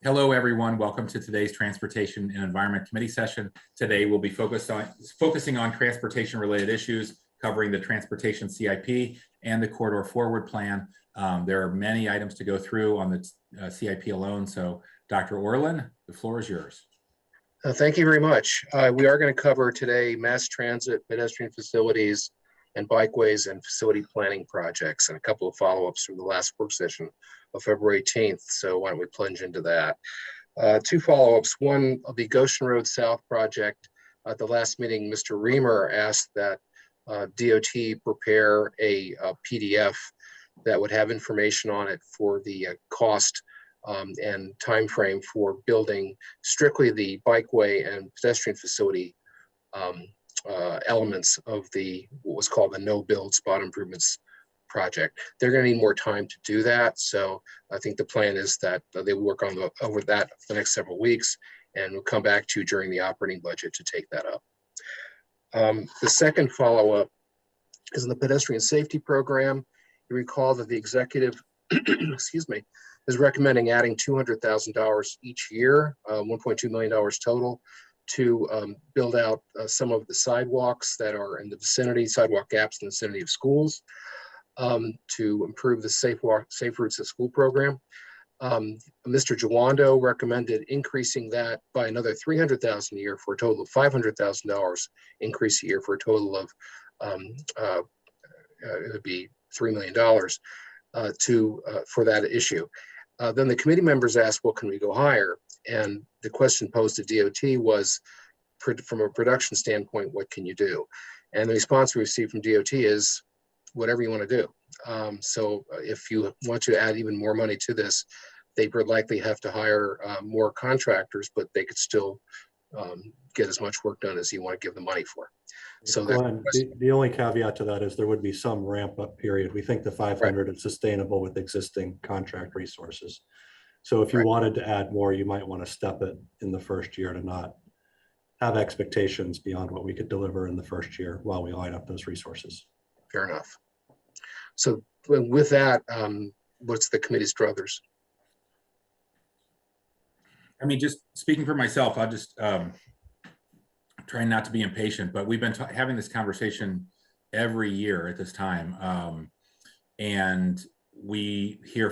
Hello, everyone. Welcome to today's Transportation and Environment Committee session. Today, we'll be focusing on transportation-related issues, covering the Transportation CIP and the Corridor Forward Plan. There are many items to go through on the CIP alone. So, Dr. Orlin, the floor is yours. Thank you very much. We are going to cover today mass transit, pedestrian facilities, and bikeways and facility planning projects, and a couple of follow-ups from the last work session of February 18th. So why don't we plunge into that? Two follow-ups. One of the Goshen Road South project. At the last meeting, Mr. Reamer asked that DOT prepare a PDF that would have information on it for the cost and time frame for building strictly the bikeway and pedestrian facility elements of what was called the no-build spot improvements project. They're going to need more time to do that, so I think the plan is that they will work on over that for the next several weeks, and we'll come back to you during the operating budget to take that up. The second follow-up is in the pedestrian safety program. You recall that the executive, excuse me, is recommending adding $200,000 each year, $1.2 million total, to build out some of the sidewalks that are in the vicinity, sidewalk gaps in the vicinity of schools, to improve the Safe Routes to School program. Mr. Jawando recommended increasing that by another $300,000 a year for a total of $500,000 increase a year for a total of, it would be $3 million for that issue. Then the committee members asked, well, can we go higher? And the question posed to DOT was, from a production standpoint, what can you do? And the response we received from DOT is, whatever you want to do. So if you want to add even more money to this, they would likely have to hire more contractors, but they could still get as much work done as you want to give the money for. So Glenn, the only caveat to that is there would be some ramp up period. We think the 500 is sustainable with existing contract resources. So if you wanted to add more, you might want to step it in the first year to not have expectations beyond what we could deliver in the first year while we line up those resources. Fair enough. So with that, what's the committee's druthers? I mean, just speaking for myself, I'll just trying not to be impatient, but we've been having this conversation every year at this time. And we hear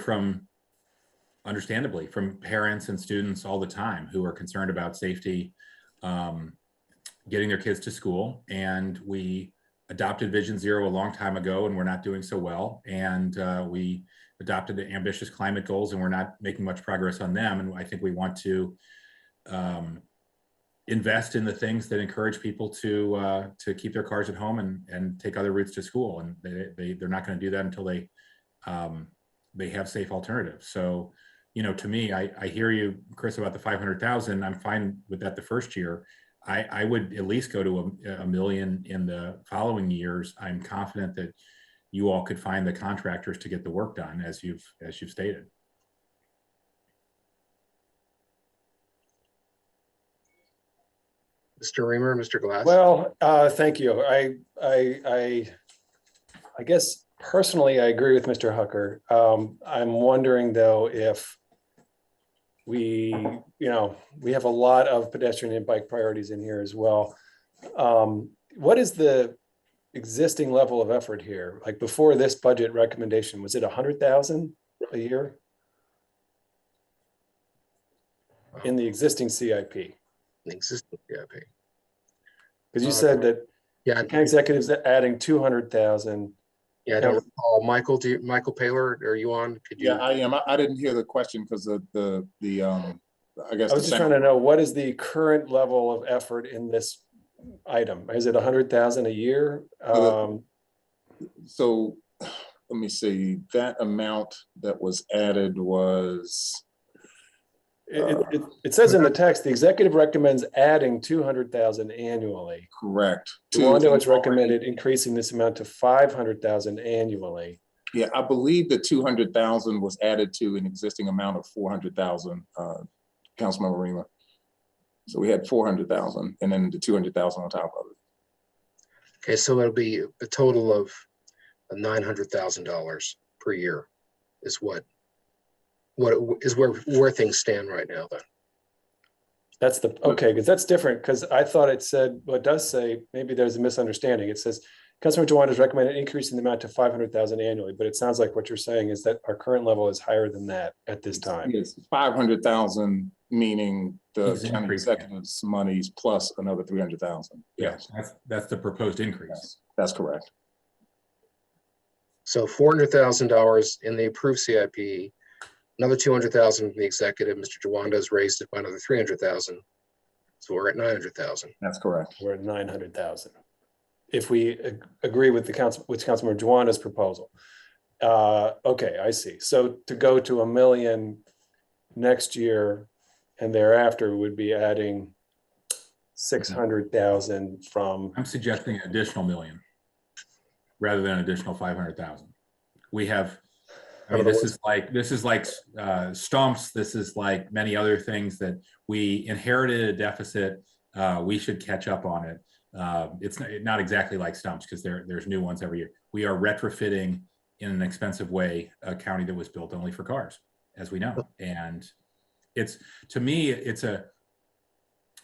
understandably, from parents and students all the time who are concerned about safety, getting their kids to school. And we adopted Vision Zero a long time ago, and we're not doing so well. And we adopted the ambitious climate goals, and we're not making much progress on them. And I think we want to invest in the things that encourage people to keep their cars at home and take other routes to school. And they're not going to do that until they have safe alternatives. So, you know, to me, I hear you, Chris, about the 500,000. I'm fine with that the first year. I would at least go to a million in the following years. I'm confident that you all could find the contractors to get the work done, as you've stated. Mr. Reamer, Mr. Glass. Well, thank you. I guess personally, I agree with Mr. Hucker. I'm wondering though if we have a lot of pedestrian and bike priorities in here as well. What is the existing level of effort here? Like before this budget recommendation, was it 100,000 a year in the existing CIP? The existing CIP. Because you said that county executives adding 200,000. Yeah, I don't recall. Michael, Michael Paylor, are you on? Could you? Yeah, I am. I didn't hear the question because of the I guess. I was just trying to know, what is the current level of effort in this item? Is it 100,000 a year? So let me see. That amount that was added was. It says in the text, the executive recommends adding 200,000 annually. Correct. Wanda has recommended increasing this amount to 500,000 annually. Yeah, I believe the 200,000 was added to an existing amount of 400,000, Councilmember Reamer. So we had 400,000 and then the 200,000 on top of it. Okay, so it'll be a total of $900,000 per year is what where things stand right now then. That's okay, because that's different, because I thought it said, well, it does say, maybe there's a misunderstanding. It says, Councilmember Dewan has recommended increasing the amount to 500,000 annually, but it sounds like what you're saying is that our current level is higher than that at this time. Yes, 500,000, meaning the He's county increasing it. executive's monies plus another 300,000. Yes, That's the proposed increase. yes, that's correct. So $400,000 in the approved CIP, another 200,000 from the executive. Mr. Jawanda has raised it by another 300,000. So we're at 900,000. That's correct. We're at 900,000. If we agree with Councilmember Juana's proposal. Okay, I see. So to go to 1 million next year and thereafter would be adding 600,000 from. I'm suggesting an additional million rather than an additional 500,000. We have, I mean, this is like stumps. This is like many other things that we inherited a deficit. We should catch up on it. It's not exactly like stumps because there's new ones every year. We are retrofitting in an expensive way a county that was built only for cars, as we know. And it's, to me,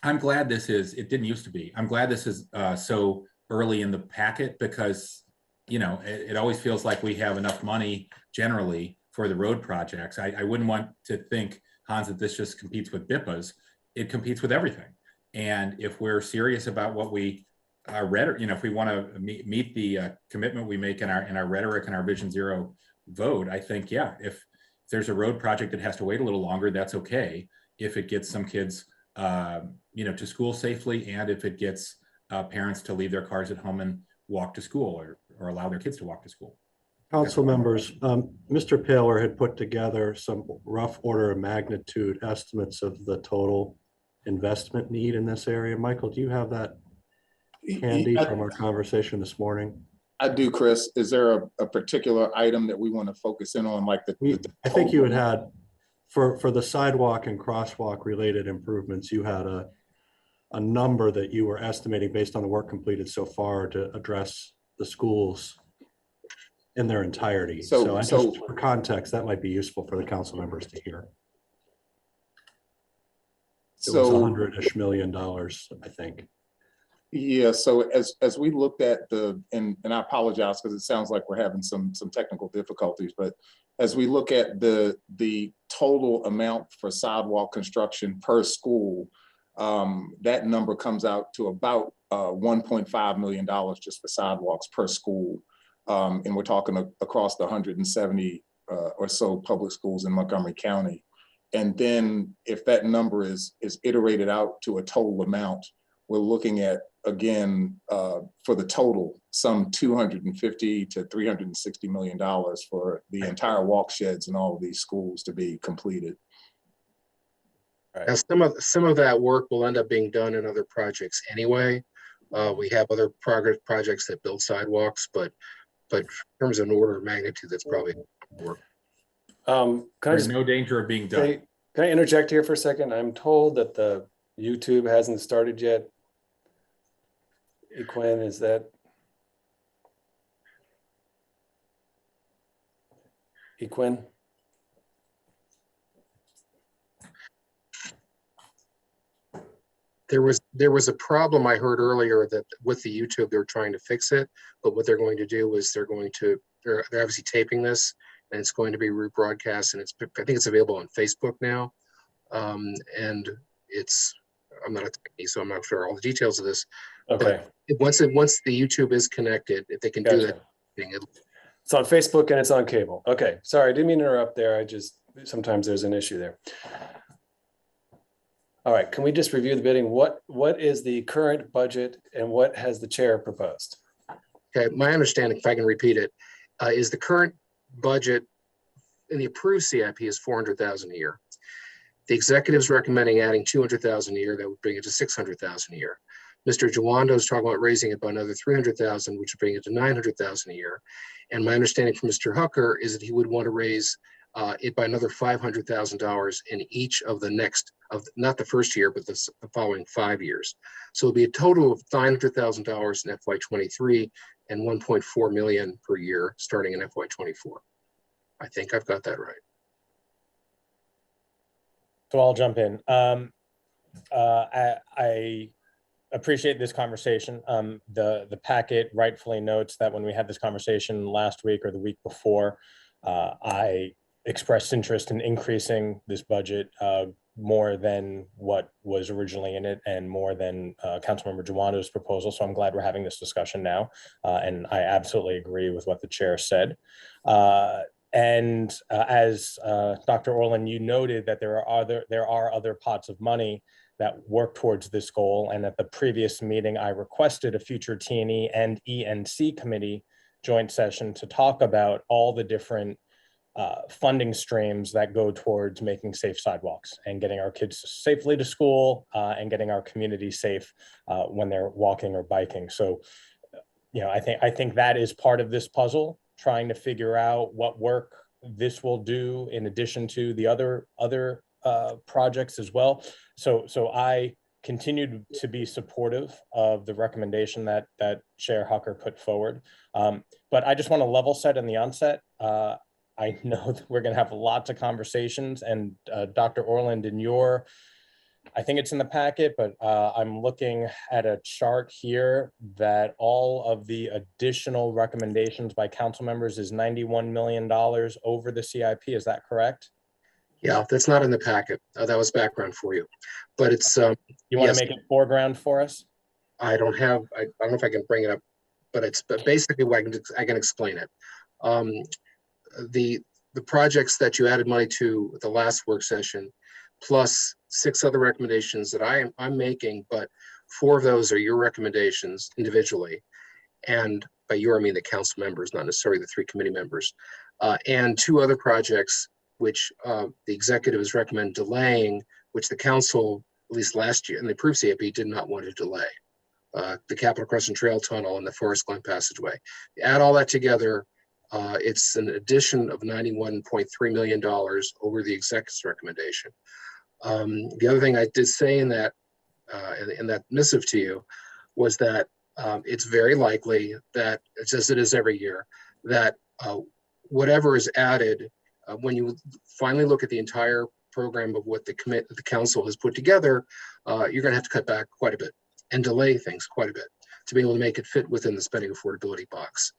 I'm glad this is, it didn't used to be. I'm glad this is so early in the packet because, you know, it always feels like we have enough money generally for the road projects. I wouldn't want to think, Hans, that this just competes with BIPAs. It competes with everything. And if we're serious about what we rhetoric, you know, if we want to meet the commitment we make in our rhetoric and our Vision Zero vote, I think, yeah, if there's a road project that has to wait a little longer, that's okay. If it gets some kids, you know, to school safely, and if it gets parents to leave their cars at home and walk to school, or allow their kids to walk to school. Council members, Mr. Paler had put together some rough order of magnitude estimates of the total investment need in this area. Michael, do you have that handy from our conversation this morning? I do, Chris. Is there a particular item that we want to focus in on, like I think you had for the sidewalk and crosswalk related improvements, you had a number that you were estimating based on the work completed so far to address the schools in their entirety. So just for context, that might be useful for the council members to hear. It was $100-ish million, I think. Yeah, so as we looked at and I apologize because it sounds like we're having some technical difficulties, but as we look at the total amount for sidewalk construction per school, that number comes out to about $1.5 million just for sidewalks per school. And we're talking across the 170 or so public schools in Montgomery County. And then if that number is iterated out to a total amount, we're looking at, again, for the total, some $250 to $360 million for the entire walk sheds in all of these schools to be completed. Right. Now, some of that work will end up being done in other projects anyway. We have other projects that build sidewalks, but in terms of an order of magnitude, that's probably work. There's no danger of being done. Can I interject here for a second? I'm told that the YouTube hasn't started yet. Equin, is that? Equin? There was a problem I heard earlier that with the YouTube, they're trying to fix it, but what they're going to do is they're obviously taping this, and it's going to be rebroadcast, and I think it's available on Facebook now. And I'm not a techie, so I'm not sure all the details of this. Okay. But once the YouTube is connected, if they can do that, it's on Facebook and it's on cable. Okay, sorry, I didn't mean to interrupt there. Sometimes there's an issue there. All right, can we just review the bidding? What is the current budget and what has the chair proposed? Okay, my understanding, if I can repeat it, is the current budget in the approved CIP is $400,000 a year. The executive's recommending adding $200,000 a year. That would bring it to $600,000 a year. Mr. Jawanda is talking about raising it by another $300,000, which would bring it to $900,000 a year. And my understanding from Mr. Hooker is that he would want to raise it by another $500,000 in each of the next, not the first year, but the following 5 years. So it'll be a total of $900,000 in FY23 and $1.4 million per year starting in FY24. I think I've got that right. So I'll jump in. I appreciate this conversation. The packet rightfully notes that when we had this conversation last week or the week before, I expressed interest in increasing this budget more than what was originally in it and more than Councilmember Jawano's proposal. So I'm glad we're having this discussion now. And I absolutely agree with what the chair said. As Dr. Orland, you noted that there are other pots of money that work towards this goal. And at the previous meeting, I requested a future T&E and ENC committee joint session to talk about all the different funding streams that go towards making safe sidewalks and getting our kids safely to school and getting our community safe when they're walking or biking. So, I think that is part of this puzzle, trying to figure out what work this will do in addition to the other projects as well. So I continued to be supportive of the recommendation that Chair Hucker put forward. But I just want to level set in the onset. I know that we're going to have lots of conversations, and Dr. Orland, I think it's in the packet, but I'm looking at a chart here that all of the additional recommendations by council members is $91 million over the CIP. Is that correct? Yeah, that's not in the packet. That was background for you, but it's. You want to make it foreground for us? I don't know if I can bring it up, but basically what I can explain it. The projects that you added money to at the last work session, plus 6 other recommendations that I'm making, but 4 of those are your recommendations individually. And by your, I mean the council members, not necessarily the 3 committee members. And 2 other projects, which the executives recommend delaying, which the council, at least last year, in the approved CIP, did not want to delay. The Capitol Crescent Trail Tunnel and the Forest Glen Passageway. Add all that together, it's an addition of $91.3 million over the executive's recommendation. The other thing I did say in that missive to you was that it's very likely that, it's as it is every year, that whatever is added, when you finally look at the entire program of what the council has put together, you're going to have to cut back quite a bit and delay things quite a bit to be able to make it fit within the spending affordability box.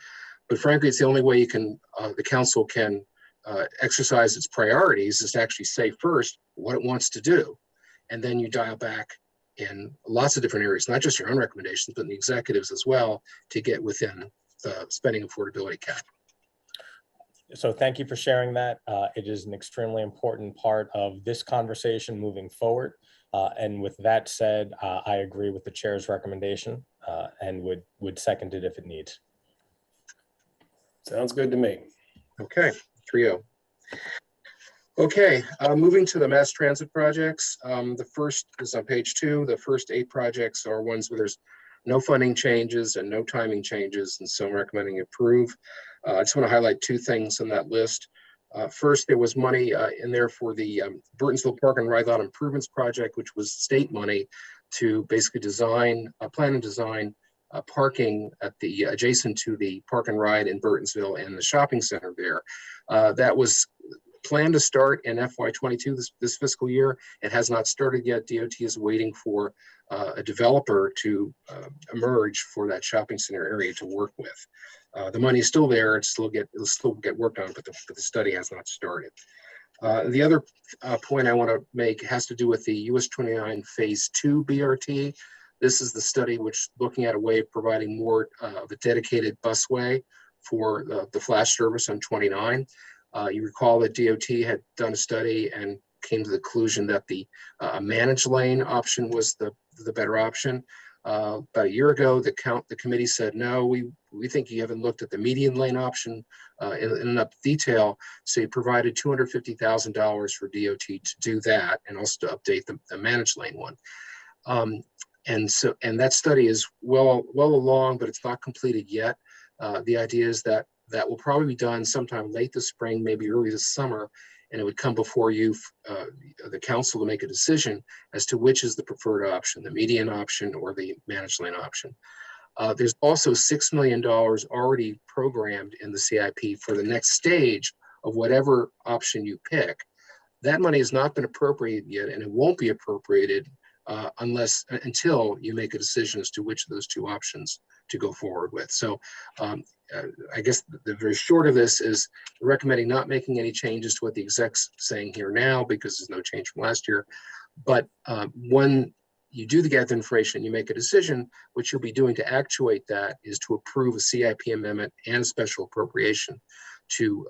But frankly, it's the only way you can, the council can exercise its priorities, is to actually say first what it wants to do. And then you dial back in lots of different areas, not just your own recommendations, but the executives as well, to get within the spending affordability cap. So thank you for sharing that. It is an extremely important part of this conversation moving forward. And with that said, I agree with the chair's recommendation and would second it if it needs. Sounds good to me. Okay, 3-0. Okay, moving to the mass transit projects. The first is on page 2. The first 8 projects are ones where there's no funding changes and no timing changes, and so I'm recommending approve. I just want to highlight 2 things on that list. First, there was money in there for the Burtonsville Park and Ride Lot Improvements Project, which was state money to basically plan and design parking at the adjacent to the Park and Ride in Burtonsville and the shopping center there. That was planned to start in FY22 this fiscal year. It has not started yet. DOT is waiting for a developer to emerge for that shopping center area to work with. The money is still there. It'll still get worked on, but the study has not started. The other point I want to make has to do with the US29 Phase 2 BRT. This is the study which looking at a way of providing more of a dedicated busway for the flash service on 29. You recall that DOT had done a study and came to the conclusion that the managed lane option was the better option. About a year ago, the committee said, no, we think you haven't looked at the median lane option in enough detail. So you provided $250,000 for DOT to do that and also to update the managed lane one. And that study is well along, but it's not completed yet. The idea is that will probably be done sometime late this spring, maybe early this summer, and it would come before you, the council, to make a decision as to which is the preferred option, the median option or the managed lane option. There's also $6 million already programmed in the CIP for the next stage of whatever option you pick. That money has not been appropriated yet, and it won't be appropriated until you make a decision as to which of those two options to go forward with. So I guess the very short of this is recommending not making any changes to what the exec's saying here now, because there's no change from last year. But when you do get the information, you make a decision, what you'll be doing to actuate that is to approve a CIP amendment and a special appropriation to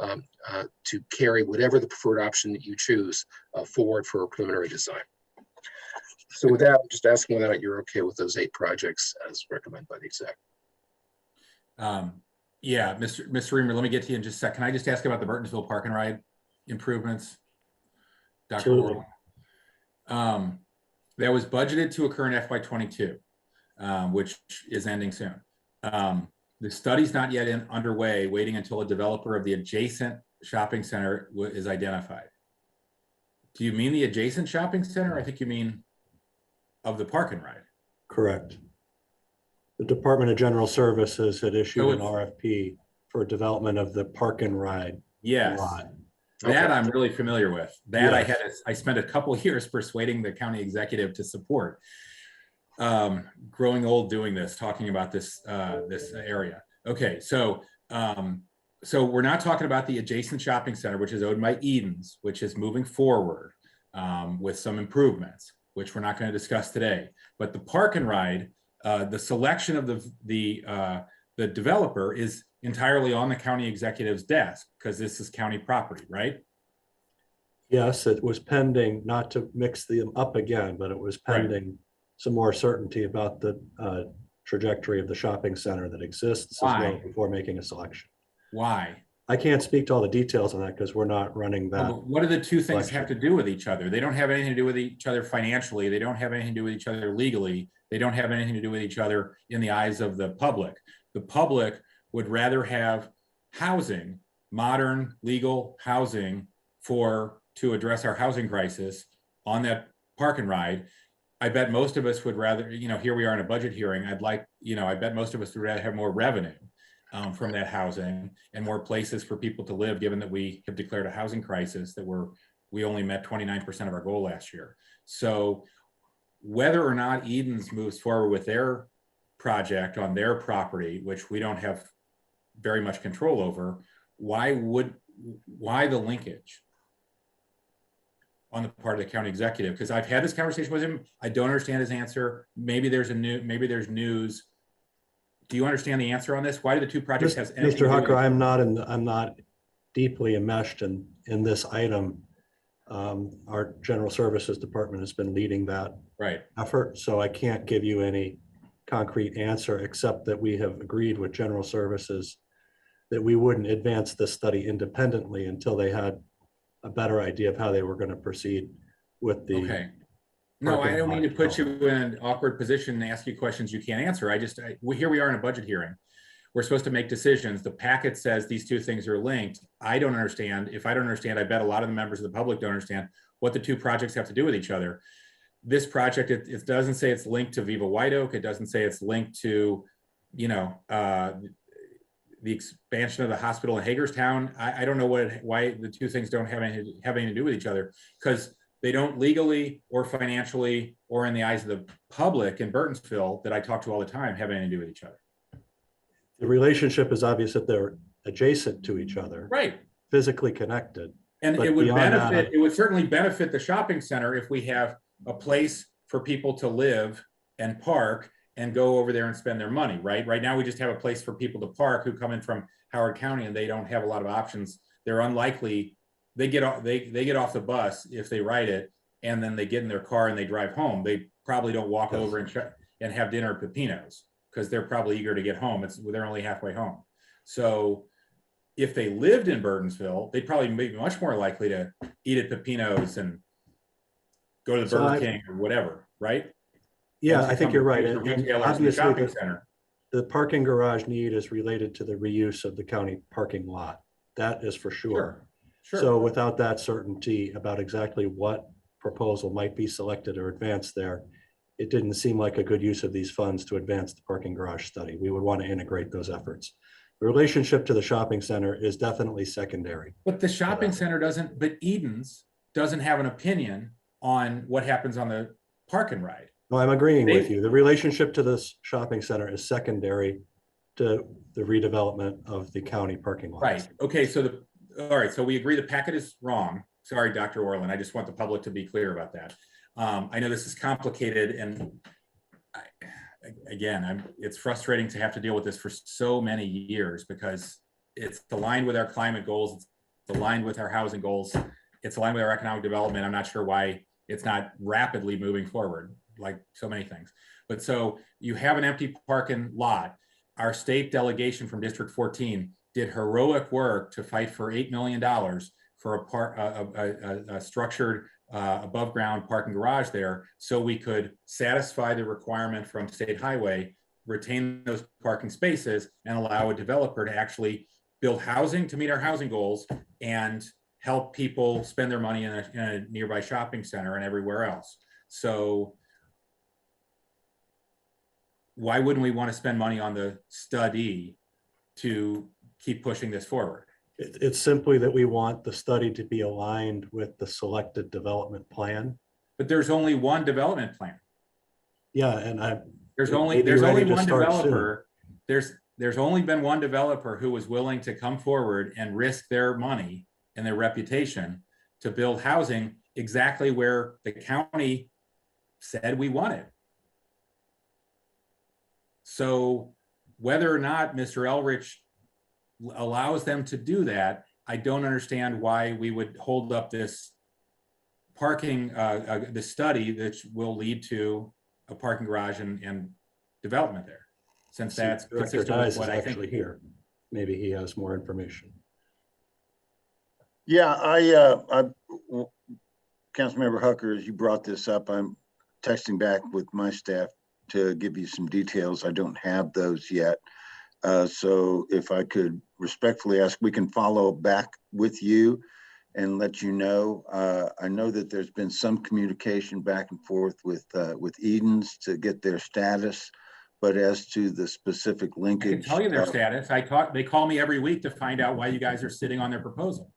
carry whatever the preferred option that you choose forward for a preliminary design. So with that, I'm just asking whether or not you're okay with those 8 projects as recommended by the exec. Yeah, Mr. Reamer, let me get to you in just a sec. Can I just ask about the Burtonsville Park and Ride improvements? Dr. Orland? That was budgeted to occur in FY22, which is ending soon. The study's not yet underway, waiting until a developer of the adjacent shopping center is identified. Do you mean the adjacent shopping center? I think you mean of the Park and Ride. Correct. The Department of General Services had issued an RFP for development of the Park and Ride. Yes. lot. That Okay. I'm really familiar with. That Yes. I spent a couple of years persuading the county executive to support. Growing old doing this, talking about this this area. Okay, so we're not talking about the adjacent shopping center, which is owned by Eden's, which is moving forward with some improvements, which we're not going to discuss today. But the Park and Ride, the selection of the developer is entirely on the county executive's desk because this is county property, right? Yes, it was pending, not to mix them up again, but it was pending some more certainty about the trajectory of the shopping center that exists as well Why? before making a selection. Why? I can't speak to all the details on that because we're not running Well, that. but what do the two things selection. have to do with each other? They don't have anything to do with each other financially. They don't have anything to do with each other legally. They don't have anything to do with each other in the eyes of the public. The public would rather have housing, modern legal housing to address our housing crisis on that Park and Ride. I bet most of us would rather, here we are in a budget hearing. I bet most of us would rather have more revenue from that housing and more places for people to live, given that we have declared a housing crisis that we only met 29% of our goal last year. So whether or not Eden's moves forward with their project on their property, which we don't have very much control over, why the linkage on the part of the county executive? Because I've had this conversation with him. I don't understand his answer. Maybe there's news. Do you understand the answer on this? Why do the two projects have anything to do Mr. with Hucker, I'm not deeply enmeshed in this item. Our General Services Department has been leading that Right. effort, so I can't give you any concrete answer except that we have agreed with General Services that we wouldn't advance this study independently until they had a better idea of how they were going to proceed with the. Okay. No, I don't mean to put you in an awkward position and ask you questions you can't answer. Here we are in a budget hearing. We're supposed to make decisions. The packet says these two things are linked. I don't understand. If I don't understand, I bet a lot of the members of the public don't understand what the two projects have to do with each other. This project, it doesn't say it's linked to Viva White Oak. It doesn't say it's linked to, the expansion of the hospital in Hagerstown. I don't know why the two things don't have anything to do with each other, because they don't legally or financially or in the eyes of the public in Burtonsville that I talk to all the time have anything to do with each other. The relationship is obvious that they're adjacent to each other, Right. physically connected. And But it would beyond that, benefit, it would certainly benefit the shopping center if we have a place for people to live and park and go over there and spend their money, right? Right now, we just have a place for people to park who come in from Howard County and they don't have a lot of options. They're unlikely, they get off the bus if they ride it, and then they get in their car and they drive home. They probably don't walk Yes. over and have dinner at Pepino's because they're probably eager to get home. They're only halfway home. So if they lived in Burtonsville, they'd probably be much more likely to eat at Pepino's and go to the Burger King or whatever, right? Yeah, Once I think come you're to right. major And retailers in the obviously, shopping center. the parking garage need is related to the reuse of the county parking lot. That is for sure. Sure. So without that certainty about exactly what proposal might be selected or advanced there, it didn't seem like a good use of these funds to advance the parking garage study. We would want to integrate those efforts. The relationship to the shopping center is definitely secondary. But the shopping center doesn't, but Eden's doesn't have an opinion on what happens on the park and ride. No, I'm agreeing with you. The relationship to this shopping center is secondary to the redevelopment of the county parking lot. Right. Okay. So all right. So we agree the packet is wrong. Sorry, Dr. Orland. I just want the public to be clear about that. I know this is complicated, and it's frustrating to have to deal with this for so many years because it's aligned with our climate goals. It's aligned with our housing goals. It's aligned with our economic development. I'm not sure why it's not rapidly moving forward, like so many things. But so you have an empty parking lot. Our state delegation from District 14 did heroic work to fight for $8 million for a structured above ground parking garage there, so we could satisfy the requirement from State Highway, retain those parking spaces, and allow a developer to actually build housing to meet our housing goals and help people spend their money in a nearby shopping center and everywhere else. So why wouldn't we want to spend money on the study to keep pushing this forward? It's simply that we want the study to be aligned with the selected development plan. But there's only one development plan. Yeah, and There's only one developer. There's only been one developer who was willing to come forward and risk their money and their reputation to build housing exactly where the county said we wanted. So whether or not Mr. Elrich allows them to do that, I don't understand why we would hold up this parking, the study that will lead to a parking garage and development there, since that's consistent with what I think. Actually here, maybe he has more information. Yeah, Councilmember Hucker, as you brought this up, I'm texting back with my staff to give you some details. I don't have those yet. So if I could respectfully ask, we can follow back with you and let you know. I know that there's been some communication back and forth with Edens to get their status, but as to the specific linkage. I can tell you their status. They call me every week to find out why you guys are sitting on their proposal.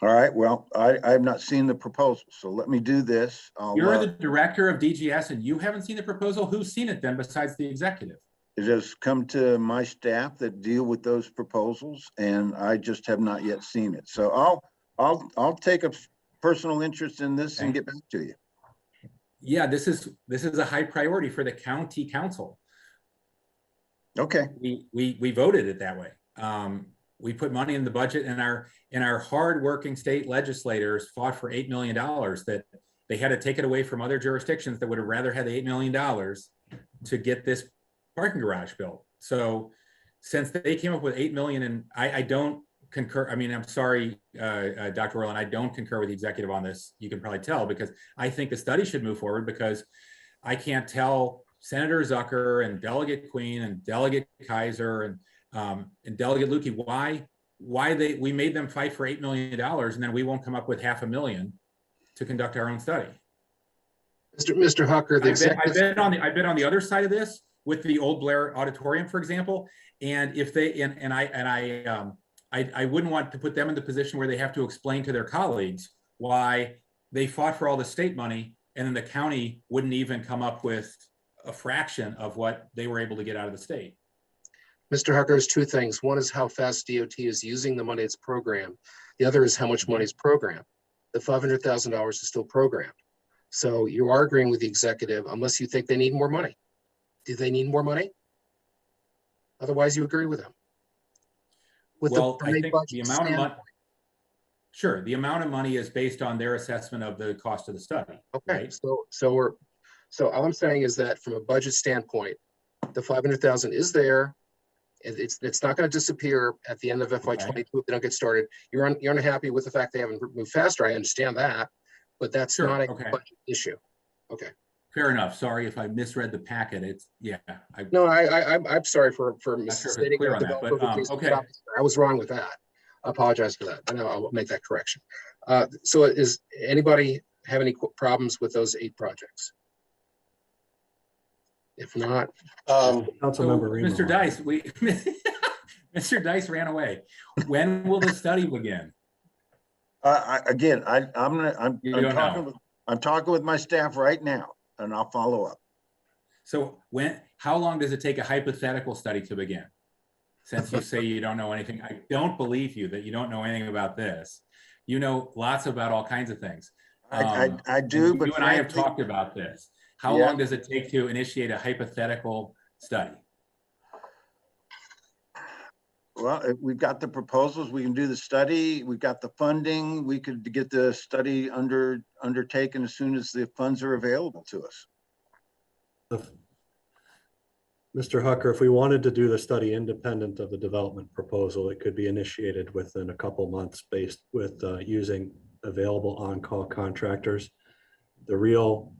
All right, well, I have not seen the proposal, so let me do this. You're the director of DGS and you haven't seen the proposal? Who's seen it then besides the executive? It has come to my staff that deal with those proposals, and I just have not yet seen it. So I'll take a personal interest in this and get back to you. Yeah, this is a high priority for the county council. Okay. We voted it that way. We put money in the budget, and our hardworking state legislators fought for $8 million that they had to take it away from other jurisdictions that would have rather had the $8 million to get this parking garage built. So since they came up with 8 million, and I don't concur. I mean, I'm sorry, Dr. Orland, I don't concur with the executive on this. You can probably tell, because I think the study should move forward, because I can't tell Senator Zucker and Delegate Queen and Delegate Kaiser and Delegate Lukey why we made them fight for $8 million, and then we won't come up with $500,000 to conduct our own study. Mr. Hucker, I've been on the other side of this with the Old Blair Auditorium, for example, and if they I wouldn't want to put them in the position where they have to explain to their colleagues why they fought for all the state money, and then the county wouldn't even come up with a fraction of what they were able to get out of the state. Mr. Hucker, there's two things. One is how fast DOT is using the money it's programmed. The other is how much money is programmed. The $500,000 is still programmed. So you are agreeing with the executive, unless you think they need more money. Do they need more money? Otherwise, you agree with them. Well, I think the amount of money, sure, the amount of money is based on their assessment of the cost of the study. Okay, right? so all I'm saying is that from a budget standpoint, the $500,000 is there. It's not going to disappear at the end of FY22 if they don't get started. You're unhappy with the fact they haven't moved faster. I understand that, but that's not a budget issue. Okay. Fair enough. Sorry if I misread the packet. I'm sorry for misstating. Clear on that, but, okay. I was wrong with that. I apologize for that. I know I'll make that correction. So is anybody have any problems with those 8 projects? If not, Mr. Dice, Mr. Dice ran away. When will the study begin? Again, I'm You don't talking know. I'm talking with my staff right now, and I'll follow up. So how long does it take a hypothetical study to begin? Since you say you don't know anything, I don't believe you that you don't know anything about this. You know lots about all kinds of things. I do, but you and I have frankly, talked about this. How Yeah. long does it take to initiate a hypothetical study? well, we've got the proposals, we can do the study, we've got the funding, we could get the study undertaken as soon as the funds are available to us. Mr. Hucker, if we wanted to do the study independent of the development proposal, it could be initiated within a couple months based with using available on-call contractors. The real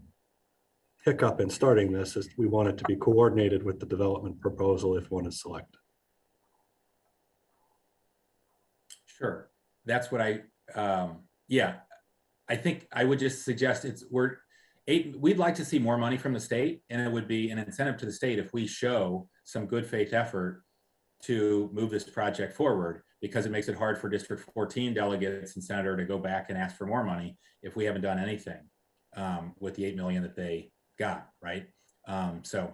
hiccup in starting this is we want it to be coordinated with the development proposal if one is selected. Sure, that's what yeah, I think I would just suggest we'd like to see more money from the state, and it would be an incentive to the state if we show some good faith effort to move this project forward, because it makes it hard for District 14 delegates and senator to go back and ask for more money if we haven't done anything with the $8 million that they got, right? So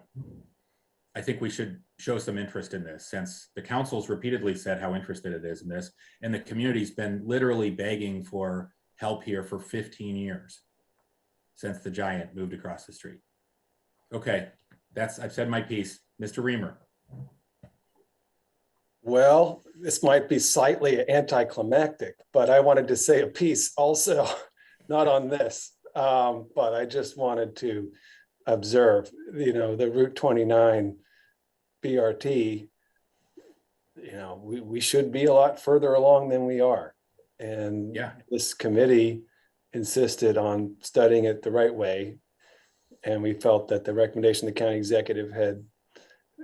I think we should show some interest in this, since the council's repeatedly said how interested it is in this, and the community's been literally begging for help here for 15 years since the giant moved across the street. Okay, I've said my piece. Mr. Reamer. Well, this might be slightly anticlimactic, but I wanted to say a piece also, not on this, but I just wanted to observe, the Route 29 BRT, we should be a lot further along than we are. And Yeah. This committee insisted on studying it the right way. And we felt that the recommendation the county executive had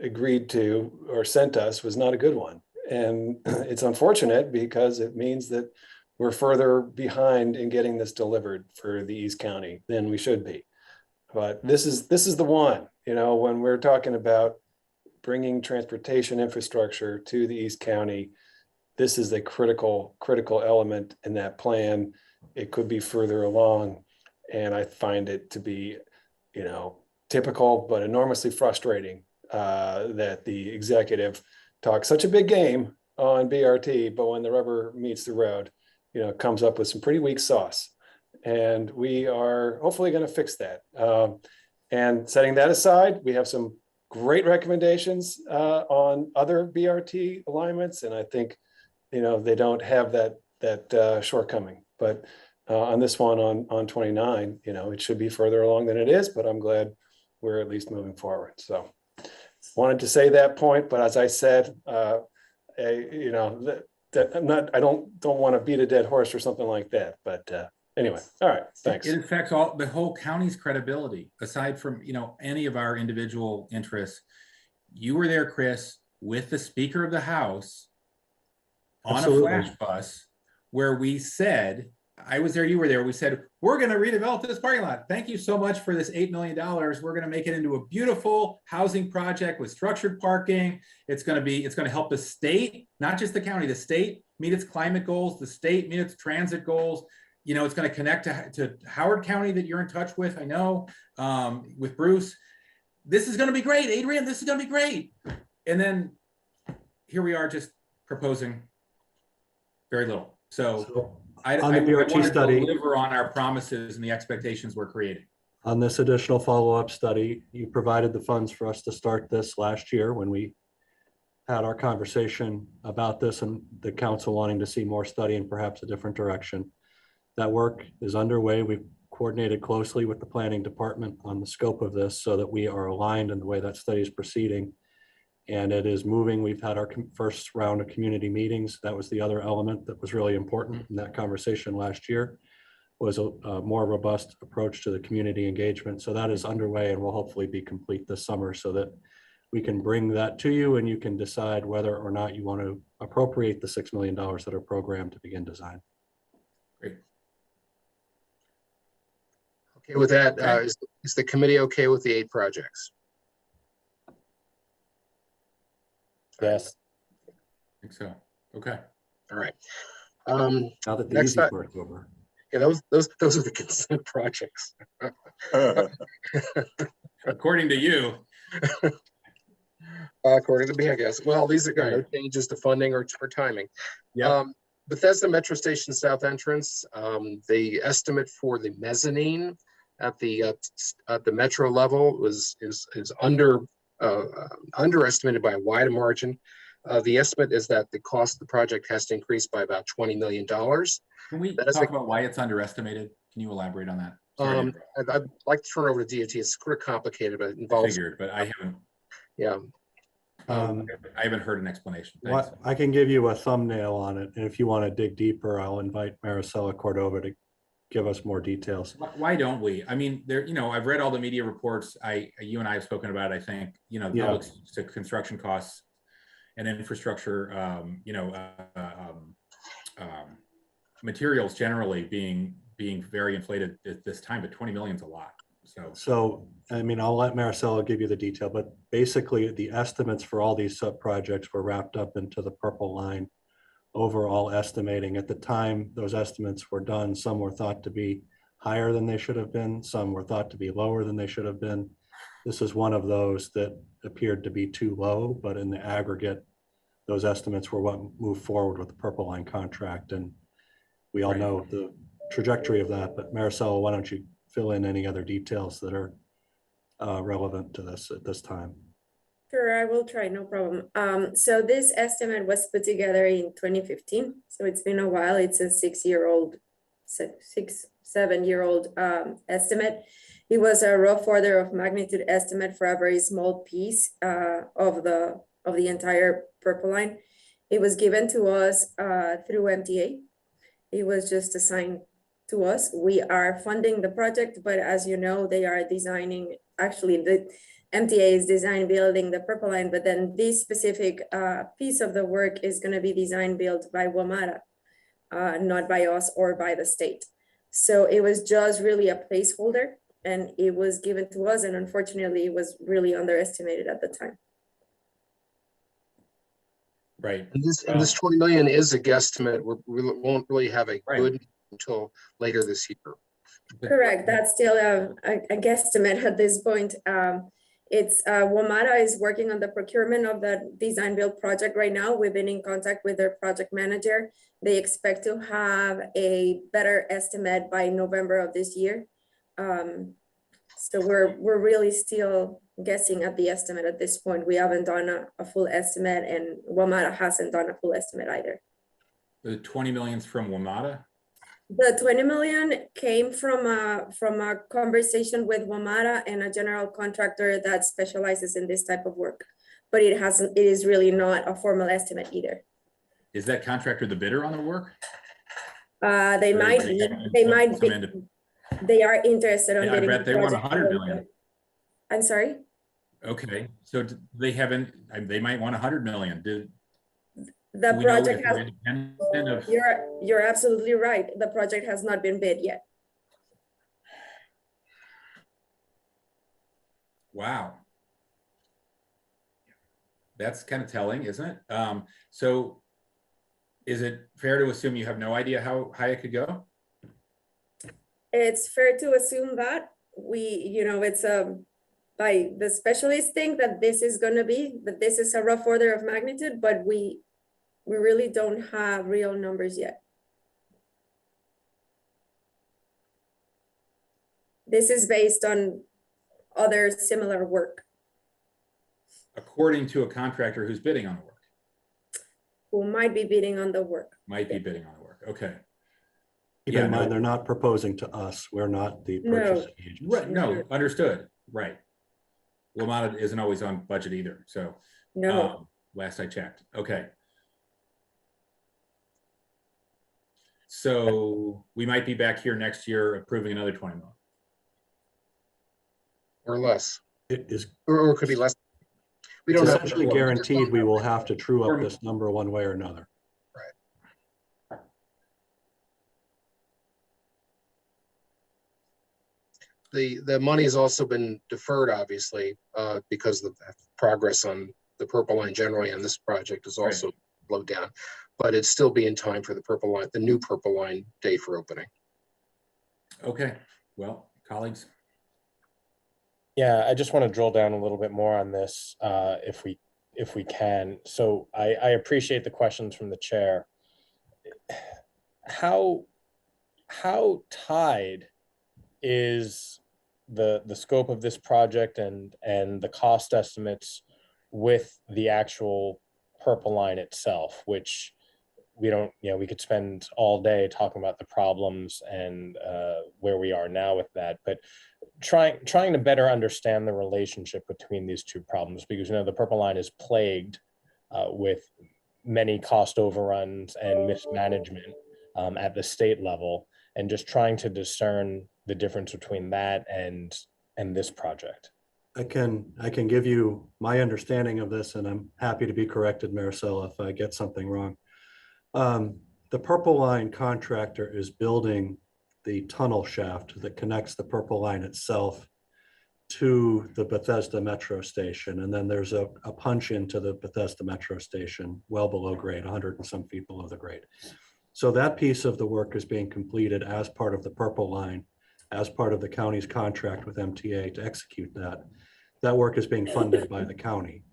agreed to or sent us was not a good one. And it's unfortunate because it means that we're further behind in getting this delivered for the East County than we should be. But this is the one, when we're talking about bringing transportation infrastructure to the East County, this is a critical element in that plan. It could be further along. And I find it to be, typical, but enormously frustrating that the executive talks such a big game on BRT, but when the rubber meets the road, comes up with some pretty weak sauce. And we are hopefully going to fix that. And setting that aside, we have some great recommendations on other BRT alignments. And I think, they don't have that shortcoming. But on this one on 29, it should be further along than it is, but I'm glad we're at least moving forward. So wanted to say that point, but as I said, I don't want to beat a dead horse or something like that. But anyway, all right, thanks. It affects the whole county's credibility, aside from, any of our individual interests. You were there, Chris, with the Speaker of the House on Absolutely. a flash bus where we said, I was there, you were there, we said, we're going to redevelop this parking lot. Thank you so much for this $8 million. We're going to make it into a beautiful housing project with structured parking. It's going to help the state, not just the county, the state meet its climate goals, the state meet its transit goals. It's going to connect to Howard County that you're in touch with, I know, with Bruce. This is going to be great, Adrian, this is going to be great. And then here we are just proposing very little. So I on the BRT want study, to deliver on our promises and the expectations we're creating. On this additional follow-up study, you provided the funds for us to start this last year when we had our conversation about this and the council wanting to see more study and perhaps a different direction. That work is underway. We've coordinated closely with the planning department on the scope of this so that we are aligned in the way that study is proceeding. And it is moving. We've had our first round of community meetings. That was the other element that was really important in that conversation last year, was a more robust approach to the community engagement. So that is underway and will hopefully be complete this summer so that we can bring that to you and you can decide whether or not you want to appropriate the $6 million that are programmed to begin design. Great. Okay, with that, is the committee okay with the 8 projects? Yes. I think so. Okay. All right. Now that the Next easy up- part's over. Yeah, those are the consent projects. According to you. According to me, I guess. Well, these are no Right. changes to funding or timing. Yeah. Bethesda Metro Station South Entrance, the estimate for the mezzanine at the metro level is underestimated by a wide margin. The estimate is that the cost of the project has to increase by about $20 million. Can we That is talk about why it's underestimated? Can you elaborate on that? Sorry to interrupt. I'd like to turn over to DOT. It's sort of complicated, but it I involves, figured, but I haven't. yeah. Um, I haven't heard an explanation. Thanks. What, I can give you a thumbnail on it, and if you want to dig deeper, I'll invite Maricela Cordova to give us more details. Why don't we? I mean, there, I've read all the media reports. You and I have spoken about, I think, public to construction costs and infrastructure, materials generally being very inflated at this time, but 20 million is a lot. So, I mean, I'll let Maricela give you the detail, but basically the estimates for all these sub projects were wrapped up into the purple line. Overall estimating at the time those estimates were done, some were thought to be higher than they should have been, some were thought to be lower than they should have been. This is one of those that appeared to be too low, but in the aggregate, those estimates were what moved forward with the purple line contract. And we all know the trajectory of that, but Maricela, why don't you fill in any other details that are relevant to this at this time? Sure, I will try, no problem. So this estimate was put together in 2015, so it's been a while. It's a 7-year-old estimate. It was a rough order of magnitude estimate for a very small piece of the entire purple line. It was given to us through MTA. It was just assigned to us. We are funding the project, but as you know, they are designing, actually the MTA is design building the purple line, but then this specific piece of the work is going to be design built by WMATA, not by us or by the state. So it was just really a placeholder, and it was given to us, and unfortunately it was really underestimated at the time. Right. And this 20 million is a guesstimate. We won't really have a good until later this year. Correct. That's still a guesstimate at this point. It's WMATA is working on the procurement of the design build project right now. We've been in contact with their project manager. They expect to have a better estimate by November of this year. So we're really still guessing at the estimate at this point. We haven't done a full estimate, and WMATA hasn't done a full estimate either. The 20 million's from WMATA? The 20 million came from a conversation with WMATA and a general contractor that specializes in this type of work, but it is really not a formal estimate either. Is that contractor the bidder on the work? They might be. They are interested in bidding. I bet they want 100 million. I'm sorry? Okay, so they haven't, they might want 100 million. The project has, of... you're absolutely right. The project has not been bid yet. Wow. That's kind of telling, isn't it? So is it fair to assume you have no idea how high it could go? It's fair to assume that it's by the specialists think that this is going to be, that this is a rough order of magnitude, but we really don't have real numbers yet. This is based on other similar work. According to a contractor who's bidding on the work. Who might be bidding on the work. Might be bidding on the work, okay. Keep in mind, they're not proposing to us. We're not the purchasing agency. Right, no, understood, right. WMATA isn't always on budget either, so. No. Last I checked, okay. So we might be back here next year approving another 20 million. Or less. It is, or it could be less. We don't it's know. essentially guaranteed we will have to true up this number one way or another. Right. The money has also been deferred, obviously, because of the progress on the purple line generally, and this project is also slowed down, but it'd still be in time for the Purple Line, the new Purple Line day for opening. Okay, well, colleagues. Yeah, I just want to drill down a little bit more on this, if we can. So I appreciate the questions from the chair. How tied is the scope of this project and the cost estimates with the actual Purple Line itself, which we don't, we could spend all day talking about the problems and where we are now with that, but trying to better understand the relationship between these two problems, because the Purple Line is plagued with many cost overruns and mismanagement at the state level, and just trying to discern the difference between that and this project. I can give you my understanding of this, and I'm happy to be corrected, Maricela, if I get something wrong. The Purple Line contractor is building the tunnel shaft that connects the Purple Line itself to the Bethesda metro station. And then there's a punch into the Bethesda metro station well below grade, 100 and some feet below the grade. So that piece of the work is being completed as part of the Purple Line, as part of the county's contract with MTA to execute that. That work is being funded by the county.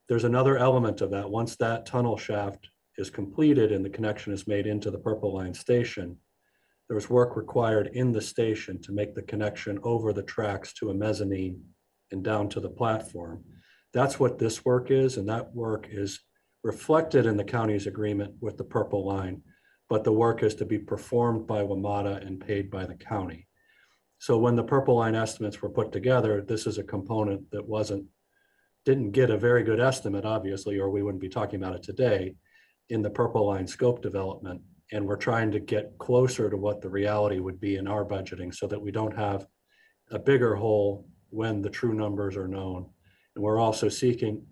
There's another element of that. Once that tunnel shaft is completed and the connection is made into the Purple Line station, there's work required in the station to make the connection over the tracks to a mezzanine and down to the platform. That's what this work is, and that work is reflected in the county's agreement with the Purple Line, but the work is to be performed by WMATA and paid by the county. So when the Purple Line estimates were put together, this is a component that didn't get a very good estimate, obviously, or we wouldn't be talking about it today, in the Purple Line scope development. And we're trying to get closer to what the reality would be in our budgeting so that we don't have a bigger hole when the true numbers are known. And we're also seeking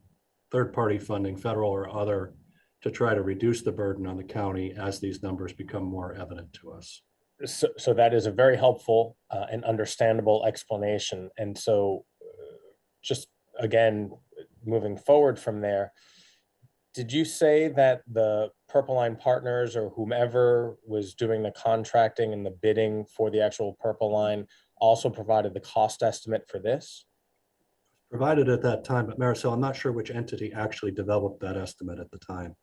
third-party funding, federal or other, to try to reduce the burden on the county as these numbers become more evident to us. So that is a very helpful and understandable explanation. And so just again, moving forward from there, did you say that the Purple Line partners or whomever was doing the contracting and the bidding for the actual Purple Line also provided the cost estimate for this? Provided at that time, but Maricel, I'm not sure which entity actually developed that estimate at the time.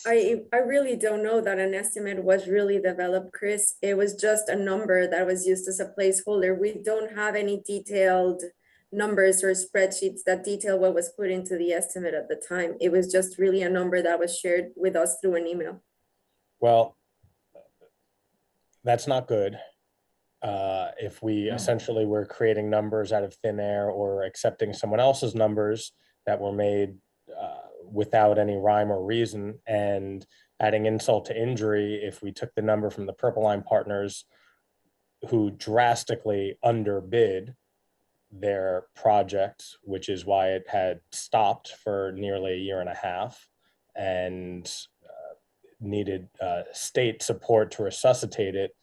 I really don't know that an estimate was really developed, Chris. It was just a number that was used as a placeholder. We don't have any detailed numbers or spreadsheets that detail what was put into the estimate at the time. It was just really a number that was shared with us through an email. Well, that's not good. If we essentially were creating numbers out of thin air or accepting someone else's numbers that were made without any rhyme or reason, and adding insult to injury, if we took the number from the Purple Line partners who drastically underbid their project, which is why it had stopped for nearly a year and a half and needed state support to resuscitate it.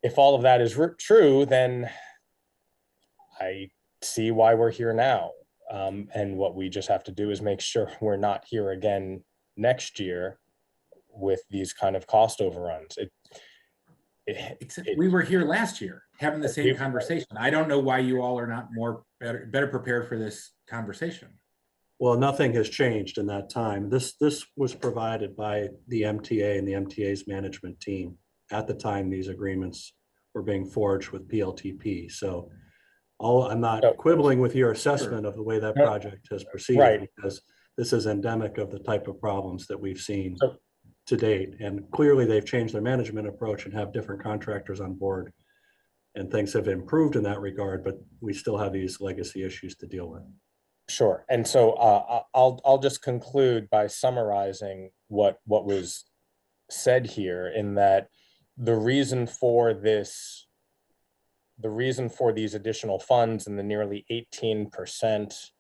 If all of that is true, then I see why we're here now. And what we just have to do is make sure we're not here again next year with these kind of cost overruns. Except we were here last year having the same conversation. I don't know why you all are not better prepared for this conversation. Well, nothing has changed in that time. This was provided by the MTA and the MTA's management team at the time these agreements were being forged with PLTP. So I'm not quibbling with your assessment of the way that project has proceeded, right, because this is endemic of the type of problems that we've seen to date. And clearly they've changed their management approach and have different contractors on board, and things have improved in that regard, but we still have these legacy issues to deal with. Sure. And so I'll just conclude by summarizing what was said here, in that the reason for these additional funds and the nearly 18%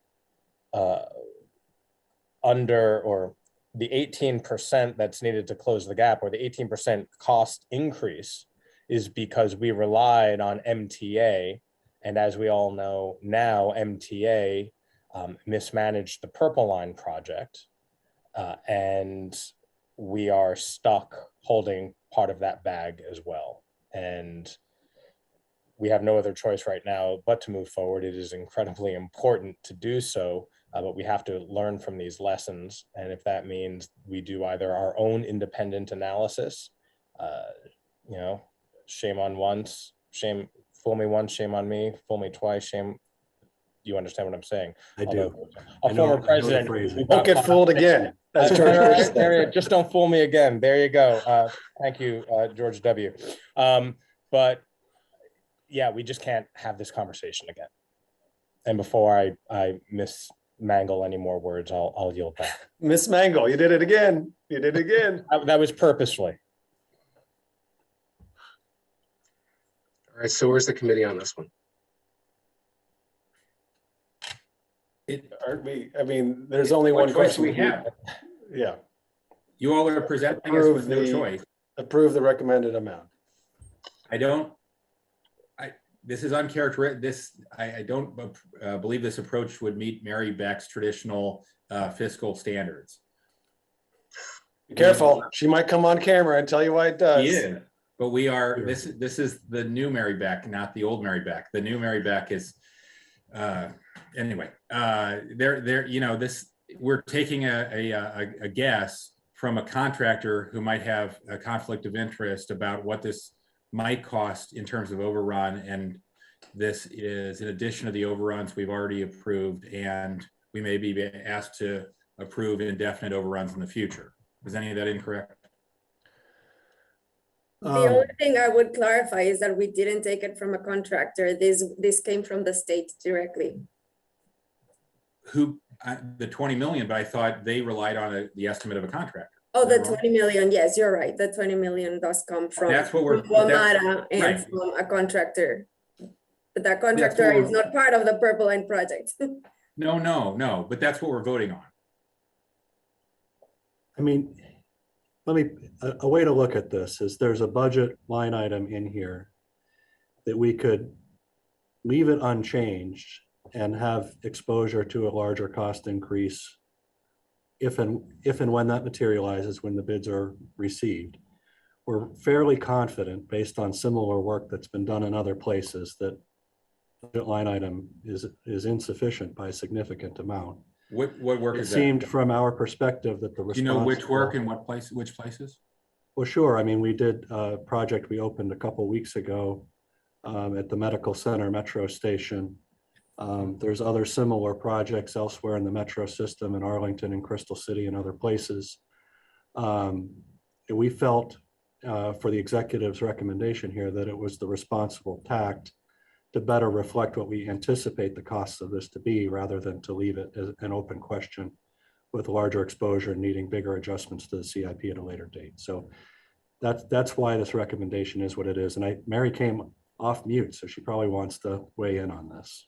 under, or the 18% that's needed to close the gap, or the 18% cost increase, is because we relied on MTA. And as we all know now, MTA mismanaged the Purple Line project. And we are stuck holding part of that bag as well. And we have no other choice right now but to move forward. It is incredibly important to do so, but we have to learn from these lessons. And if that means we do either our own independent analysis, you know, shame on once, shame, fool me once, shame on me, fool me twice, shame. You understand what I'm saying? I do. A former president. Don't get fooled again. That's George Bush said. There, just don't fool me again. There you go. Thank you, George W. But yeah, we just can't have this conversation again. And before I mismangle any more words, I'll yield back. Miss Mangle, you did it again. You did it again. That was purposefully. All right, so where's the committee on this one? Aren't we? I mean, there's only What one choice question. we have? Yeah, You all are presenting us with no choice. approve the recommended amount. This is uncharacteristic. I don't believe this approach would meet Mary Beck's traditional fiscal standards. Be careful. She might come on camera and tell you why it does. Yeah, but we are, this is the new Mary Beck, not the old Mary Beck. The new Mary Beck is, anyway, you know, we're taking a guess from a contractor who might have a conflict of interest about what this might cost in terms of overrun. And this is in addition to the overruns we've already approved, and we may be asked to approve indefinite overruns in the future. Is any of that incorrect? The only thing I would clarify is that we didn't take it from a contractor. This came from the state directly. The 20 million, but I thought they relied on the estimate of a contractor. Oh, the 20 million. Yes, you're right. The 20 million does come from That's what we're, WMATA and right. from a contractor. But that contractor is not part of the Purple Line project. No, but that's what we're voting on. I mean, a way to look at this is there's a budget line item in here that we could leave it unchanged and have exposure to a larger cost increase if and when that materializes, when the bids are received. We're fairly confident, based on similar work that's been done in other places, that the line item is insufficient by a significant amount. What work is that? It seemed from our perspective that the response. Do you know which work and which places? Well, sure. I mean, we did a project we opened a couple weeks ago at the Medical Center Metro Station. There's other similar projects elsewhere in the metro system in Arlington and Crystal City and other places. We felt for the executive's recommendation here that it was the responsible tact to better reflect what we anticipate the costs of this to be, rather than to leave it as an open question with larger exposure needing bigger adjustments to the CIP at a later date. So that's why this recommendation is what it is. And Mary came off mute, so she probably wants to weigh in on this.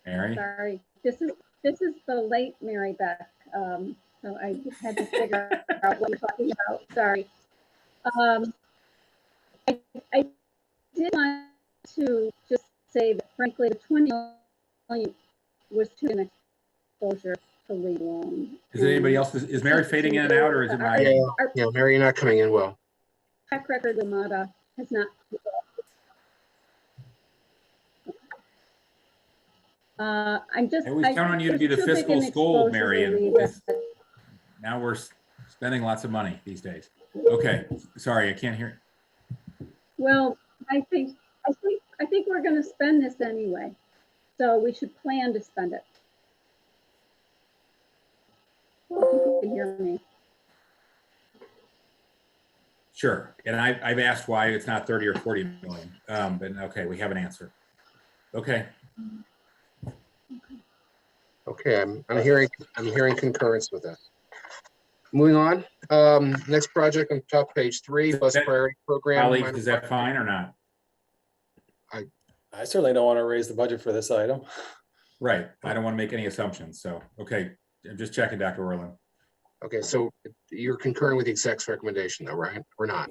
Mary? Sorry, this is the late Mary Beck. So I had to figure out what you're talking about. Sorry. I did want to just say that frankly, the 20 million was too an exposure to leave alone. Is it anybody else? Is Mary fading in and out, or is it my? Yeah, Mary, you're not coming in well. Track record of MATA has not. I'm just. And we count on you to be the fiscal scold, Mary. And now we're spending lots of money these days. Okay, sorry, I can't hear. Well, I think we're going to spend this anyway, so we should plan to spend it. You can hear me. Sure, and I've asked why it's not 30 or 40 million, but okay, we have an answer. Okay. Okay, I'm hearing concurrence with that. Moving on, next project on top page 3, bus priority program. Ali, is that fine or not? I certainly don't want to raise the budget for this item. Right, I don't want to make any assumptions, so, okay, I'm just checking, Dr. Orland. Okay, so you're concurring with the exec's recommendation though, right? Or not?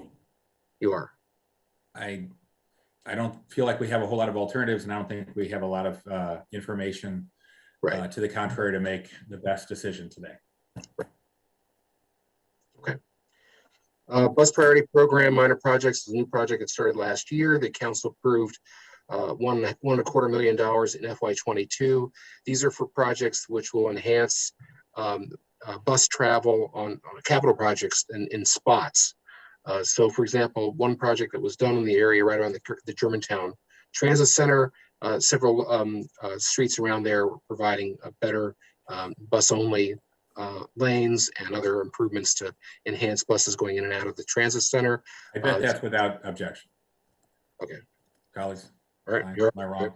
You are. I don't feel like we have a whole lot of alternatives, and I don't think we have a lot of information to the contrary to make the best decision today. Okay. Bus priority program minor projects is a new project that started last year. The council approved $1.25 million in FY22. These are for projects which will enhance bus travel on capital projects in spots. So, for example, one project that was done in the area right around the Germantown Transit Center, several streets around there were providing a better bus-only lanes and other improvements to enhance buses going in and out of the transit center. I bet that's without objection. Okay. Colleagues. All right. Am I wrong?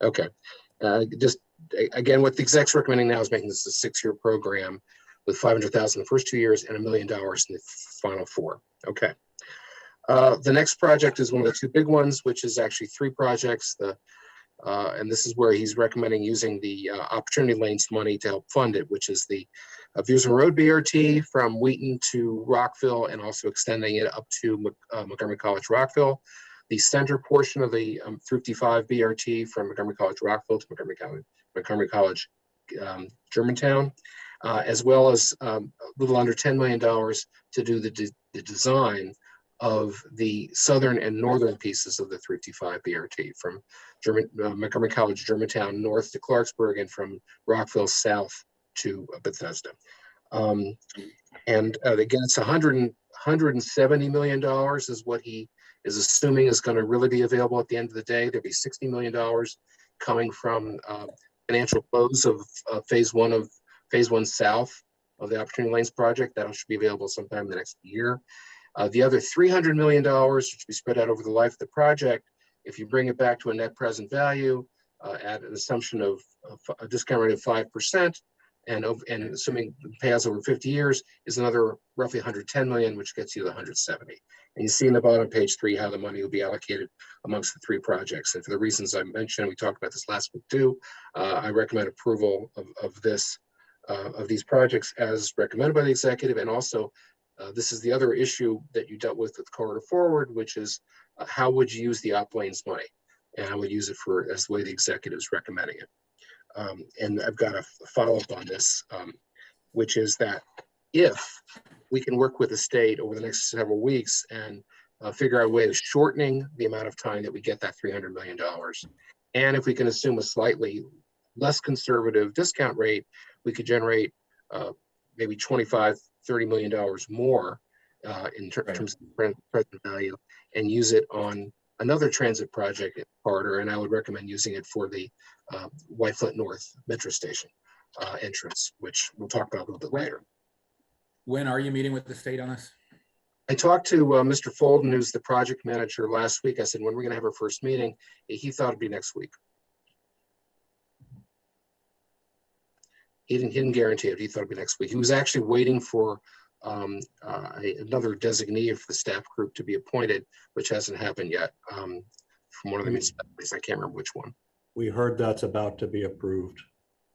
Okay. Just again, what the exec's recommending now is making this a 6-year program with $500,000 the first 2 years and $1 million in the final 4. Okay. The next project is one of the 2 big ones, which is actually 3 projects. And this is where he's recommending using the opportunity lanes money to help fund it, which is the Verismo Road BRT from Wheaton to Rockville, and also extending it up to Montgomery College Rockville. The center portion of the 355 BRT from Montgomery College Rockville to Montgomery College Germantown, as well as a little under $10 million to do the design of the southern and northern pieces of the 355 BRT from Montgomery College Germantown north to Clarksburg, and from Rockville south to Bethesda. And again, it's $170 million is what he is assuming is going to really be available at the end of the day. There'll be $60 million coming from financial close of phase one south of the Opportunity Lanes project. That should be available sometime in the next year. The other $300 million, which will be spread out over the life of the project, if you bring it back to a net present value at an assumption of a discount rate of 5%, and assuming it pays over 50 years, is another roughly $110 million, which gets you the 170. And you see in the bottom of page 3 how the money will be allocated amongst the 3 projects. And for the reasons I mentioned, we talked about this last week too, I recommend approval of these projects as recommended by the executive. And also, this is the other issue that you dealt with Corridor Forward, which is how would you use the op lanes money? And I would use it as the way the executive is recommending it. And I've got a follow-up on this, which is that if we can work with the state over the next several weeks and figure out a way of shortening the amount of time that we get that $300 million, and if we can assume a slightly less conservative discount rate, we could generate maybe $25–30 million more in terms of present value, and use it on another transit project in Carter. And I would recommend using it for the Whitefield North Metro Station entrance, which we'll talk about a little bit later. When are you meeting with the state on this? I talked to Mr. Folden, who's the project manager, last week. I said, when we're going to have our first meeting? He thought it'd be next week. He didn't guarantee it. He thought it'd be next week. He was actually waiting for another designee of the staff group to be appointed, which hasn't happened yet. From one of the municipalities, I can't remember which one. We heard that's about to be approved,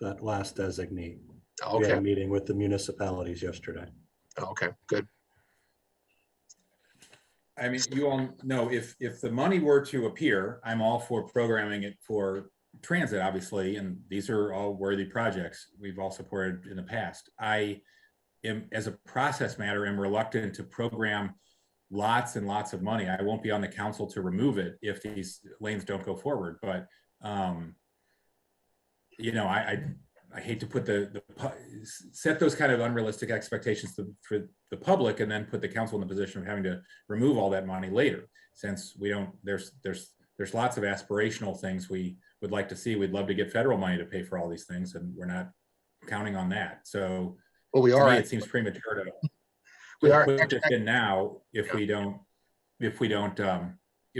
that last designee. We had Okay. a meeting with the municipalities yesterday. Okay, good. I mean, you all know if the money were to appear, I'm all for programming it for transit, obviously, and these are all worthy projects we've all supported in the past. I am, as a process matter, am reluctant to program lots and lots of money. I won't be on the council to remove it if these lanes don't go forward, but you know, I hate to put set those kind of unrealistic expectations for the public, and then put the council in the position of having to remove all that money later, since we don't, there's lots of aspirational things we would like to see. We'd love to get federal money to pay for all these things, and we're not counting on that. So well, we are. It seems premature to we are put this in now if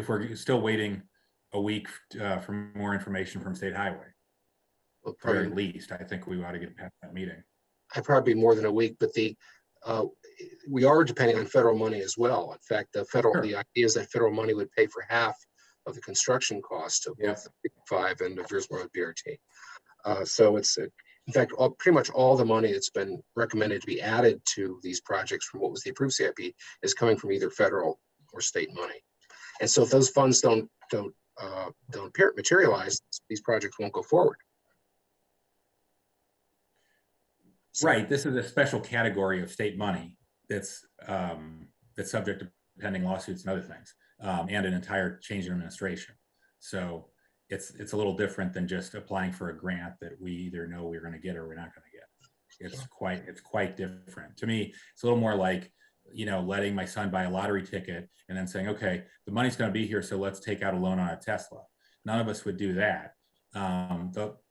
we're still waiting a week for more information from State Highway. Well, or at least I think we ought to get past that meeting. I'd probably be more than a week, but we are depending on federal money as well. In fact, the idea is that federal money would pay for half of the construction cost of both the 5 and the Verismo BRT. So it's in fact pretty much all the money that's been recommended to be added to these projects from what was the approved CIP is coming from either federal or state money. And so if those funds don't materialize, these projects won't go forward. Right, this is a special category of state money that's that's subject to pending lawsuits and other things, and an entire change in administration. So it's a little different than just applying for a grant that we either know we're going to get or we're not going to get. It's quite different. To me, it's a little more like, you know, letting my son buy a lottery ticket and then saying, okay, the money's going to be here, so let's take out a loan on a Tesla. None of us would do that.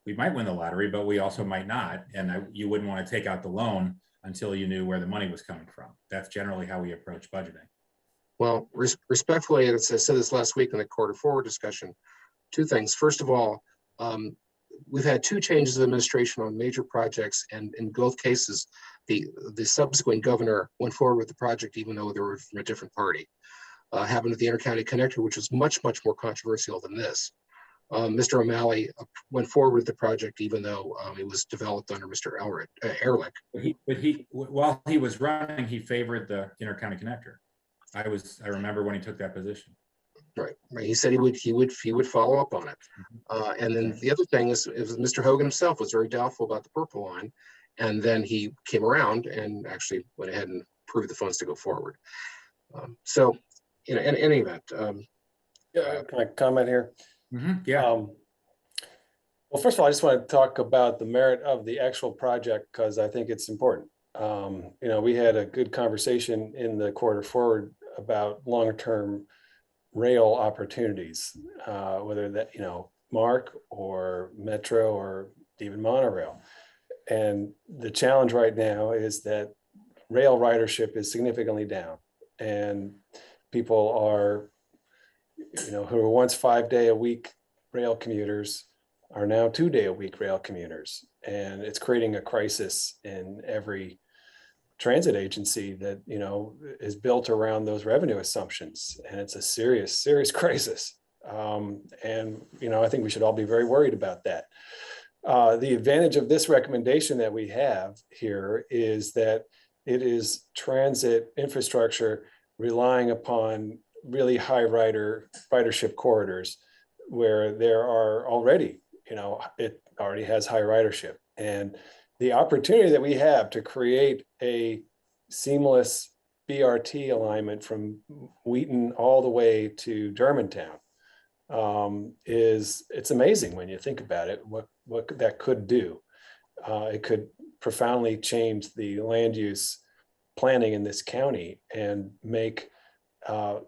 We might win the lottery, but we also might not. And you wouldn't want to take out the loan until you knew where the money was coming from. That's generally how we approach budgeting. Well, respectfully, as I said this last week in the quarter forward discussion, two things. First of all, we've had two changes of administration on major projects, and in both cases, the subsequent governor went forward with the project, even though they were from a different party. Happened with the Intercounty Connector, which was much more controversial than this. Mr. O'Malley went forward with the project, even though it was developed under Mr. Ehrlich. But while he was running, he favored the Intercounty Connector. I remember when he took that position. Right. He said he would follow up on it. And then the other thing is Mr. Hogan himself was very doubtful about the purple line, and then he came around and actually went ahead and approved the funds to go forward. So, you know, in any event, Can I comment here? Yeah. Well, first of all, I just want to talk about the merit of the actual project, because I think it's important. You know, we had a good conversation in the quarter forward about long-term rail opportunities, whether that, you know, MARC or Metro or even monorail. And the challenge right now is that rail ridership is significantly down, and people are, you know, who were once 5-day-a-week rail commuters are now 2-day-a-week rail commuters. And it's creating a crisis in every transit agency that, you know, is built around those revenue assumptions. And it's a serious crisis. And, you know, I think we should all be very worried about that. The advantage of this recommendation that we have here is that it is transit infrastructure relying upon really high ridership corridors where there are already, you know, it already has high ridership. And the opportunity that we have to create a seamless BRT alignment from Wheaton all the way to Germantown it's amazing when you think about it, what that could do. It could profoundly change the land use planning in this county and make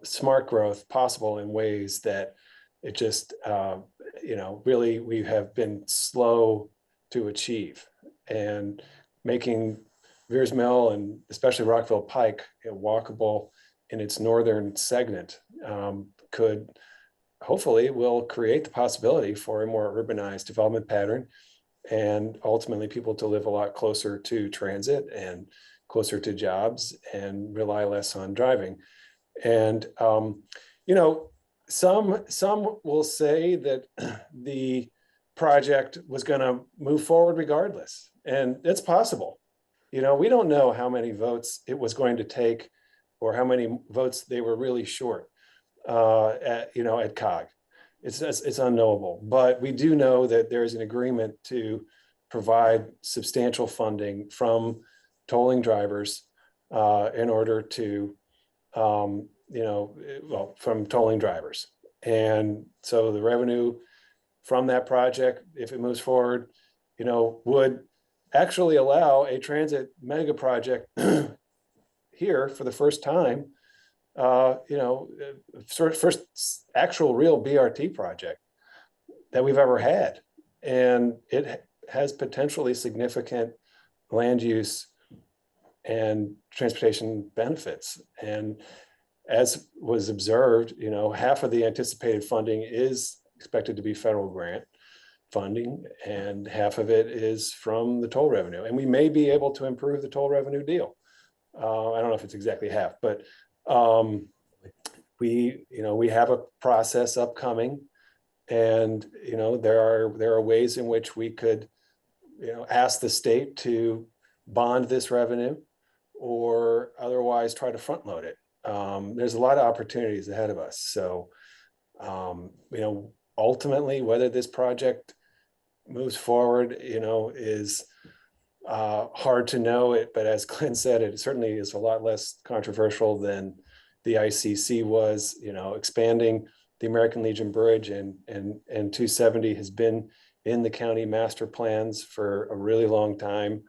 smart growth possible in ways that it just, you know, really we have been slow to achieve. And making Verismo and especially Rockville Pike, you know, walkable in its northern segment could hopefully will create the possibility for a more urbanized development pattern, and ultimately people to live a lot closer to transit and closer to jobs and rely less on driving. And, you know, some will say that the project was going to move forward regardless. And it's possible. You know, we don't know how many votes it was going to take or how many votes they were really short at COG. It's unknowable. But we do know that there is an agreement to provide substantial funding from tolling drivers in order to, from tolling drivers. And so the revenue from that project, if it moves forward, you know, would actually allow a transit mega project here for the first time, first actual real BRT project that we've ever had. And it has potentially significant land use and transportation benefits. And as was observed, you know, half of the anticipated funding is expected to be federal grant funding, and half of it is from the toll revenue. And we may be able to improve the toll revenue deal. I don't know if it's exactly half, but we have a process upcoming, and, you know, there are ways in which we could, you know, ask the state to bond this revenue or otherwise try to front load it. There's a lot of opportunities ahead of us. So, you know, ultimately, whether this project moves forward, you know, is hard to know it, but as Glenn said, it certainly is a lot less controversial than the ICC was. You know, expanding the American Legion Bridge and 270 has been in the county master plans for a really long time.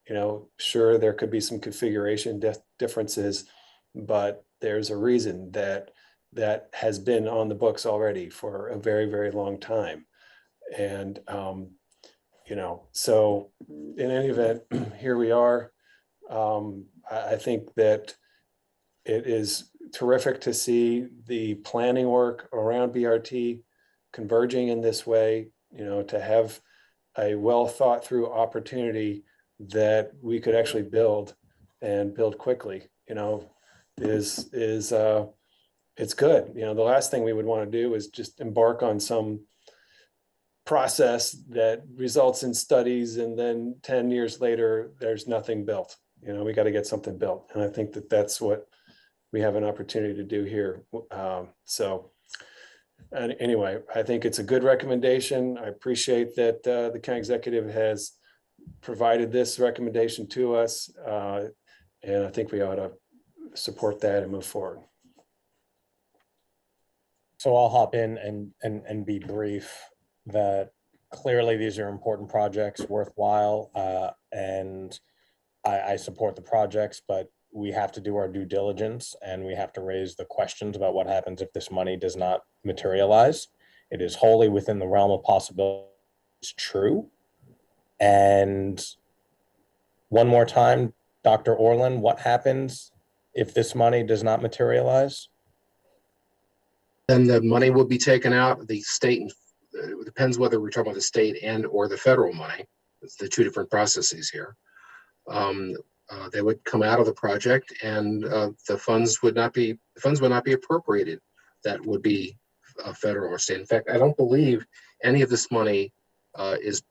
You know, sure, there could be some configuration differences, but there's a reason that that has been on the books already for a very, very long time. And, you know, so in any event, here we are. I think that it is terrific to see the planning work around BRT converging in this way, you know, to have a well thought through opportunity that we could actually build and build quickly, you know, is it's good. You know, the last thing we would want to do is just embark on some process that results in studies and then 10 years later, there's nothing built. You know, we got to get something built. And I think that that's what we have an opportunity to do here. And anyway, I think it's a good recommendation. I appreciate that the county executive has provided this recommendation to us. And I think we ought to support that and move forward. So I'll hop in and be brief. That clearly these are important projects, worthwhile, and I support the projects, but we have to do our due diligence and we have to raise the questions about what happens if this money does not materialize. It is wholly within the realm of possibility. It's true. And one more time, Dr. Orland, what happens if this money does not materialize? Then the money will be taken out. The state, it depends whether we're talking about the state and or the federal money. It's the two different processes here. They would come out of the project, and the funds would not be appropriated. That would be federal or state. In fact, I don't believe any of this money is.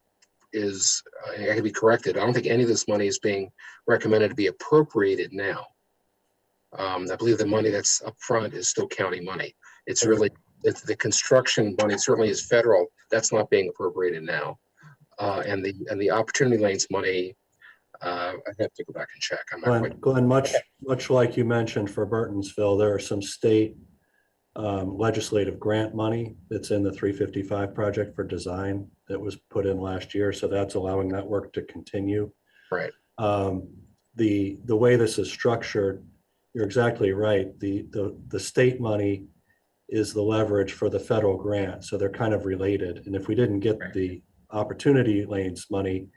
I could be corrected. I don't think any of this money is being recommended to be appropriated now. I believe the money that's up front is still county money. It's really the construction money certainly is federal. That's not being appropriated now, and the opportunity lanes money. I have to go back and check. I'm not quite. Glenn, much like you mentioned for Burtonsville, there are some state legislative grant money that's in the 355 project for design that was put in last year. So that's allowing that work to continue. Right. The way this is structured, you're exactly right. The state money is the leverage for the federal grant. So they're kind of related. And if we didn't get the opportunity lanes money,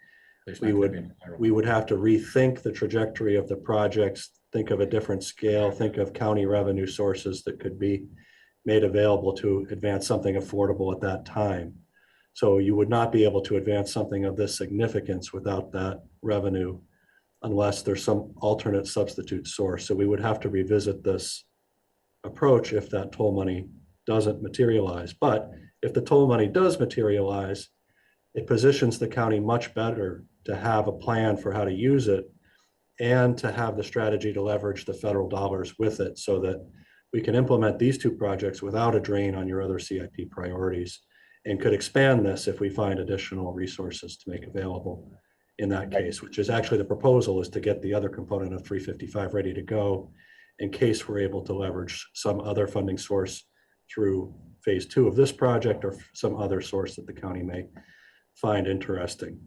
we would have to rethink the trajectory of the projects, think of a different scale, think of county revenue sources that could be made available to advance something affordable at that time. So you would not be able to advance something of this significance without that revenue unless there's some alternate substitute source. So we would have to revisit this approach if that toll money doesn't materialize. But if the toll money does materialize, it positions the county much better to have a plan for how to use it and to have the strategy to leverage the federal dollars with it so that we can implement these two projects without a drain on your other CIP priorities, and could expand this if we find additional resources to make available in that case, which is actually the proposal, is to get the other component of 355 ready to go in case we're able to leverage some other funding source through phase 2 of this project or some other source that the county may find interesting.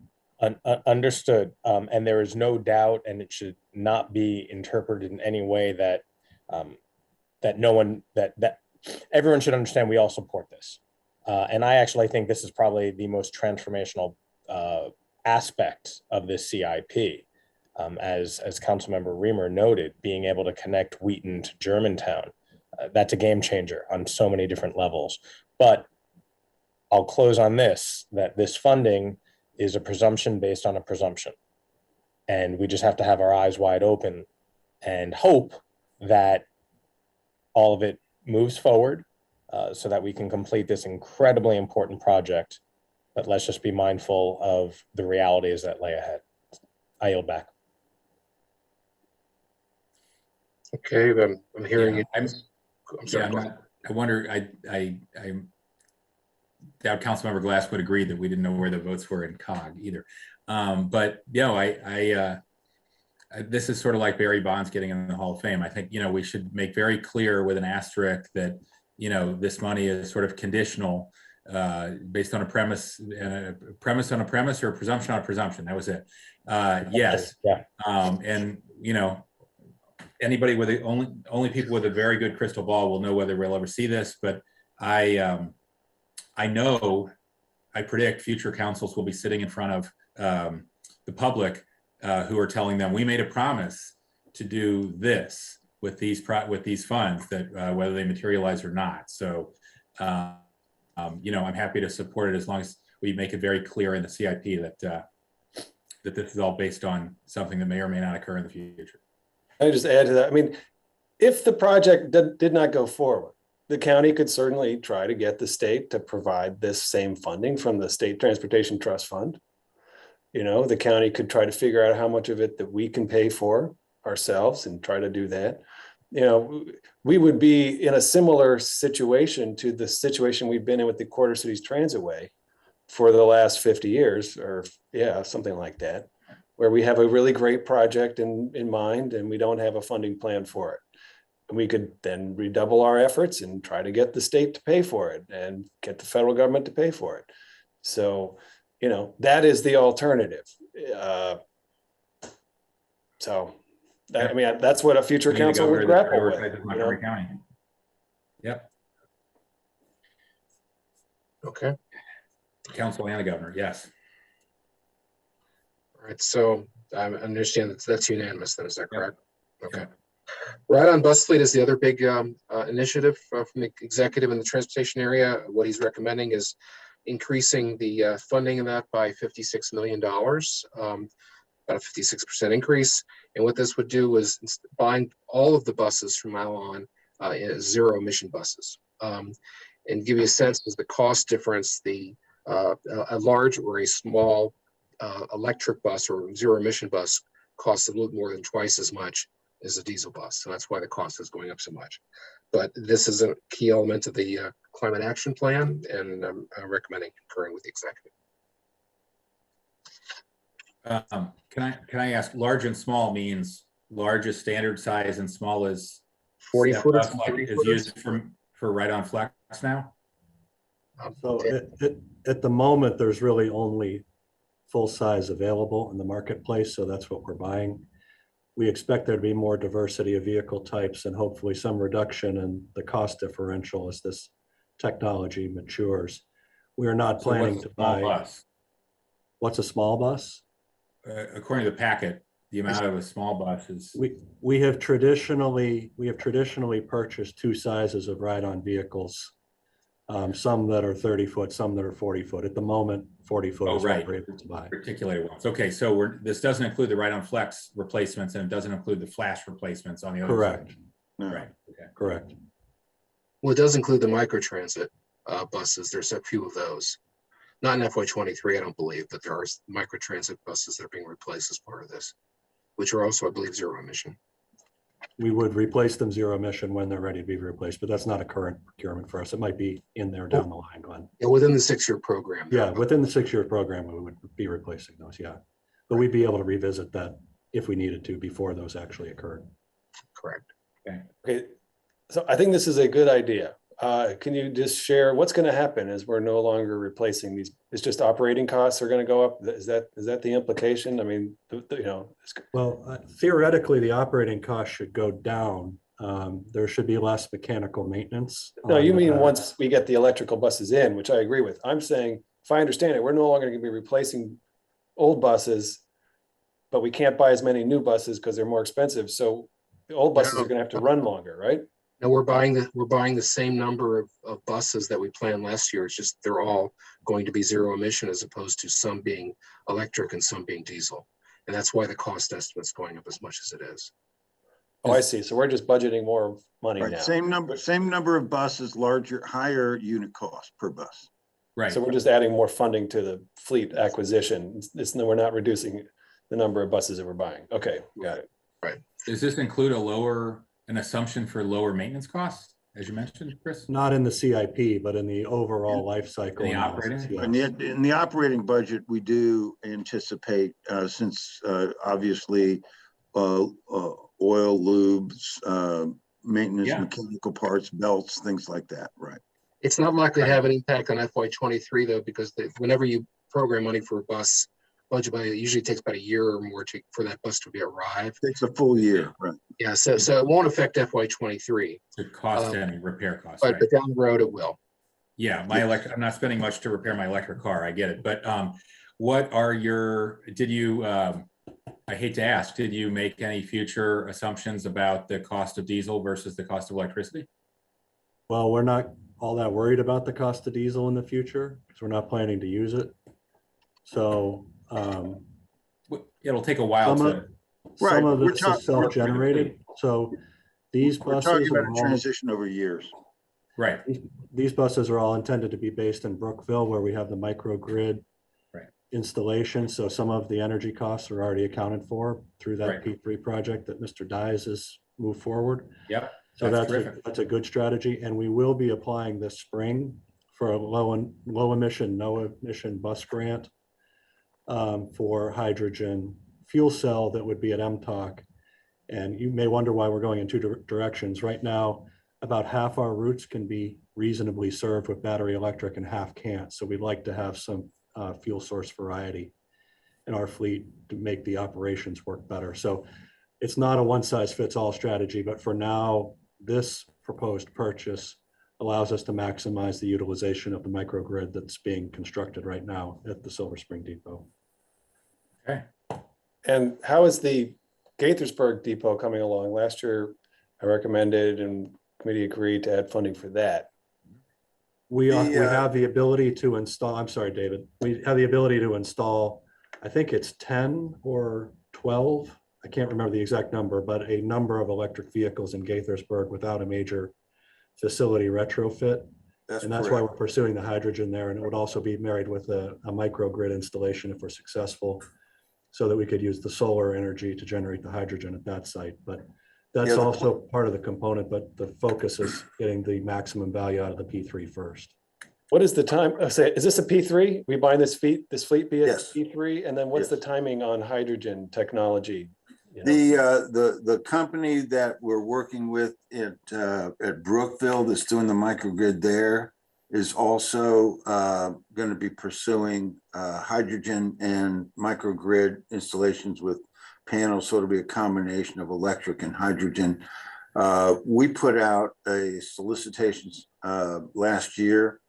Understood. And there is no doubt, and it should not be interpreted in any way that that everyone should understand we all support this. And I actually think this is probably the most transformational aspect of this CIP. As Councilmember Reamer noted, being able to connect Wheaton to Germantown, that's a game changer on so many different levels. But I'll close on this, that this funding is a presumption based on a presumption. And we just have to have our eyes wide open and hope that all of it moves forward so that we can complete this incredibly important project. But let's just be mindful of the realities that lay ahead. I yield back. Okay, I'm hearing you. I'm sorry. I wonder, doubt Councilmember Glass would agree that we didn't know where the votes were in COG either. But you know, this is sort of like Barry Bonds getting in the Hall of Fame. I think, you know, we should make very clear with an asterisk that, you know, this money is sort of conditional based on a premise and a premise on a premise or a presumption on a presumption. That was it. Yes. Yeah. And, you know, anybody with the only people with a very good crystal ball will know whether we'll ever see this, but I predict future councils will be sitting in front of the public who are telling them, we made a promise to do this with these funds, that whether they materialize or not. So, you know, I'm happy to support it as long as we make it very clear in the CIP that that this is all based on something that may or may not occur in the future. I just add to that. I mean, if the project did not go forward, the county could certainly try to get the state to provide this same funding from the State Transportation Trust Fund. You know, the county could try to figure out how much of it that we can pay for ourselves and try to do that. You know, we would be in a similar situation to the situation we've been in with the Quarter Cities Transitway for the last 50 years, or yeah, something like that, where we have a really great project in mind and we don't have a funding plan for it. And we could then redouble our efforts and try to get the state to pay for it and get the federal government to pay for it. So, you know, that is the alternative. I mean, that's what a future council would grapple with. Montgomery County. Yep. Okay. Council and the governor, yes. All right, so I understand that's unanimous then, is that correct? Yep. Okay. Ryden bus fleet is the other big initiative from the executive in the transportation area. What he's recommending is increasing the funding of that by $56 million, about a 56% increase. And what this would do is buying all of the buses from now on zero emission buses. And give you a sense of the cost difference, a large or a small electric bus or zero emission bus costs a little more than twice as much as a diesel bus. So that's why the cost is going up so much. But this is a key element of the climate action plan, and I'm recommending concurring with the executive. Can I ask, large and small means large is standard size and small is 40 footers, like is used for Ride-on Flex now? So at the moment, there's really only full size available in the marketplace. So that's what we're buying. We expect there to be more diversity of vehicle types and hopefully some reduction in the cost differential as this technology matures. We are not planning to buy. Bus? What's a small bus? According to the packet, the amount of a small bus is. We have traditionally purchased two sizes of ride-on vehicles. Some that are 30 foot, some that are 40 foot. At the moment, 40 foot is what we're able to buy. Articulated ones. Okay, so this doesn't include the Ride-on Flex replacements, and it doesn't include the flash replacements on the other Correct. side. No. Right. Okay. Correct. Well, it does include the microtransit buses. There's a few of those. Not in FY23, I don't believe, but there are microtransit buses that are being replaced as part of this, which are also, I believe, zero emission. We would replace them zero emission when they're ready to be replaced, but that's not a current procurement for us. It might be in there down the line, Glenn. Yeah, within the 6-year program. Yeah, within the 6-year program, we would be replacing those, yeah. But we'd be able to revisit that if we needed to before those actually occurred. Correct. Okay, so I think this is a good idea. Can you just share what's going to happen as we're no longer replacing these? It's just operating costs are going to go up. Is that the implication? I mean, you know. Well, theoretically, the operating cost should go down. There should be less mechanical maintenance. No, you mean once we get the electrical buses in, which I agree with. I'm saying, if I understand it, we're no longer going to be replacing old buses, but we can't buy as many new buses because they're more expensive. So the old buses are going to have to run longer, right? No, we're buying the same number of buses that we planned last year. It's just they're all going to be zero emission as opposed to some being electric and some being diesel. And that's why the cost estimate's going up as much as it is. Oh, I see. So we're just budgeting more money Right, now. same number of buses, higher unit cost per bus. Right. So we're just adding more funding to the fleet acquisition. We're not reducing the number of buses that we're buying. Okay, got it. Right. Does this include an assumption for lower maintenance costs? as you mentioned, Chris? Not in the CIP, but in the overall life cycle. In the analysis, operating? yes. In the operating budget, we do anticipate, since obviously oil, lubes, maintenance, Yeah. mechanical parts, belts, things like that, right? It's not likely to have an impact on FY23 though, because whenever you program money for a bus, budget money, it usually takes about a year or more for that bus to be arrived. Takes a full year, right? Yeah, so it won't affect FY23, To cost any repair costs, but right? down the road it will. Yeah, my electric, I'm not spending much to repair my electric car, I get it, but what are your, did you, I hate to ask, did you make any future assumptions about the cost of diesel versus the cost of electricity? Well, we're not all that worried about the cost of diesel in the future because we're not planning to use it. So It'll take a while to. some of We're this talking- is self-generated. So these We're buses talking are about a all, transition over years. Right, these buses are all intended to be based in Brookville where we have the microgrid Right. installation. So some of the energy costs are already accounted for through that Right. P3 project that Mr. Dyes has moved forward. yep, So that's that's terrific. that's a good strategy. And we will be applying this spring for a low emission, no emission bus grant for hydrogen fuel cell that would be at MTOC. And you may wonder why we're going in two directions. Right now, about half our routes can be reasonably served with battery electric and half can't. So we'd like to have some fuel source variety in our fleet to make the operations work better. So it's not a one size fits all strategy, but for now, this proposed purchase allows us to maximize the utilization of the microgrid that's being constructed right now at the Silver Spring Depot. Okay, And how is the Gaithersburg Depot coming along? Last year, I recommended and committee agreed to add funding for that. We have the ability to install, I'm sorry, David, we have the ability to install, I think it's 10 or 12, I can't remember the exact number, but a number of electric vehicles in Gaithersburg without a major facility retrofit. And that's why we're pursuing the hydrogen there. And it would also be married with a microgrid installation if we're successful, so that we could use the solar energy to generate the hydrogen at that site. But that's also part of the component, but the focus is getting the maximum value out of the P3 first. What is the time? Is this a P3? We buy this fleet be a Yes. P3? And then what's the timing on hydrogen technology? You know? The company that we're working with at Brookville that's doing the microgrid there is also going to be pursuing hydrogen and microgrid installations with panels. So it'll be a combination of electric and hydrogen. We put out a solicitation last year,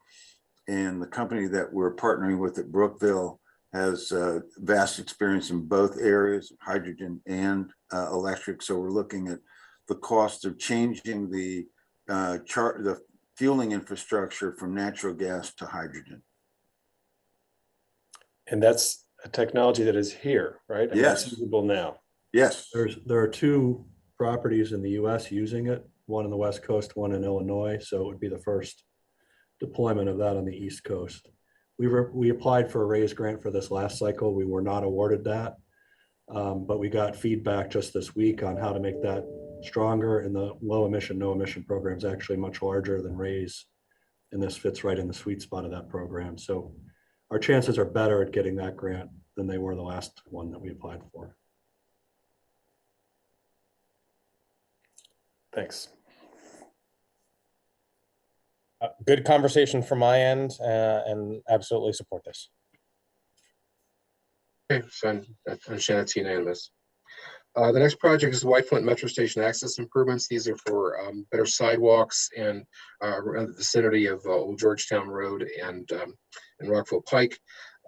and the company that we're partnering with at Brookville has vast experience in both areas, hydrogen and electric. So we're looking at the cost of changing the fueling infrastructure from natural gas to hydrogen. And that's a technology that is here, right? I mean, Yes. it's usable now. Yes. There are two properties in the US using it, one on the West Coast, one in Illinois. So it would be the first deployment of that on the East Coast. We applied for a RAISE grant for this last cycle. We were not awarded that, but we got feedback just this week on how to make that stronger. And the low emission, no emission program is actually much larger than RAISE. And this fits right in the sweet spot of that program. So our chances are better at getting that grant than they were the last one that we applied for. Thanks. Good conversation from my end, and absolutely support this. Okay, so I understand that's unanimous. The next project is the Whitefield Metro Station access improvements. These are for better sidewalks and around the vicinity of Old Georgetown Road and Rockville Pike,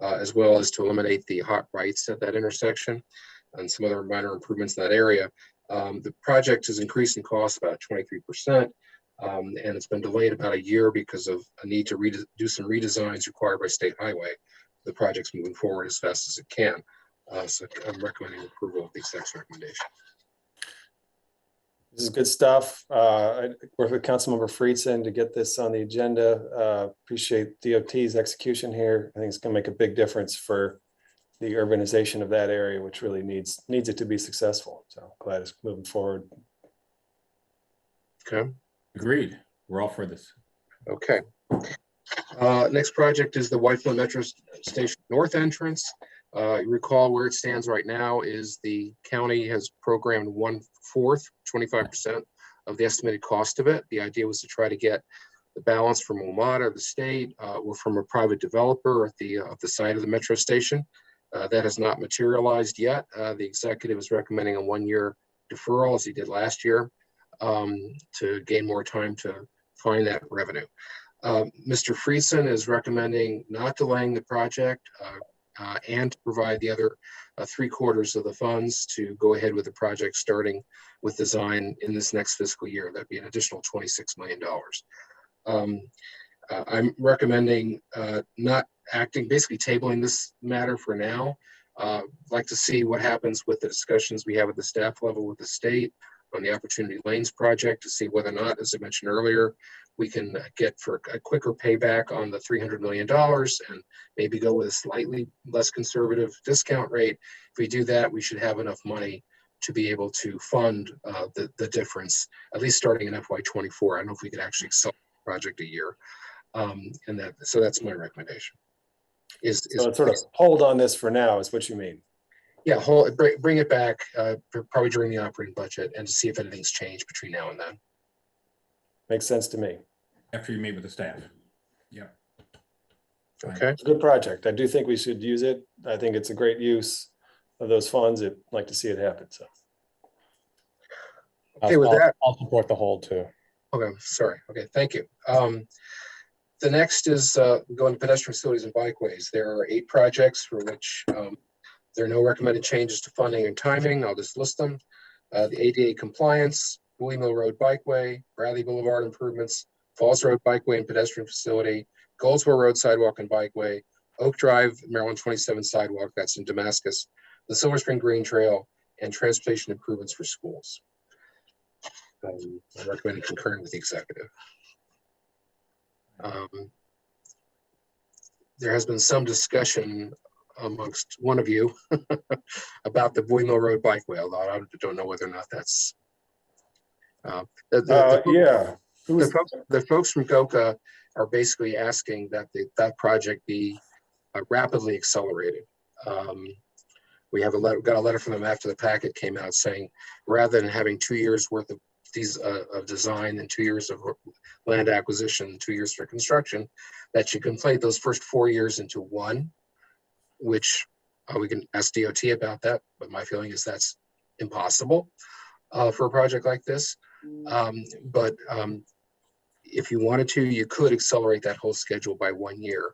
as well as to eliminate the hot rights at that intersection and some other minor improvements in that area. The project has increased in cost about 23%, and it's been delayed about a year because of a need to do some redesigns required by State Highway. The project's moving forward as fast as it can. So I'm recommending approval of the exec's recommendation. This is good stuff. I worked with Councilmember Friedson to get this on the agenda. Appreciate DOT's execution here. I think it's going to make a big difference for the urbanization of that area, which really needs it to be successful. So glad it's moving forward. Okay. agreed. we're all for this. Okay. Next project is the Whitefield Metro Station North entrance. You recall where it stands right now is the county has programmed 1/4, 25% of the estimated cost of it. The idea was to try to get the balance from WMATA, the state, or from a private developer at the site of the metro station. That has not materialized yet. The executive is recommending a 1-year deferral, as he did last year, to gain more time to find that revenue. Mr. Friesen is recommending not delaying the project and to provide the other 3/4 of the funds to go ahead with the project, starting with design in this next fiscal year. That'd be an additional $26 million. I'm recommending not acting, basically tabling this matter for now. Like to see what happens with the discussions we have at the staff level with the state on the Opportunity Lanes project, to see whether or not, as I mentioned earlier, we can get for a quicker payback on the $300 million and maybe go with a slightly less conservative discount rate. If we do that, we should have enough money to be able to fund the difference, at least starting in FY24. I don't know if we could actually accelerate the project a year. So that's my recommendation. So sort of hold on this for now is what you mean? Yeah, bring it back probably during the operating budget and to see if anything's changed between now and then. Makes sense to me. After you meet with the staff. Yeah. Okay. It's a good project. I do think we should use it. I think it's a great use of those funds. I'd like to see it happen. So. Okay, with that, I'll support the hold too. Okay, sorry. Okay, thank you. The next is going to pedestrian facilities and bikeways. There are 8 projects for which there are no recommended changes to funding and timing. I'll just list them. The ADA compliance, Bowie Mill Road Bikeway, Bradley Boulevard improvements, Falls Road Bikeway and pedestrian facility, Goldsboro Road Sidewalk and Bikeway, Oak Drive, Maryland 27 Sidewalk, that's in Damascus, the Silver Spring Green Trail, and transportation improvements for schools. I recommend concurring with the executive. There has been some discussion amongst one of you about the Bowie Mill Road Bikeway, although I don't know whether or not that's yeah. The folks from GOCA are basically asking that that project be rapidly accelerated. We have got a letter from them after the packet came out saying, rather than having 2 years worth of these of design and 2 years of land acquisition, 2 years for construction, that you conflate those first 4 years into one, which we can ask DOT about that, but my feeling is that's impossible for a project like this. If you wanted to, you could accelerate that whole schedule by 1 year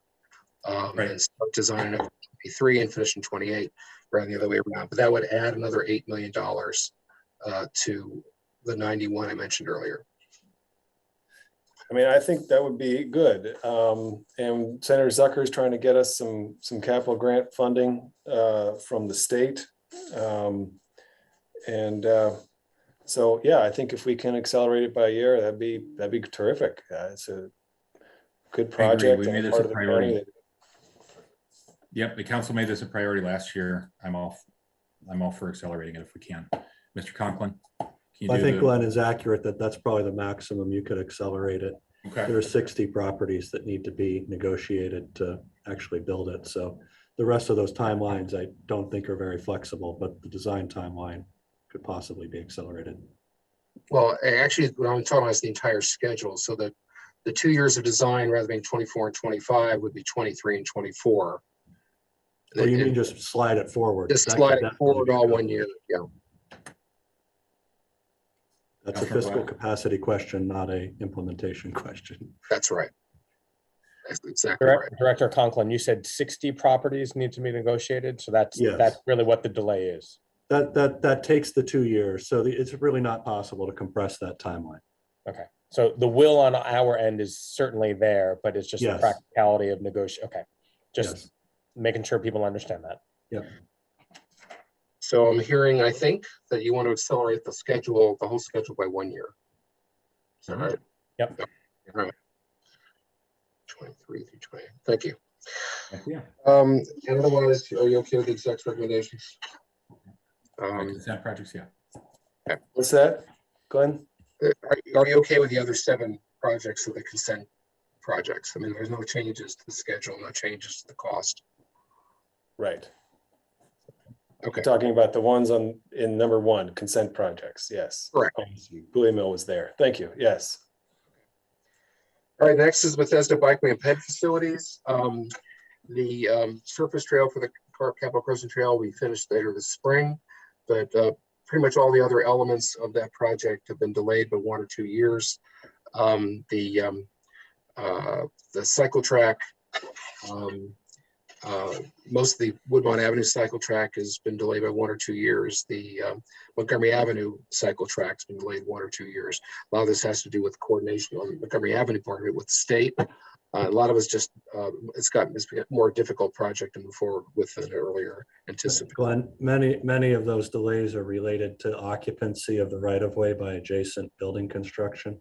and start designing in 23 and finish in 28, rather than the other way around. But that would add another $8 million to the 91 I mentioned earlier. I mean, I think that would be good. And Senator Zucker is trying to get us some capital grant funding from the state. So yeah, I think if we can accelerate it by a year, that'd be terrific. It's a good project. We made this a priority. Yep, the council made this a priority last year. I'm all for accelerating it if we can. Mr. Conklin. I think Glenn is accurate that that's probably the maximum you could accelerate it. Okay. There are 60 properties that need to be negotiated to actually build it. So the rest of those timelines I don't think are very flexible, but the design timeline could possibly be accelerated. Well, actually, what I'm talking about is the entire schedule. So that the 2 years of design, rather than being 24 and 25, would be 23 and 24. Or you mean just slide it forward? Just slide it forward all 1 year. Yeah. That's a fiscal capacity question, not a implementation question. That's right. That's exactly right. Director Conklin, you said 60 properties need to be negotiated. So that's really what the delay is. That takes the 2 years. So it's really not possible to compress that timeline. Okay. So the will on our end is certainly there, but it's just the practicality of negotiation. Okay. Just making sure people understand that. Yep. So I'm hearing, I think, that you want to accelerate the schedule, the whole schedule by 1 year. Is that right? Yep. All right. 23 through 20. Thank you. Yeah. And otherwise, are you okay with the exec's recommendations? Consent projects, yeah. Okay. What's that, Glenn? Are you okay with the other 7 projects are the consent projects. I mean, there's no changes to the schedule, no changes to the cost. Right. Okay. Talking about the ones in number 1, consent projects. Yes. Correct. Bowie Mill was there. Thank you. Yes. All right, next is Bethesda Bikeway and Ped facilities. The surface trail for the Capital Crescent Trail we finished later this spring, but pretty much all the other elements of that project have been delayed by 1 or 2 years. The cycle track, most of the Woodmont Avenue cycle track has been delayed by 1 or 2 years. The Montgomery Avenue cycle track's been delayed 1 or 2 years. A lot of this has to do with coordination on the Montgomery Avenue part of it with the state. A lot of it's just, it's been a more difficult project to move forward with than earlier anticipated. Glenn, many of those delays are related to occupancy of the right-of-way by adjacent building construction.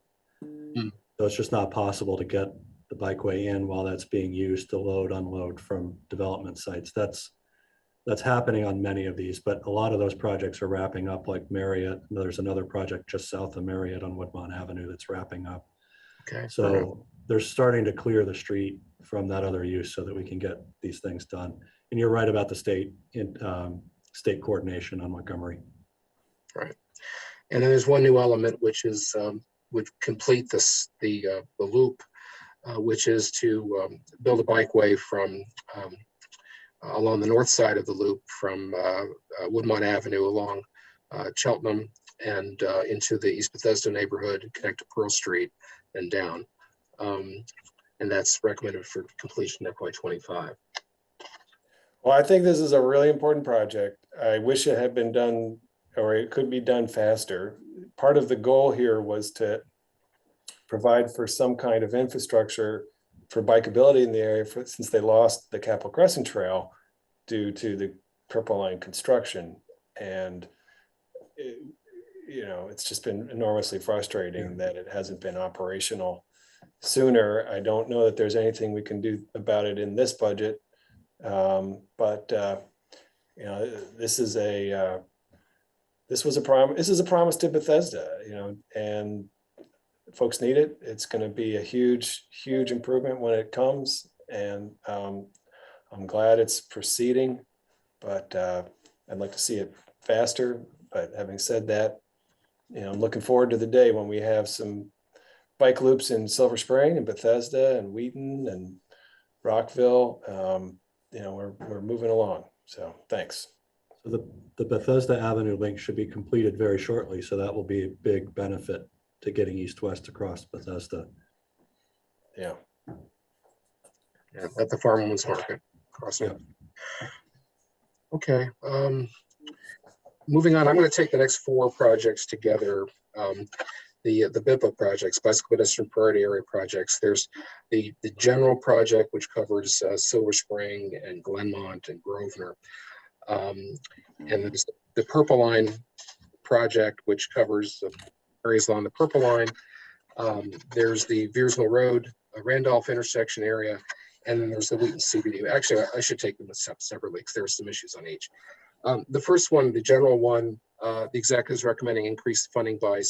So it's just not possible to get the bikeway in while that's being used to load, unload from development sites. That's happening on many of these, but a lot of those projects are wrapping up, like Marriott. There's another project just south of Marriott on Woodmont Avenue that's wrapping up. Okay. So they're starting to clear the street from that other use so that we can get these things done. And you're right about the state coordination on Montgomery. Right. And then there's one new element, which is would complete the loop, which is to build a bikeway from along the north side of the loop from Woodmont Avenue along Cheltenham and into the East Bethesda neighborhood, connect to Pearl Street and down. And that's recommended for completion FY25. Well, I think this is a really important project. I wish it had been done, or it could be done faster. Part of the goal here was to provide for some kind of infrastructure for bikeability in the area since they lost the Capital Crescent Trail due to the Purple Line construction. And it's just been enormously frustrating that it hasn't been operational sooner. I don't know that there's anything we can do about it in this budget, but this is a promise to Bethesda, and folks need it. It's going to be a huge improvement when it comes, and I'm glad it's proceeding, but I'd like to see it faster. But having said that, I'm looking forward to the day when we have some bike loops in Silver Spring and Bethesda and Wheaton and Rockville. We're moving along. So thanks. So the Bethesda Avenue link should be completed very shortly. So that will be a big benefit to getting east-west across Bethesda. Yeah. At the Farmers Market crossing. Yeah. Okay. Moving on, I'm going to take the next 4 projects together. The BIPA projects, Bicycle Pedestrian Priority Area projects. There's the general project, which covers Silver Spring and Glenmont and Grosvenor. And there's the Purple Line project, which covers areas along the Purple Line. There's the Verismo Road, Randolph intersection area, and then there's the Wheaton CBD. Actually, I should take them separately because there are some issues on each. The first one, the general one, the executive is recommending increased funding by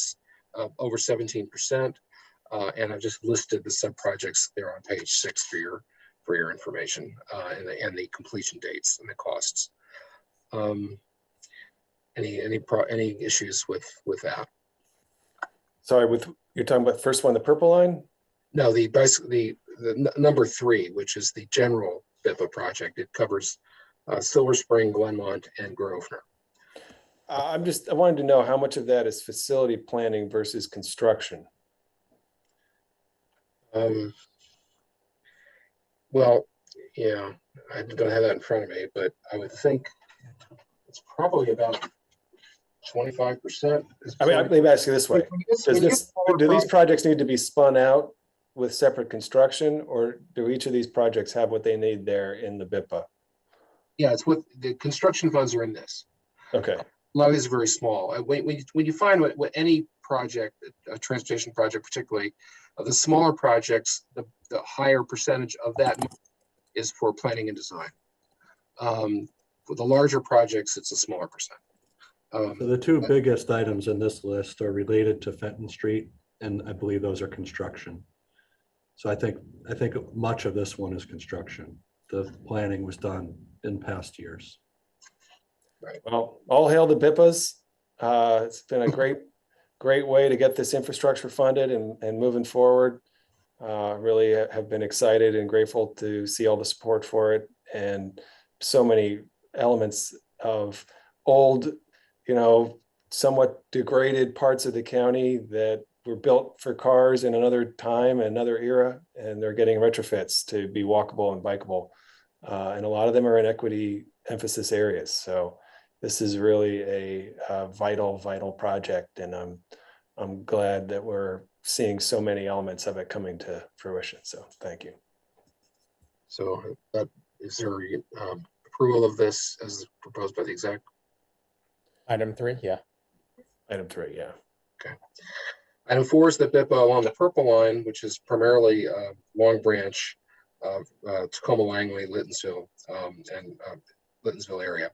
over 17%, and I've just listed the sub-projects there on page 6 for your information, and the completion dates and the costs. Any issues with that? Sorry, you're talking about the first one, the Purple Line? No, the number 3, which is the general BIPA project. It covers Silver Spring, Glenmont, and Grosvenor. I wanted to know how much of that is facility planning versus construction. Well, yeah, I don't have that in front of me, but I would think it's probably about 25%. Let me ask you this way. Do these projects need to be spun out with separate construction, or do each of these projects have what they need there in the BIPA? Yeah, it's what the construction funds are in this. Okay. A lot of these are very small. When you find what any project, a transportation project particularly, the smaller projects, the higher percentage of that is for planning and design. For the larger projects, it's a smaller percent. So the 2 biggest items in this list are related to Fenton Street and I believe those are construction. So I think much of this one is construction. The planning was done in past years. Well, all hail the BIPAs. It's been a great way to get this infrastructure funded and moving forward. Really have been excited and grateful to see all the support for it, and so many elements of old, somewhat degraded parts of the county that were built for cars in another time, another era, and they're getting retrofits to be walkable and bikeable. And a lot of them are in equity emphasis areas. So this is really a vital project, and I'm glad that we're seeing so many elements of it coming to fruition. So thank you. So is there approval of this as proposed by the exec? Item 3, yeah. Item 3, yeah. Okay. Item 4 is the BIPA along the Purple Line, which is primarily Long Branch, Tacoma, Langley, Littonsville, and Littonsville area.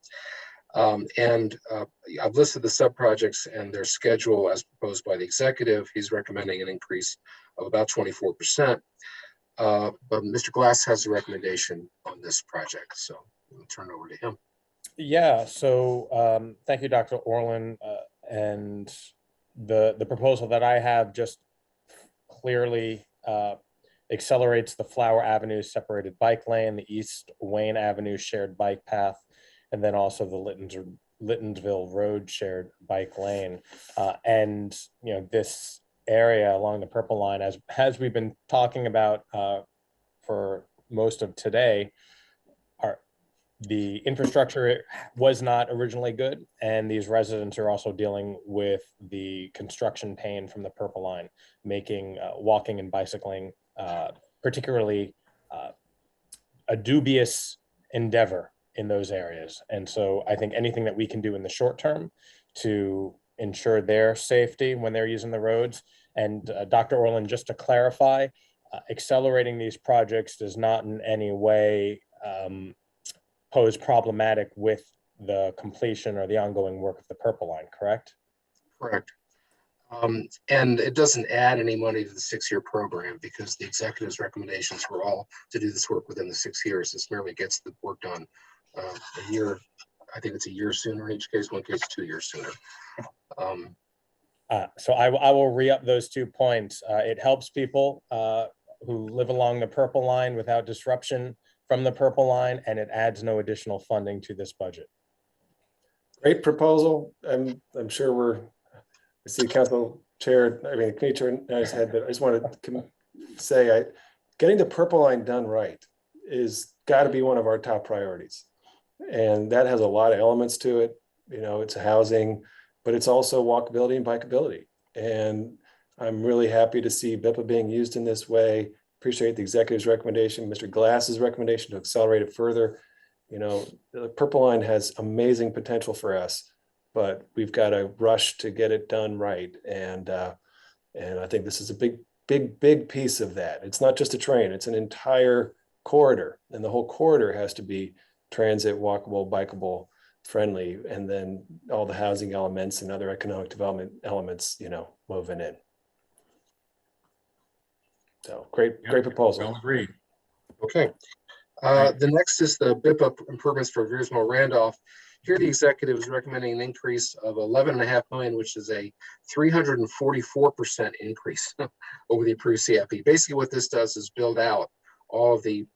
I've listed the sub-projects and their schedule as proposed by the executive. He's recommending an increase of about 24%. But Mr. Glass has a recommendation on this project, so we'll turn it over to him. Yeah, so thank you, Dr. Orland. And the proposal that I have just clearly accelerates the Flower Avenue separated bike lane, the East Wayne Avenue shared bike path, and then also the Littonsville Road shared bike lane. And this area along the Purple Line, as we've been talking about for most of today, the infrastructure was not originally good, and these residents are also dealing with the construction pain from the Purple Line, making walking and bicycling particularly a dubious endeavor in those areas. And so I think anything that we can do in the short term to ensure their safety when they're using the roads. And Dr. Orland, just to clarify, accelerating these projects does not in any way pose problematic with the completion or the ongoing work of the Purple Line, correct? Correct. And it doesn't add any money to the 6-year program because the executive's recommendations were all to do this work within the 6 years. This merely gets the work done a year. I think it's a year sooner in each case, one case 2 years sooner. So I will re-up those 2 points. It helps people who live along the Purple Line without disruption from the Purple Line, and it adds no additional funding to this budget. Great proposal. I'm sure I see Council Chair, Committee Chair nods head, but I just want to say, getting the Purple Line done right is got to be one of our top priorities. And that has a lot of elements to it. It's housing, but it's also walkability and bikeability. And I'm really happy to see BIPA being used in this way. Appreciate the executive's recommendation, Mr. Glass's recommendation to accelerate it further. The Purple Line has amazing potential for us, but we've got to rush to get it done right. And I think this is a big piece of that. It's not just a train, it's an entire corridor, and the whole corridor has to be transit, walkable, bikeable, friendly, and then all the housing elements and other economic development elements, moving in. So great proposal. Well agreed. Okay. The next is the BIPA improvements for Verismo Randolph. Here, the executive is recommending an increase of $11.5 million, which is a 344% increase over the approved CIP. Basically, what this does is build out all of the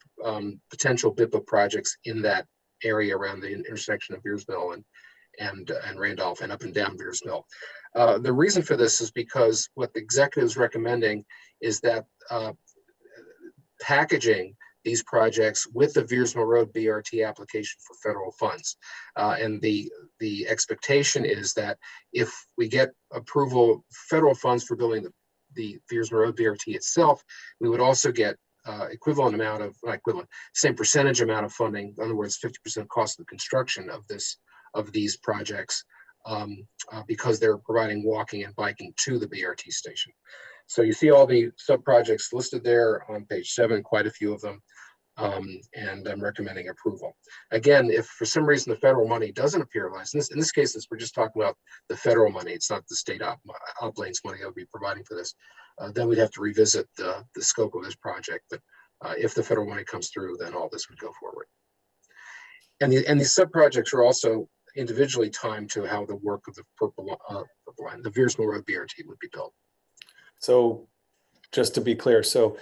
potential BIPA projects in that area around the intersection of Verismo and Randolph and up and down Verismo. The reason for this is because what the executive is recommending is that packaging these projects with the Verismo Road BRT application for federal funds. And the expectation is that if we get approval, federal funds for building the Verismo Road BRT itself, we would also get same percentage amount of funding. In other words, 50% cost of the construction of these projects because they're providing walking and biking to the BRT station. So you see all the sub projects listed there on page 7, quite a few of them. And I'm recommending approval. Again, if for some reason the federal money doesn't appear, in this case, we're just talking about the federal money. It's not the state lanes money that would be providing for this. Then we'd have to revisit the scope of this project. But if the federal money comes through, then all this would go forward. And these sub-projects are also individually timed to how the work of the purple line, the Verismo Road BRT would be built. So just to be clear, so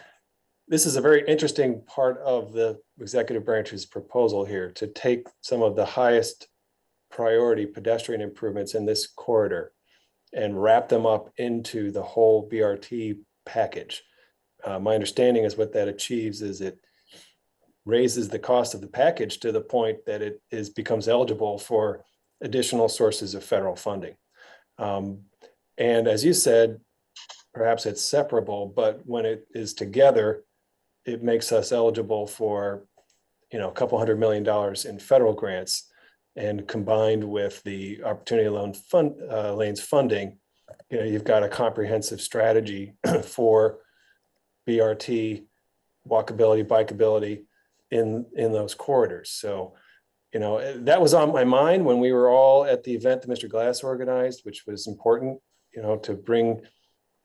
this is a very interesting part of the executive branch's proposal here to take some of the highest priority pedestrian improvements in this corridor and wrap them up into the whole BRT package. My understanding is what that achieves is it raises the cost of the package to the point that it becomes eligible for additional sources of federal funding. And as you said, perhaps it's separable, but when it is together, it makes us eligible for, a couple $100 million in federal grants, and combined with the Opportunity Lanes funding, you've got a comprehensive strategy for BRT, walkability, bikeability in those corridors. So, that was on my mind when we were all at the event that Mr. Glass organized, which was important, to bring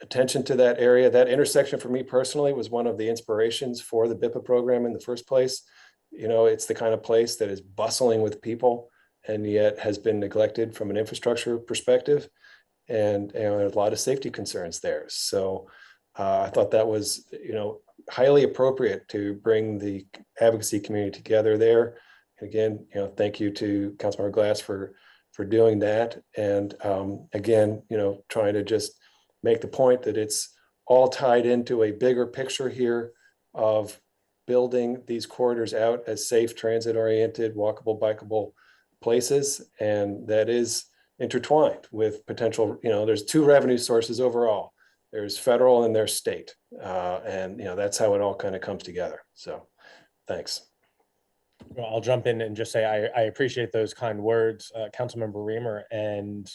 attention to that area. That intersection for me personally was one of the inspirations for the BIPA program in the first place. It's the kind of place that is bustling with people and yet has been neglected from an infrastructure perspective. And there's a lot of safety concerns there. So I thought that was, highly appropriate to bring the advocacy community together there. Again, thank you to Councilmember Glass for doing that. And again, trying to just make the point that it's all tied into a bigger picture here of building these corridors out as safe, transit-oriented, walkable, bikeable places. And that is intertwined with potential, there's two revenue sources overall. There's federal and there's state. And that's how it all kind of comes together. So thanks. Well, I'll jump in and just say I appreciate those kind words, Councilmember Reamer, and